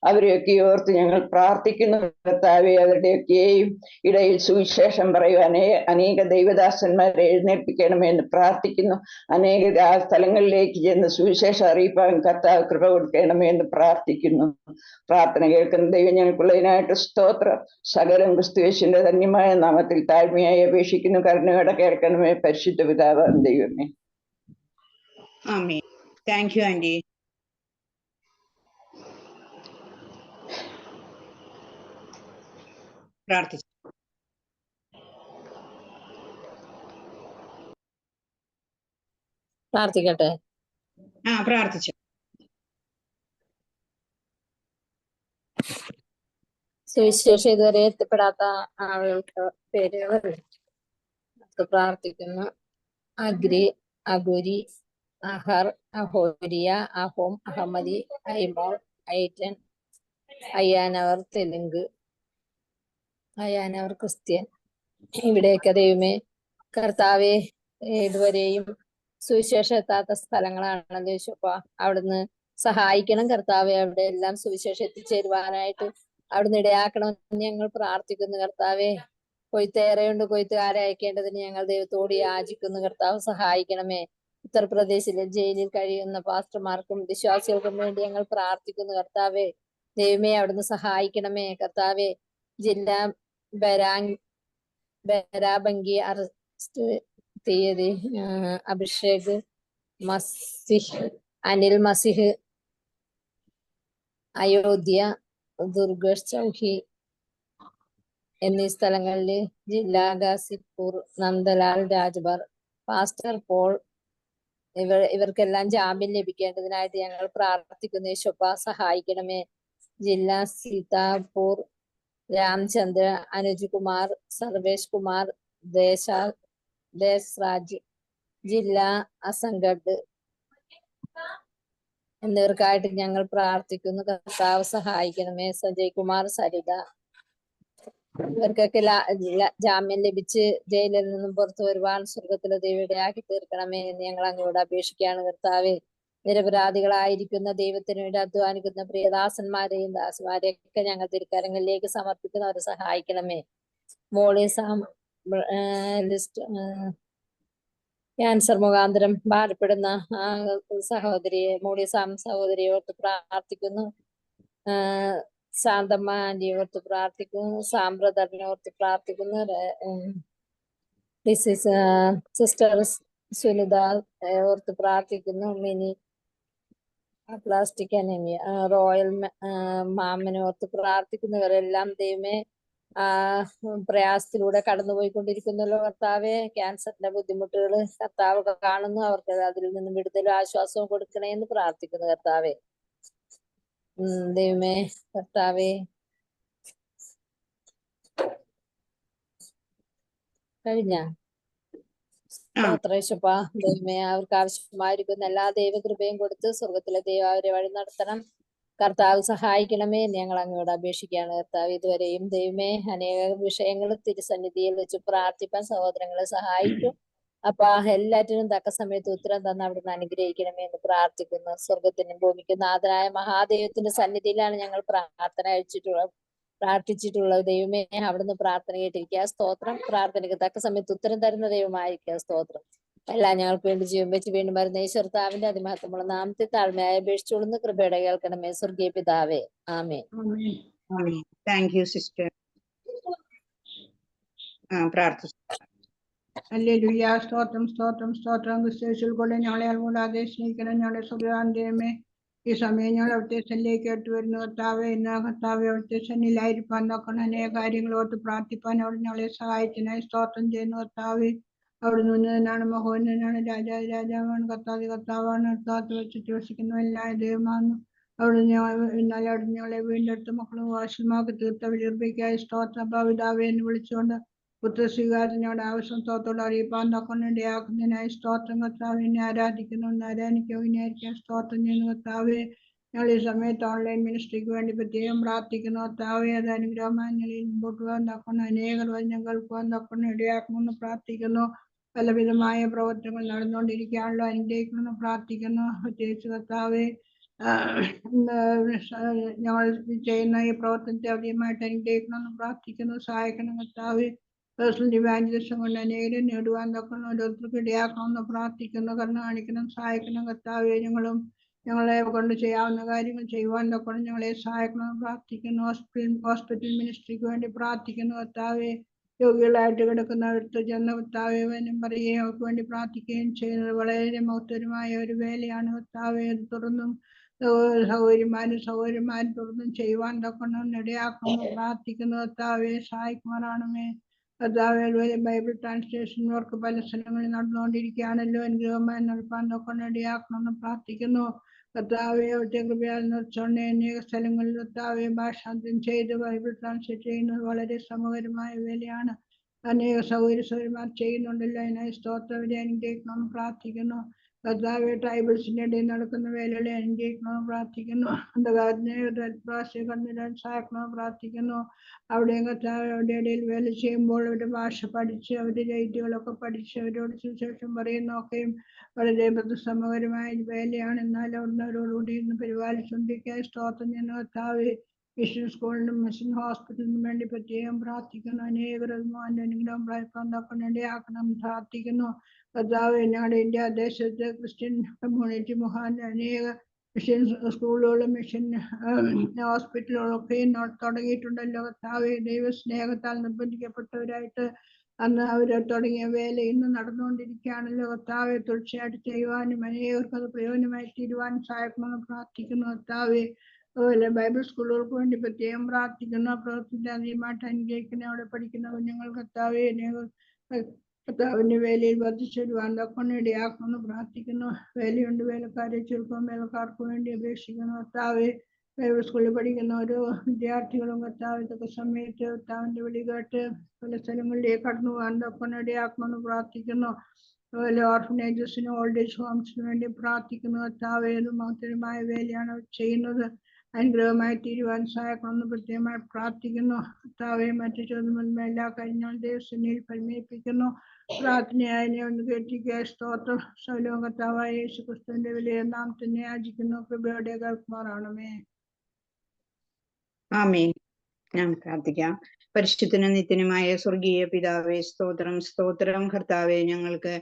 അവരെയൊക്കെ ഓർത്ത് ഞങ്ങൾ പ്രാർത്ഥിക്കുന്നു. കർത്താവെ അവരുടെയൊക്കെയും ഇടയിൽ സുവിശേഷം പറയുവാൻ അനേക ദൈവദാസന്മാരെ എഴുന്നേൽപ്പിക്കണമേ എന്ന് പ്രാർത്ഥിക്കുന്നു. അനേക സ്ഥലങ്ങളിലേക്ക് ചെന്ന് സുവിശേഷം അറിയിപ്പാൻ കർത്താവ് കൃപ കൊടുക്കണമേ എന്ന് പ്രാർത്ഥിക്കുന്നു. പ്രാർത്ഥന കേൾക്കുന്ന ദൈവം ഞങ്ങൾക്കുള്ളതിനായിട്ട് സ്തോത്രം. സകലം ക്രിസ്തുയേശുവിന്റെ ധന്യമായ നാമത്തിൽ താഴ്മയായി അപേക്ഷിക്കുന്നു. കരുണയോടെ കേൾക്കണമേ പരിശുദ്ധ പിതാവാം ദൈവമേ. ആമേൻ. Thank you aunty. പ്രാർത്ഥിച്ചു. പ്രാർത്ഥിക്കട്ടെ. പ്രാർത്ഥിച്ചു. സുവിശേഷം ഇതുവരെ എത്തിപ്പെടാത്ത ആളുകൾക്ക് പേരുകൾ പ്രാർത്ഥിക്കുന്നു. അഗ്രി, അഗുരി, അഹർ, അഹോരിയ, അഹോം, അഹമ്മദി, ഐമോൾ, ഐറ്റൻ, അയ്യാനവർ തെലുങ്ക്, അയ്യാനവർ ക്രിസ്ത്യൻ. ഇവിടെയൊക്കെ ദൈവമേ കർത്താവെ ഇതുവരെയും സുവിശേഷം എത്താത്ത സ്ഥലങ്ങളാണല്ലോ യേശുപ്പ. അവിടുന്ന് സഹായിക്കണം കർത്താവെ. അവിടെ എല്ലാം സുവിശേഷം എത്തിച്ചേരുവാനായിട്ട് അവിടുന്ന് ഇടയാക്കണമെന്ന് ഞങ്ങൾ പ്രാർത്ഥിക്കുന്നു കർത്താവെ. കൊയ്ത്തേറെയുണ്ട്, കൊയ്ത്തുകാരെ അയക്കേണ്ടതിന് ഞങ്ങൾ ദൈവത്തോട് യാചിക്കുന്നു. കർത്താവ് സഹായിക്കണമേ. ഉത്തർപ്രദേശിലെ ജയിലിൽ കഴിയുന്ന പാസ്റ്റർമാർക്കും വിശ്വാസികൾക്കും വേണ്ടി ഞങ്ങൾ പ്രാർത്ഥിക്കുന്നു കർത്താവെ. ദൈവമേ അവിടുന്ന് സഹായിക്കണമേ കർത്താവെ. ജില്ലാ ബരാബങ്കി അറസ്റ്റ് തീയതി അഭിഷേക് മസിഹ്, അനിൽ മസിഹ്, അയോധ്യ, ദുർഗേഷ് ചൗഹി എന്നീ സ്ഥലങ്ങളിൽ ജില്ലാ ഗാസിപ്പൂർ, നന്ദലാൽ രാജ്ഭർ, പാസ്റ്റർ പോൾ ഇവർക്കെല്ലാം ജാമ്യം ലഭിക്കേണ്ടതിനായിട്ട് ഞങ്ങൾ പ്രാർത്ഥിക്കുന്നു. യേശുപ്പ സഹായിക്കണമേ. ജില്ലാ സീതാപൂർ, രാംചന്ദ്ര, അനുജ് കുമാർ, സർവേഷ് കുമാർ, ദേശരാജ്, ജില്ലാ അസംഗഡ് എന്നിവർക്കായിട്ട് ഞങ്ങൾ പ്രാർത്ഥിക്കുന്നു. കർത്താവ് സഹായിക്കണമേ. സജയ് കുമാർ, സരിത ഇവർക്കൊക്കെ ജാമ്യം ലഭിച്ച് ജയിലിൽ നിന്നും പുറത്തു വരുവാൻ സ്വർഗത്തിലെ ദൈവയിടയാക്കി തീർക്കണമേ എന്ന് ഞങ്ങൾ അങ്ങോട്ട് അപേക്ഷിക്കുകയാണ് കർത്താവെ. നിരപരാധികളായിരിക്കുന്ന ദൈവത്തിന് വേണ്ടി അധ്വാനിക്കുന്ന പ്രിയദാസന്മാരെയും ദാസന്മാരെയൊക്കെ ഞങ്ങൾ തിരുക്കരങ്ങളിലേക്ക് സമർപ്പിക്കുന്നവരെ സഹായിക്കണമേ. മോളി ലിസ്റ്റ് ക്യാൻസർ മുഖാന്തരം ഭാരപ്പെടുന്ന സഹോദരിയെ, മോളി സഹോദരിയെ ഓർത്ത് പ്രാർത്ഥിക്കുന്നു. ശാന്തമ്മ ആന്റിയെ ഓർത്ത് പ്രാർത്ഥിക്കുന്നു. സാമ്പ്രദറിനെ ഓർത്ത് പ്രാർത്ഥിക്കുന്നു. സിസ്റ്റർ സുനിത ഓർത്ത് പ്രാർത്ഥിക്കുന്നു. മിനി പ്ലാസ്റ്റിക് അനീമിയ, റോയൽ മാമനെ ഓർത്ത് പ്രാർത്ഥിക്കുന്നവരെല്ലാം ദൈവമേ പ്രയാസത്തിലൂടെ കടന്നുപോയിക്കൊണ്ടിരിക്കുന്നല്ലോ കർത്താവെ. ക്യാൻസറിന്റെ ബുദ്ധിമുട്ടുകൾ കർത്താവ് കാണുന്നു. അവർക്ക് അതിൽ നിന്നും വിടുതലും ആശ്വാസവും കൊടുക്കണേ എന്ന് പ്രാർത്ഥിക്കുന്നു കർത്താവെ. ദൈവമേ കർത്താവെ കഴിഞ്ഞ സ്തോത്രേശപ്പാ ദൈവമേ, അവർക്ക് ആവശ്യമായിരിക്കുന്ന എല്ലാ ദൈവകൃപയും കൊടുത്ത് സ്വർഗത്തിലെ ദൈവം അവരെ വഴി നടത്തണം. കർത്താവ് സഹായിക്കണമേ എന്ന് ഞങ്ങൾ അങ്ങോട്ട് അപേക്ഷിക്കുകയാണ്. കർത്താവ് ഇതുവരെയും ദൈവമേ അനേക വിഷയങ്ങൾ തിരുസന്നിധിയിൽ വെച്ച് പ്രാർത്ഥിപ്പാൻ സഹോദരങ്ങളെ സഹായിക്കും. അപ്പൊ എല്ലാറ്റിനും തക്ക സമയത്ത് ഉത്തരം തന്ന് അവിടുന്ന് അനുഗ്രഹിക്കണമേ എന്ന് പ്രാർത്ഥിക്കുന്നു. സ്വർഗത്തിനും ഭൂമിക്കും നാഥനായ മഹാദൈവത്തിന്റെ സന്നിധിയിലാണ് ഞങ്ങൾ പ്രാർത്ഥിച്ചിട്ടുള്ളത്. ദൈവമേ, അവിടുന്ന് പ്രാർത്ഥന കേട്ടിരിക്കുക. സ്തോത്രം. പ്രാർത്ഥനയ്ക്ക് തക്ക സമയത്ത് ഉത്തരം തരുന്ന ദൈവമായിരിക്കുക. സ്തോത്രം. എല്ലാം ഞങ്ങൾക്ക് വേണ്ടി ജീവൻ വെച്ച് വീണ്ടും വരുന്ന ഈശ്വർത്താവിന്റെ അതിമഹത്വമുള്ള നാമത്തെ താഴ്മയായി അപേക്ഷിച്ചുകൊള്ളുന്ന കൃപയുടെ കേൾക്കണമേ. സ്വർഗീയ പിതാവേ, ആമേൻ. Thank you sister. പ്രാർത്ഥിച്ചു. ഹല്ലേലൂയ. സ്തോത്രം സ്തോത്രം സ്തോത്രം. ക്രിസ്തുയേശുവിൽ കൂടെ ഞങ്ങളെ കൂടാതെ സ്നേഹിക്കണം ഞങ്ങളുടെ സുഖാന്തരമേ. ഈ സമയം ഞങ്ങൾ അവിടുത്തെ സന്നിധിയിലേക്ക് കേട്ടു വരുന്നു. കർത്താവേ, ഇന്ന് കർത്താവെ അവിടുത്തെ സന്നിധിയിലായിരിക്കാൻ നോക്കണം. അനേക കാര്യങ്ങളോട്ട് പ്രാർത്ഥിപ്പാൻ അവിടെ ഞങ്ങളെ സഹായിച്ചതിനായി സ്തോത്രം ചെയ്യുന്നു. കർത്താവെ, അവിടുന്ന് ഉന്നതനാണ്, മഹോന്നതനാണ്, രാജാവാണ്, കർത്താവാണ്. കർത്താവ് വെച്ചിട്ട് വസിക്കുന്ന എല്ലാ ദൈവമാണെന്ന് അവിടുന്ന് എന്നാൽ അവിടുന്ന് ഞങ്ങളെ വീണ്ടെടുത്ത മക്കളും വാശിമാക്കി തീർത്ത വിളിർപ്പിക്കായി സ്തോത്രം. പിതാവേ എന്ന് വിളിച്ചുകൊണ്ട് പുത്രസ്വീകാരത്തിനോട് ആവശ്യം സ്തോത്തോട് അറിയിപ്പാൻ തൊക്കൊണ്ടിടയാക്കുന്നതിനായി സ്തോത്രം. കർത്താവിനെ ആരാധിക്കാൻ സ്തോത്രം ചെയ്യുന്നു. കർത്താവെ, ഞങ്ങൾ ഈ സമയത്ത് ഓൺലൈൻ മിനിസ്ട്രിക്ക് വേണ്ടി പ്രത്യേകം പ്രാർത്ഥിക്കുന്നു. കർത്താവെ, അത് അനുഗ്രഹമായ നിലയിൽ മുമ്പോട്ട് പോകാൻ തൊക്കണം. അനേകർ വചനം കേൾക്കുവാൻ തൊക്കണം ഇടയാക്കണമെന്ന് പ്രാർത്ഥിക്കുന്നു. പലവിധമായ പ്രവർത്തനങ്ങൾ നടന്നുകൊണ്ടിരിക്കുകയാണല്ലോ, അനുഗ്രഹിക്കണമെന്ന് പ്രാർത്ഥിക്കുന്നു. പ്രത്യേകിച്ച് കർത്താവെ, ഞങ്ങൾ ചെയ്യുന്ന ഈ പ്രവർത്തനത്തെ അധികമായിട്ട് അനുഗ്രഹിക്കണമെന്ന് പ്രാർത്ഥിക്കുന്നു. സഹായിക്കണം കർത്താവെ. പേഴ്സണൽ ഇവാഞ്ചലിസം കൊണ്ട് അനേകം നേടുവാൻ തൊക്കണം. ഓരോരുത്തർക്ക് ഇടയാക്കണമെന്ന് പ്രാർത്ഥിക്കുന്നു. കരുണ കാണിക്കണം, സഹായിക്കണം കർത്താവെ. ഞങ്ങളെ കൊണ്ട് ചെയ്യാവുന്ന കാര്യങ്ങൾ ചെയ്യുവാൻ തൊക്കണം. ഞങ്ങളെ സഹായിക്കണമെന്ന് പ്രാർത്ഥിക്കുന്നു. ഹോസ്പിറ്റൽ മിനിസ്ട്രിക്ക് വേണ്ടി പ്രാർത്ഥിക്കുന്നു. കർത്താവെ, രോഗികളായിട്ട് കിടക്കുന്നവർക്ക് ചെന്ന കർത്താവെ വചനം പറയുകയും അവർക്ക് വേണ്ടി പ്രാർത്ഥിക്കുകയും ചെയ്യുന്നത് വളരെ മഹത്തരമായ ഒരു വേലയാണ്. കർത്താവെ, അത് തുറന്നും സഹോദരിമാരും തുറന്നും ചെയ്യുവാൻ തൊക്കണം ഇടയാക്കണമെന്ന് പ്രാർത്ഥിക്കുന്നു. കർത്താവെ, സഹായിക്കുമാറാണമേ. കർത്താവെ, ബൈബിൾ ട്രാൻസ്ലേഷൻ വർക്ക് പല സ്ഥലങ്ങളിൽ നടന്നുകൊണ്ടിരിക്കുകയാണല്ലോ, അനുഗ്രഹമായി നടപ്പാൻ തൊക്കണം ഇടയാക്കണമെന്ന് പ്രാർത്ഥിക്കുന്നു. കർത്താവെ, അവിടുത്തെ കൃപയാൽ നിർച്ചോണ്ട് അനേക സ്ഥലങ്ങളിൽ കർത്താവെ ഭാഷാന്തരം ചെയ്ത് ബൈബിൾ ട്രാൻസ്ലേറ്റ് ചെയ്യുന്നത് വളരെ സമകരമായ വേലയാണ്. അനേക സഹോദരിമാർ ചെയ്യുന്നുണ്ടല്ലോ, അതിനായി സ്തോത്രവരെ അനുഗ്രഹിക്കണമെന്ന് പ്രാർത്ഥിക്കുന്നു. കർത്താവെ, ട്രൈബൽസിന്റെ ഇടയിൽ നടക്കുന്ന വേലകളെ അനുഗ്രഹിക്കണമെന്ന് പ്രാർത്ഥിക്കുന്നു. അന്ധകാരത്തിനെ കടന്നിടാൻ സഹായിക്കണമെന്ന് പ്രാർത്ഥിക്കുന്നു. അവിടെയും കർത്താവ് അവരുടെ ഇടയിൽ വേല ചെയ്യുമ്പോൾ അവരുടെ ഭാഷ പഠിച്ച് അവരുടെ രീതികളൊക്കെ പഠിച്ച് അവരോട് സുവിശേഷം പറയുന്നതൊക്കെയും വളരെ സമകരമായ വേലയാണ്. എന്നാൽ അവിടുന്ന് അവരോടുകൂടി ഇന്ന് പരിപാലിച്ചുകൊണ്ടിരിക്കാൻ സ്തോത്രം ചെയ്യുന്ന കർത്താവെ, മിഷൻ സ്കൂളിനും മിഷൻ ഹോസ്പിറ്റലിനും വേണ്ടി പ്രത്യേകം പ്രാർത്ഥിക്കുന്നു. അനേകർ അനുഗ്രഹം പ്രാപിക്കാൻ തൊക്കണിടയാക്കണം പ്രാർത്ഥിക്കുന്നു. കർത്താവ്, ഞങ്ങളുടെ ഇന്ത്യ ദേശത്ത് ക്രിസ്ത്യൻ കമ്മ്യൂണിറ്റി മുഖാന്തരം അനേക മിഷൻ സ്കൂളുകളും മിഷൻ ഹോസ്പിറ്റലുകളൊക്കെയും തുടങ്ങിയിട്ടുണ്ടല്ലോ. കർത്താവ്, ദൈവസ്നേഹത്താൽ നിർബന്ധിക്കപ്പെട്ടവരായിട്ട് അന്ന് അവർ തുടങ്ങിയ വേല ഇന്ന് നടന്നുകൊണ്ടിരിക്കുകയാണല്ലോ. കർത്താവെ, തീർച്ചയായിട്ടും ചെയ്യുവാനും അനേകർക്ക് അത് പ്രയോജനമായി തീരുവാനും സഹായിക്കണമെന്ന് പ്രാർത്ഥിക്കുന്നു. കർത്താവെ, അതുപോലെ ബൈബിൾ സ്കൂളുകൾക്ക് വേണ്ടി പ്രത്യേകം പ്രാർത്ഥിക്കുന്നു. പ്രവർത്തനത്തെ അധികമായിട്ട് അനുഗ്രഹിക്കുന്ന അവിടെ പഠിക്കുന്ന കുഞ്ഞുങ്ങൾ കർത്താവെ കർത്താവിന്റെ വേലയിൽ വർദ്ധിച്ചു വരുവാൻ തൊക്കെ ഇടയാക്കണമെന്ന് പ്രാർത്ഥിക്കുന്നു. വേലയുണ്ട്, വേലക്കാരെ ചുരുക്കം, വേലക്കാർക്ക് വേണ്ടി അപേക്ഷിക്കുന്നു. കർത്താവെ, ബൈബിൾ സ്കൂളിൽ പഠിക്കുന്ന ഓരോ വിദ്യാർത്ഥികളും കർത്താവ് ഇതൊക്കെ സമയത്ത് കർത്താവിന്റെ വിളി കേട്ട് പല സ്ഥലങ്ങളിലേക്ക് കടന്നു പോകാൻ തൊക്കെ ഇടയാക്കണമെന്ന് പ്രാർത്ഥിക്കുന്നു. അതുപോലെ ഓർഫനേജസിനും ഓൾഡ് ഏജ് ഹോംസിനും വേണ്ടി പ്രാർത്ഥിക്കുന്നു. കർത്താവെ, അത് മഹത്തരമായ വേലയാണ് അവർ ചെയ്യുന്നത്. അനുഗ്രഹമായി തീരുവാൻ സഹായിക്കണമെന്ന് പ്രത്യേകമായി പ്രാർത്ഥിക്കുന്നു. കർത്താവെ, മറ്റു ചോദ്യം എല്ലാ കാര്യങ്ങളും ദൈവസന്നിധിയിൽ പരിമേൽപ്പിക്കുന്നു. പ്രാർത്ഥനയായി ഒന്ന് കേട്ടിരിക്കുക. സ്തോത്രം. സകലവും കർത്താവായ യേശു ക്രിസ്തുവിന്റെ വലിയ നാമത്തിൽ യാചിക്കുന്നു. കൃപയോടെ കേൾക്കുമാറാണമേ. ആമേൻ. ഞാൻ പ്രാർത്ഥിക്കാം. പരിശുദ്ധനും നിത്യനുമായ സ്വർഗീയ പിതാവേ, സ്തോത്രം സ്തോത്രം. കർത്താവെ, ഞങ്ങൾക്ക്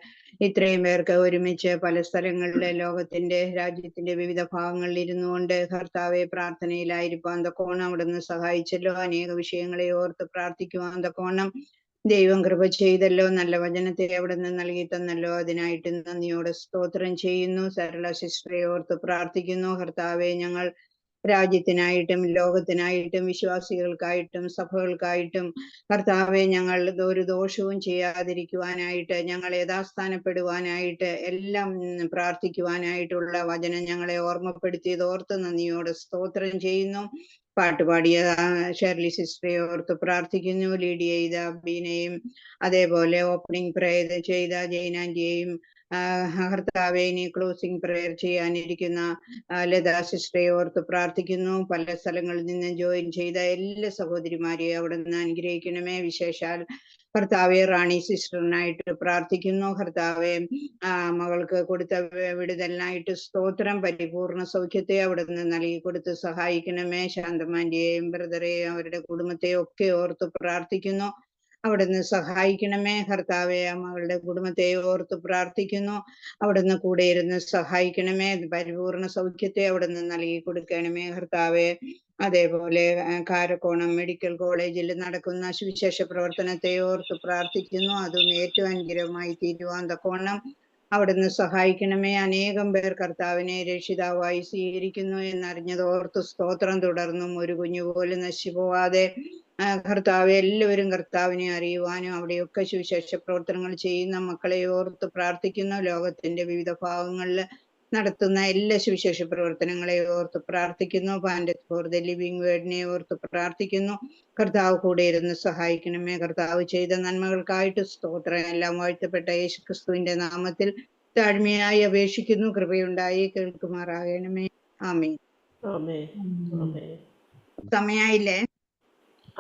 ഇത്രയും പേർക്ക് ഒരുമിച്ച് പല സ്ഥലങ്ങളിലെ ലോകത്തിന്റെ രാജ്യത്തിന്റെ വിവിധ ഭാഗങ്ങളിൽ ഇരുന്നു കൊണ്ട് കർത്താവെ പ്രാർത്ഥനയിലായിരിക്കാൻ തക്കോണം അവിടുന്ന് സഹായിച്ചല്ലോ. അനേക വിഷയങ്ങളെ ഓർത്ത് പ്രാർത്ഥിക്കുവാൻ തക്കോണം ദൈവം കൃപ ചെയ്തല്ലോ. നല്ല വചനത്തെ അവിടുന്ന് നൽകി തന്നല്ലോ. അതിനായിട്ട് നന്ദിയോടെ സ്തോത്രം ചെയ്യുന്നു. സരള സിസ്റ്ററെ ഓർത്ത് പ്രാർത്ഥിക്കുന്നു. കർത്താവെ, ഞങ്ങൾ രാജ്യത്തിനായിട്ടും ലോകത്തിനായിട്ടും വിശ്വാസികൾക്കായിട്ടും സഭകൾക്കായിട്ടും കർത്താവെ, ഞങ്ങൾ ഒരു ദോഷവും ചെയ്യാതിരിക്കുവാനായിട്ട്, ഞങ്ങൾ യഥാസ്ഥാനപ്പെടുവാനായിട്ട്, എല്ലാം പ്രാർത്ഥിക്കുവാനായിട്ടുള്ള വചനം ഞങ്ങളെ ഓർമ്മപ്പെടുത്തിയത് ഓർത്ത് നന്ദിയോടെ സ്തോത്രം ചെയ്യുന്നു. പാട്ട് പാടിയ ഷെർലി സിസ്റ്ററെ ഓർത്ത് പ്രാർത്ഥിക്കുന്നു. ലീഡിയ ചെയ്ത ബീനയും അതേപോലെ ഓപ്പണിംഗ് പ്രേയർ ചെയ്ത ജൈനാന്റിയെയും കർത്താവെ ഇനി ക്ലോസിംഗ് പ്രേയർ ചെയ്യാനിരിക്കുന്ന ലതാ സിസ്റ്ററെ ഓർത്ത് പ്രാർത്ഥിക്കുന്നു. പല സ്ഥലങ്ങളിൽ നിന്ന് ജോയിൻ ചെയ്ത എല്ലാ സഹോദരിമാരെയും അവിടെ നിന്ന് അനുഗ്രഹിക്കണമേ. വിശേഷാൽ കർത്താവെ റാണി സിസ്റ്ററിനായിട്ട് പ്രാർത്ഥിക്കുന്നു. കർത്താവെ മകൾക്ക് കൊടുത്ത വിടുതലിനായിട്ട് സ്തോത്രം. പരിപൂർണ സൗഖ്യത്തെ അവിടെ നിന്ന് നൽകി കൊടുത്ത് സഹായിക്കണമേ. ശാന്തമാന്റിയെയും ബ്രദറെയും അവരുടെ കുടുംബത്തെയും ഒക്കെ ഓർത്ത് പ്രാർത്ഥിക്കുന്നു. അവിടുന്ന് സഹായിക്കണമേ. കർത്താവെ മകളുടെ കുടുംബത്തെ ഓർത്ത് പ്രാർത്ഥിക്കുന്നു. അവിടുന്ന് കൂടെ ഇരുന്ന് സഹായിക്കണമേ. പരിപൂർണ സൗഖ്യത്തെ അവിടുന്ന് നൽകി കൊടുക്കണമേ കർത്താവെ. അതേപോലെ കാരക്കോണം മെഡിക്കൽ കോളേജിൽ നടക്കുന്ന സുവിശേഷ പ്രവർത്തനത്തെ ഓർത്ത് പ്രാർത്ഥിക്കുന്നു. അതും ഏറ്റവും അനുഗ്രഹമായി തീരുവാൻ തക്കവണ്ണം അവിടുന്ന് സഹായിക്കണമേ. അനേകം പേർ കർത്താവിനെ രക്ഷിതാവായി സ്വീകരിക്കുന്നു എന്നറിഞ്ഞത് ഓർത്ത് സ്തോത്രം. തുടർന്നും ഒരു കുഞ്ഞു പോലും നശിച്ചുപോവാതെ കർത്താവെ എല്ലാവരും കർത്താവിനെ അറിയുവാനും അവിടെയൊക്കെ സുവിശേഷ പ്രവർത്തനങ്ങൾ ചെയ്യുന്ന മക്കളെ ഓർത്ത് പ്രാർത്ഥിക്കുന്നു. ലോകത്തിന്റെ വിവിധ ഭാഗങ്ങളിൽ നടത്തുന്ന എല്ലാ സുവിശേഷ പ്രവർത്തനങ്ങളെ ഓർത്ത് പ്രാർത്ഥിക്കുന്നു. പാൻഡറ്റ് ഫോർ ദ ലിവിംഗ് വേർഡിനെ ഓർത്ത് പ്രാർത്ഥിക്കുന്നു. കർത്താവ് കൂടെ ഇരുന്ന് സഹായിക്കണമേ. കർത്താവ് ചെയ്ത നന്മകൾക്കായിട്ട് സ്തോത്രം. എല്ലാം വാഴ്ത്തപ്പെട്ട യേശു ക്രിസ്തുവിന്റെ നാമത്തിൽ താഴ്മയായി അപേക്ഷിക്കുന്നു. കൃപയുണ്ടായി കേൾക്കുമാറാകണമേ. ആമേൻ. സമയായില്ലേ?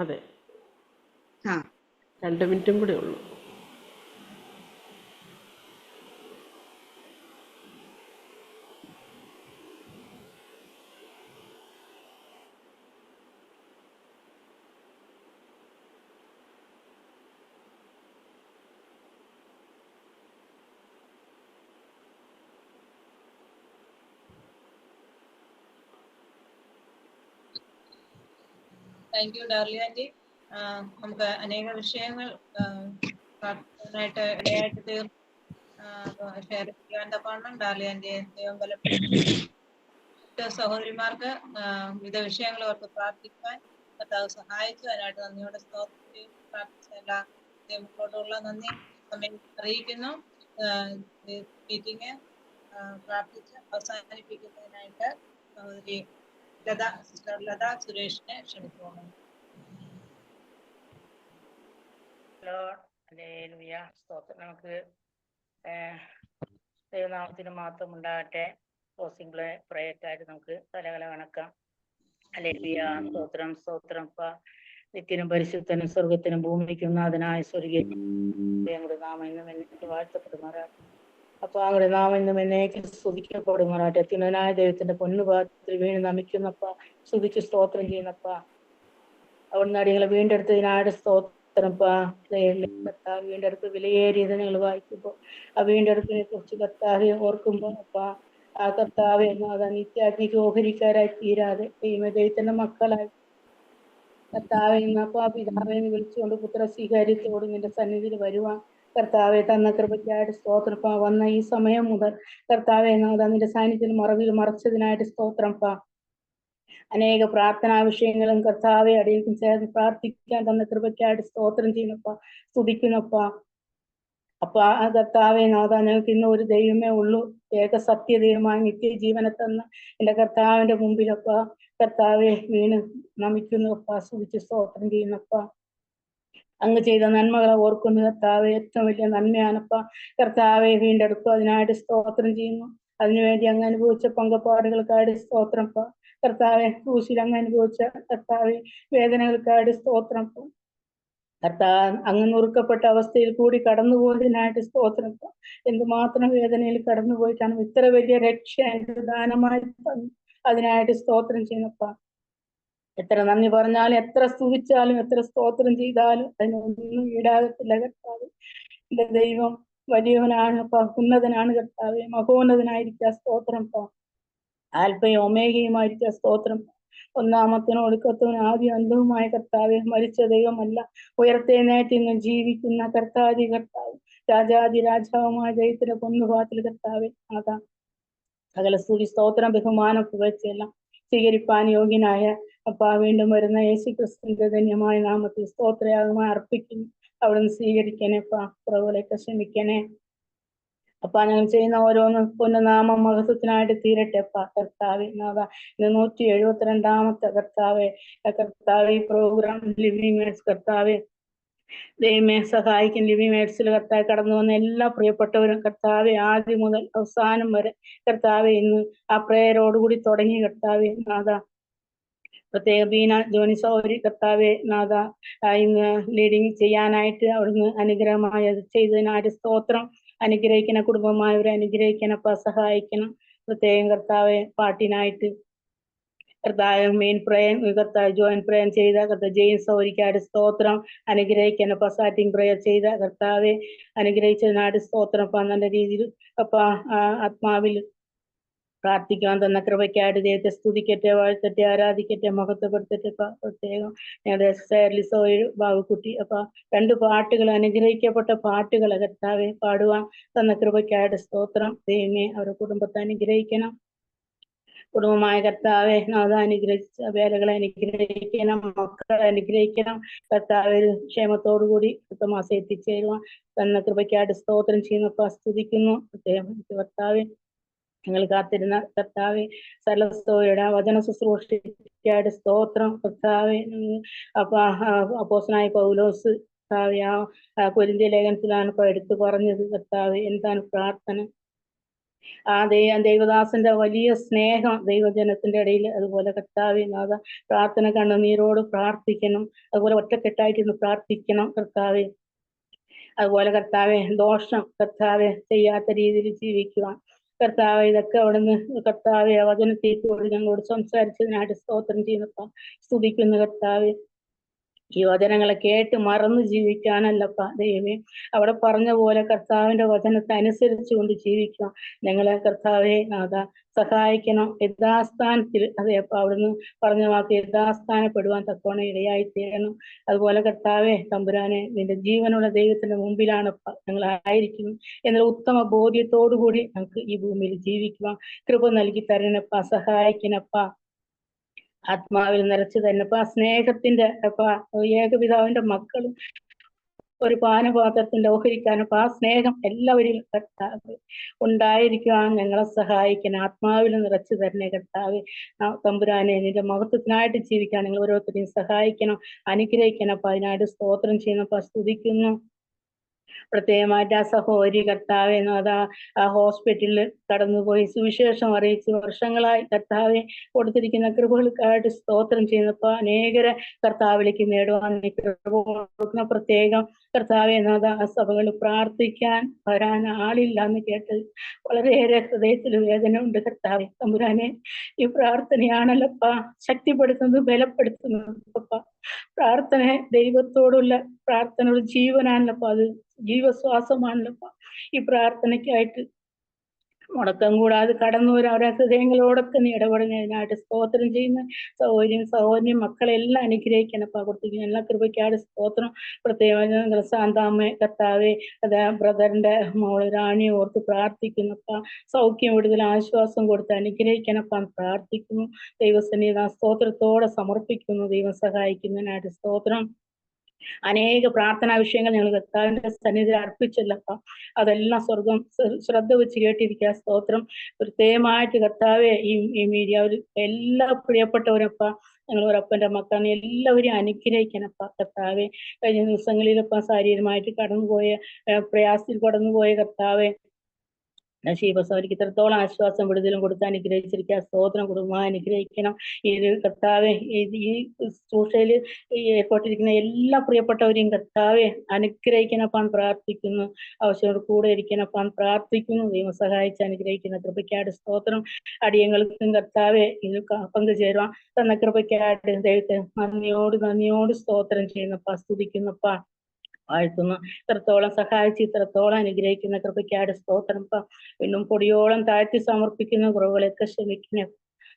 അതെ, ആ 2 മിനിറ്റും കൂടെ ഉള്ളൂ. Thank you Darly aunty. നമുക്ക് അനേക വിഷയങ്ങൾ ഇടയായിട്ട് തീർന്നു ഷെയർ ചെയ്യാൻ തക്കവണ്ണം ഡാർലി ആന്റിയെ ദൈവം ബലപ്പെടുത്തി. സഹോദരിമാർക്ക് വിവിധ വിഷയങ്ങൾ ഓർത്ത് പ്രാർത്ഥിക്കുവാൻ കർത്താവ് സഹായിച്ചു. അതിനായിട്ട് നന്ദിയോടെ സ്തോത്രം പ്രാർത്ഥിച്ച എല്ലാ ദൈവങ്ങളോടുള്ള നന്ദി സമയം അറിയിക്കുന്നു. മീറ്റിംഗ് പ്രാർത്ഥിച്ച് അവസാനിപ്പിക്കുന്നതിനായിട്ട് സഹോദരി സിസ്റ്റർ ലത സുരേഷിനെ ക്ഷണിക്കുന്നു. നമുക്ക് ദൈവനാമത്തിന് മാത്രം ഉണ്ടാകട്ടെ. ക്ലോസിംഗ് പ്രേയർക്കായിട്ട് നമുക്ക് തലകല വണക്കാം. ഹല്ലേലൂയ. സ്തോത്രം സ്തോത്രം. നിത്യനും പരിശുദ്ധനും സ്വർഗത്തിനും ഭൂമിക്കും നാഥനായ സ്വർഗീയ ഞങ്ങളുടെ നാമം ഇന്നും എന്നേക്ക് വാഴ്ത്തപ്പെടുമാറാട്ടെ. അപ്പൊ അങ്ങയുടെ നാമം ഇന്നും എന്നേക്ക് സ്തുതിക്കപ്പെടുമാറാട്ടെ. അത്യുന്നതനായ ദൈവത്തിന്റെ പൊന്നുപാത്രത്തിൽ വീണ് നമിക്കുന്നപ്പ, സ്തുതിച്ച് സ്തോത്രം ചെയ്യുന്നപ്പ. അവിടുന്ന് അടികളെ വീണ്ടെടുത്തതിനായിട്ട് സ്തോത്രംപ്പാ. വീണ്ടെടുത്ത് വിലയേറിയത് നിങ്ങൾ വായിക്കുമ്പോ ആ വീണ്ടെടുപ്പിനെ കുറിച്ച് കർത്താവെ ഓർക്കുമ്പോ അപ്പാ ആ കർത്താവെ നിത്യാഗ്നിക്ക് ഓഹരിക്കാരായി തീരാതെ ദൈവത്തിന്റെ മക്കളായി കർത്താവെ അപ്പാ പിതാവെ വിളിച്ചുകൊണ്ട് പുത്ര സ്വീകാര്യത്തോട് നിന്റെ സന്നിധിയിൽ വരുവാൻ കർത്താവെ തന്ന കൃപയ്ക്കായിട്ട് സ്തോത്രപ്പാ. വന്ന ഈ സമയം മുതൽ കർത്താവെ നിന്റെ സാന്നിധ്യത്തിൽ മറവിൽ മറച്ചതിനായിട്ട് സ്തോത്രംപ്പാ. അനേക പ്രാർത്ഥനാ വിഷയങ്ങളും കർത്താവെ അടിയിൽക്കും ചേർന്ന് പ്രാർത്ഥിക്കാൻ തന്ന കൃപയ്ക്കായിട്ട് സ്തോത്രം ചെയ്യുന്നപ്പാ, സ്തുതിക്കുന്നപ്പാ. അപ്പൊ ആ കർത്താവെ നാഥ ഞങ്ങൾക്ക് ഇന്ന് ഒരു ദൈവമേ ഉള്ളൂ, ഏക സത്യദൈവമായി നിത്യജീവനെ തന്ന എന്റെ കർത്താവിന്റെ മുമ്പിലപ്പ കർത്താവെ വീണ് നമിക്കുന്നപ്പ, സ്തുതിച്ച് സ്തോത്രം ചെയ്യുന്നപ്പ. അങ്ങ് ചെയ്ത നന്മകളെ ഓർക്കുന്ന കർത്താവെ ഏറ്റവും വലിയ നന്മയാണപ്പ. കർത്താവെ വീണ്ടെടുക്കുക, അതിനായിട്ട് സ്തോത്രം ചെയ്യുന്നു. അതിനുവേണ്ടി അങ്ങ് അനുഭവിച്ച പങ്കപ്പാടുകൾക്കായിട്ട് സ്തോത്രംപ്പ. കർത്താവെ ക്രൂശിൽ അങ്ങ് അനുഭവിച്ച കർത്താവെ വേദനകൾക്കായിട്ട് സ്തോത്രംപ്പ. കർത്താവ് അങ്ങ് നുറുക്കപ്പെട്ട അവസ്ഥയിൽ കൂടി കടന്നുപോയതിനായിട്ട് സ്തോത്രം. എന്തുമാത്രം വേദനയിൽ കടന്നുപോയിട്ടാണ് ഇത്ര വലിയ രക്ഷ ദാനമായി തന്നു, അതിനായിട്ട് സ്തോത്രം ചെയ്യുന്നപ്പ. എത്ര നന്ദി പറഞ്ഞാലും എത്ര സ്തുതിച്ചാലും എത്ര സ്തോത്രം ചെയ്താലും അതിനൊന്നും ഈടാകത്തില്ല കർത്താവ്. എന്റെ ദൈവം വലിയവനാണ്, ഉന്നതനാണ് കർത്താവെ, മഹോന്നതനായിരിക്കുക സ്തോത്രം. ആൽഫയും ഒമേഗയുമായിരിക്കുക സ്തോത്രം. ഒന്നാമത്തിനും ഒടുക്കത്തിനും ആദ്യം അന്തവുമായ കർത്താവെ, മരിച്ച ദൈവമല്ല, ഉയർത്തെഴുന്നേറ്റ് ഇന്ന് ജീവിക്കുന്ന കർത്താതി കർത്താവ്, രാജാതി രാജാവുമായ ദൈവത്തിന്റെ പൊന്നുഭാഗത്തിൽ കർത്താവെ അതാ സകല സ്തുതി സ്തോത്രം ബഹുമാനം പുകഴ്ചയെല്ലാം സ്വീകരിപ്പാൻ യോഗ്യനായ അപ്പാ വീണ്ടും വരുന്ന യേശു ക്രിസ്തുവിന്റെ ധന്യമായ നാമത്തിൽ സ്തോത്രയാഗമായി അർപ്പിക്കുന്നു. അവിടുന്ന് സ്വീകരിക്കണേ അപ്പാ, പുറകിലേക്ക് ക്ഷമിക്കണേ. അപ്പ ഞങ്ങൾ ചെയ്യുന്ന ഓരോന്ന് പുണ്യനാമം മഹത്വത്തിനായിട്ട് തീരട്ടെ അപ്പ കർത്താവെ നാഥ. ഇന്ന് 172ാമത്തെ കർത്താവെ ഈ പ്രോഗ്രാം ലിവിംഗ് മേഡ്സ് കർത്താവെ ദൈവമേ സഹായിക്കും. ലിവിംഗ് മേഡ്സിൽ കർത്താവ് കടന്നു വന്ന എല്ലാ പ്രിയപ്പെട്ടവരും കർത്താവെ ആദ്യം മുതൽ അവസാനം വരെ കർത്താവെ ഇന്ന് ആ പ്രേയറോടുകൂടി തുടങ്ങി കർത്താവെ നാഥ. പ്രത്യേക ബീന ജോണി സൗരി കർത്താവെ നാഥ ഇന്ന് ലീഡിങ് ചെയ്യാനായിട്ട് അവിടുന്ന് അനുഗ്രഹമായി അത് ചെയ്തതിനായിട്ട് സ്തോത്രം. അനുഗ്രഹിക്കണ കുടുംബമായവരെ അനുഗ്രഹിക്കണപ്പ സഹായിക്കണം. പ്രത്യേകം കർത്താവെ പാട്ടിനായിട്ട് കർത്താവ് മെയിൻ പ്രയർ കർത്താവ് ജോയിന്റ് പ്രയർ ചെയ്ത കർത്താവ് ജെയിംസ് സൗരിക്കാട് സ്തോത്രം. അനുഗ്രഹിക്കണം അപ്പ സ്റ്റാർട്ടിങ് പ്രയർ ചെയ്ത കർത്താവെ അനുഗ്രഹിച്ചതിനായിട്ട് സ്തോത്രം. അപ്പ നല്ല രീതിയിൽ അപ്പ ആത്മാവിൽ പ്രാർത്ഥിക്കാൻ തന്ന കൃപയ്ക്കായിട്ട് ദൈവത്തെ സ്തുതിക്കട്ടെ, വാഴ്ത്തട്ടെ, ആരാധിക്കട്ടെ, മഹത്വപ്പെടുത്തട്ടെ. പ്രത്യേകം ഞങ്ങളുടെ സേർലിസോയിൽ ബാബുക്കുട്ടി അപ്പ 2 പാട്ടുകൾ അനുഗ്രഹിക്കപ്പെട്ട പാട്ടുകൾ കർത്താവെ പാടുവാൻ തന്ന കൃപയ്ക്കായിട്ട് സ്തോത്രം. ദൈവമേ അവരുടെ കുടുംബത്തെ അനുഗ്രഹിക്കണം. കുടുംബമായ കർത്താവെ നാഥ അനുഗ്രഹിച്ച വേലകളെ അനുഗ്രഹിക്കണം, മക്കളെ അനുഗ്രഹിക്കണം. കർത്താവ് ക്ഷേമത്തോടുകൂടി അടുത്ത മാസം എത്തിച്ചേരുവാൻ തന്ന കൃപയ്ക്കായിട്ട് സ്തോത്രം ചെയ്യുന്നപ്പ സ്തുതിക്കുന്നു. പ്രത്യേകം കർത്താവെ ഞങ്ങൾ കാത്തിരുന്ന കർത്താവെ സരളസ്തോയുടെ വചന ശുശ്രൂഷയ്ക്കായിട്ട് സ്തോത്രം. കർത്താവെ അപ്പൊ അപ്പോസ്തലനായ പൗലോസ് കർത്താവെ കൊരിന്ത്യ ലേഖനത്തിലാണ് ഇപ്പൊ എടുത്തു പറഞ്ഞത് കർത്താവെ എന്താണ് പ്രാർത്ഥന. ആ ദൈവദാസന്റെ വലിയ സ്നേഹം ദൈവജനത്തിന്റെ ഇടയിൽ. അതുപോലെ കർത്താവെ നാഥ പ്രാർത്ഥന കണ്ണുനീരോട് പ്രാർത്ഥിക്കണം. അതുപോലെ ഒറ്റക്കെട്ടായിട്ടിരുന്ന് പ്രാർത്ഥിക്കണം കർത്താവെ. അതുപോലെ കർത്താവെ ദോഷം കർത്താവെ ചെയ്യാത്ത രീതിയിൽ ജീവിക്കുവാൻ കർത്താവെ ഇതൊക്കെ അവിടുന്ന് കർത്താവെ വചനത്തേക്കോട് ഞങ്ങളോട് സംസാരിച്ചതിനായിട്ട് സ്തോത്രം ചെയ്യുന്നപ്പ സ്തുതിക്കുന്നു കർത്താവെ. ഈ വചനങ്ങളെ കേട്ട് മറന്നു ജീവിക്കാനല്ലപ്പ ദൈവമേ അവിടെ പറഞ്ഞ പോലെ കർത്താവിന്റെ വചനത്തെ അനുസരിച്ച് കൊണ്ട് ജീവിക്കാം. ഞങ്ങളെ കർത്താവെ നാഥ സഹായിക്കണം. യഥാസ്ഥാനത്തിൽ അതെ അപ്പൊ അവിടുന്ന് പറഞ്ഞ വാക്ക് യഥാസ്ഥാനപ്പെടുവാൻ തക്കോണം ഇടയായി തീരണം. അതുപോലെ കർത്താവെ തമ്പുരാനെ നിന്റെ ജീവനുള്ള ദൈവത്തിന്റെ മുമ്പിലാണപ്പ ഞങ്ങൾ ആയിരിക്കുന്നു എന്നുള്ള ഉത്തമ ബോധ്യത്തോടുകൂടി നമുക്ക് ഈ ഭൂമിയിൽ ജീവിക്കുവാൻ കൃപ നൽകി തരണപ്പ, സഹായിക്കണപ്പ. ആത്മാവിൽ നിറച്ചു തന്നപ്പ സ്നേഹത്തിന്റെ ഏകപിതാവിന്റെ മക്കളും ഒരു പാനപാത്രത്തിന്റെ ഓഹരിക്കാനപ്പ ആ സ്നേഹം എല്ലാവരിലും കർത്താവ് ഉണ്ടായിരിക്കുവാൻ ഞങ്ങളെ സഹായിക്കണം. ആത്മാവിൽ നിറച്ചു തരണേ കർത്താവ്. തമ്പുരാനെ നിന്റെ മഹത്വത്തിനായിട്ട് ജീവിക്കാൻ നിങ്ങൾ ഓരോരുത്തരെയും സഹായിക്കണം, അനുഗ്രഹിക്കണപ്പ. അതിനായിട്ട് സ്തോത്രം ചെയ്യുന്നപ്പ സ്തുതിക്കുന്നു. പ്രത്യേകമായിട്ട് ആ സഹോദരി കർത്താവെ അതാ ആ ഹോസ്പിറ്റലിൽ കടന്നുപോയി സുവിശേഷം അറിയിച്ച് വർഷങ്ങളായി കർത്താവെ കൊടുത്തിരിക്കുന്ന കൃപകൾക്കായിട്ട് സ്തോത്രം ചെയ്യുന്നപ്പോ അനേകരെ കർത്താവിലേക്ക് നേടുവാൻ കൊടുക്കുന്ന പ്രത്യേകം കർത്താവെ ആ സഭകൾ പ്രാർത്ഥിക്കാൻ വരാൻ ആളില്ല എന്ന് കേട്ട് വളരെയേറെ ഹൃദയത്തിൽ വേദന ഉണ്ട് കർത്താവെ. തമ്പുരാനെ ഈ പ്രാർത്ഥനയാണല്ലപ്പ ശക്തിപ്പെടുത്തുന്നത്, ബലപ്പെടുത്തുന്നത്. പ്രാർത്ഥന ദൈവത്തോടുള്ള പ്രാർത്ഥന ഒരു ജീവനാണല്ലപ്പ, അത് ജീവശ്വാസമാണല്ലപ്പ. ഈ പ്രാർത്ഥനയ്ക്കായിട്ട് മുടക്കം കൂടാതെ കടന്നു വരാൻ അവരുടെ ഹൃദയങ്ങളോടൊക്കെ നീ ഇടപെടുന്നതിനായിട്ട് സ്തോത്രം ചെയ്യുന്ന സഹോദരിയും മക്കളെല്ലാം അനുഗ്രഹിക്കണപ്പ. കൊടുത്തിരിക്കുന്ന എല്ലാ കൃപയ്ക്കാട് സ്തോത്രം. പ്രത്യേക സാന്താമ്മ കർത്താവെ ബ്രദറിന്റെ മോള് റാണി ഓർത്ത് പ്രാർത്ഥിക്കുന്നപ്പ സൗഖ്യം വിടുതൽ ആശ്വാസം കൊടുത്ത് അനുഗ്രഹിക്കണപ്പ പ്രാർത്ഥിക്കുന്നു. ദൈവസന്നിധി സ്തോത്രത്തോടെ സമർപ്പിക്കുന്നു. ദൈവം സഹായിക്കുന്നതിനായിട്ട് സ്തോത്രം. അനേക പ്രാർത്ഥനാ വിഷയങ്ങൾ ഞങ്ങൾ കർത്താവിന്റെ സന്നിധിയിൽ അർപ്പിച്ചല്ലപ്പ, അതെല്ലാം സ്വർഗം ശ്രദ്ധ വെച്ച് കേട്ടിരിക്കുക. സ്തോത്രം. പ്രത്യേകമായിട്ട് കർത്താവെ ഈ മീഡിയ എല്ലാ പ്രിയപ്പെട്ടവരപ്പ ഞങ്ങൾ ഒരപ്പന്റെ മക്കളെ എല്ലാവരെയും അനുഗ്രഹിക്കണപ്പ കർത്താവെ. കഴിഞ്ഞ ദിവസങ്ങളിലപ്പ ശാരീരമായിട്ട് കടന്നുപോയ പ്രയാസത്തിൽ കടന്നുപോയ കർത്താവെ ശീപസവരിക്ക് ഇത്രത്തോളം ആശ്വാസം വിടുതലും കൊടുത്ത് അനുഗ്രഹിച്ചിരിക്കുക. സ്തോത്രം. കുടുംബമായി അനുഗ്രഹിക്കണം. ഇത് കർത്താവെ ഈ ശുശ്രൂഷയിൽ ഏർപ്പെട്ടിരിക്കുന്ന എല്ലാ പ്രിയപ്പെട്ടവരെയും കർത്താവെ അനുഗ്രഹിക്കണപ്പാൻ പ്രാർത്ഥിക്കുന്നു. ആവശ്യത്തോട് കൂടെ ഇരിക്കണപ്പാൻ പ്രാർത്ഥിക്കുന്നു. ദൈവം സഹായിച്ച് അനുഗ്രഹിക്കുന്ന കൃപയ്ക്കായിട്ട് സ്തോത്രം. അടിയങ്ങൾക്കും കർത്താവെ ഇത് പങ്കുചേരുവാൻ തന്ന കൃപയ്ക്കായിട്ട് ദൈവത്തെ നന്ദിയോട് സ്തോത്രം ചെയ്യുന്നപ്പ, സ്തുതിക്കുന്നപ്പ, വാഴ്ത്തുന്നു. ഇത്രത്തോളം സഹായിച്ച് ഇത്രത്തോളം അനുഗ്രഹിക്കുന്ന കൃപയ്ക്കായിട്ട് സ്തോത്രം. വീണ്ടും പൊടിയോളം താഴ്ത്തി സമർപ്പിക്കുന്ന കുറവുകളൊക്കെ ക്ഷമിക്കുന്ന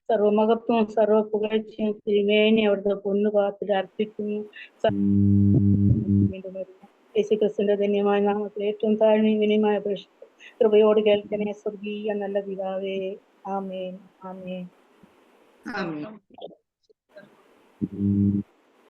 സർവമഹത്വവും സർവ പുകഴ്ചയും തിരുമേനി അവിടുത്തെ പൊന്നുപാത്തിൽ അർപ്പിക്കുന്നു. വീണ്ടും യേശുക്രിസ്തുവിന്റെ ധന്യമായ നാമത്തിൽ ഏറ്റവും താഴ്മയും വിനയമായ അപേക്ഷ കൃപയോട് കേൾക്കണേ സ്വർഗീയ നല്ല പിതാവേ. ആമേൻ ആമേൻ. ആമേൻ.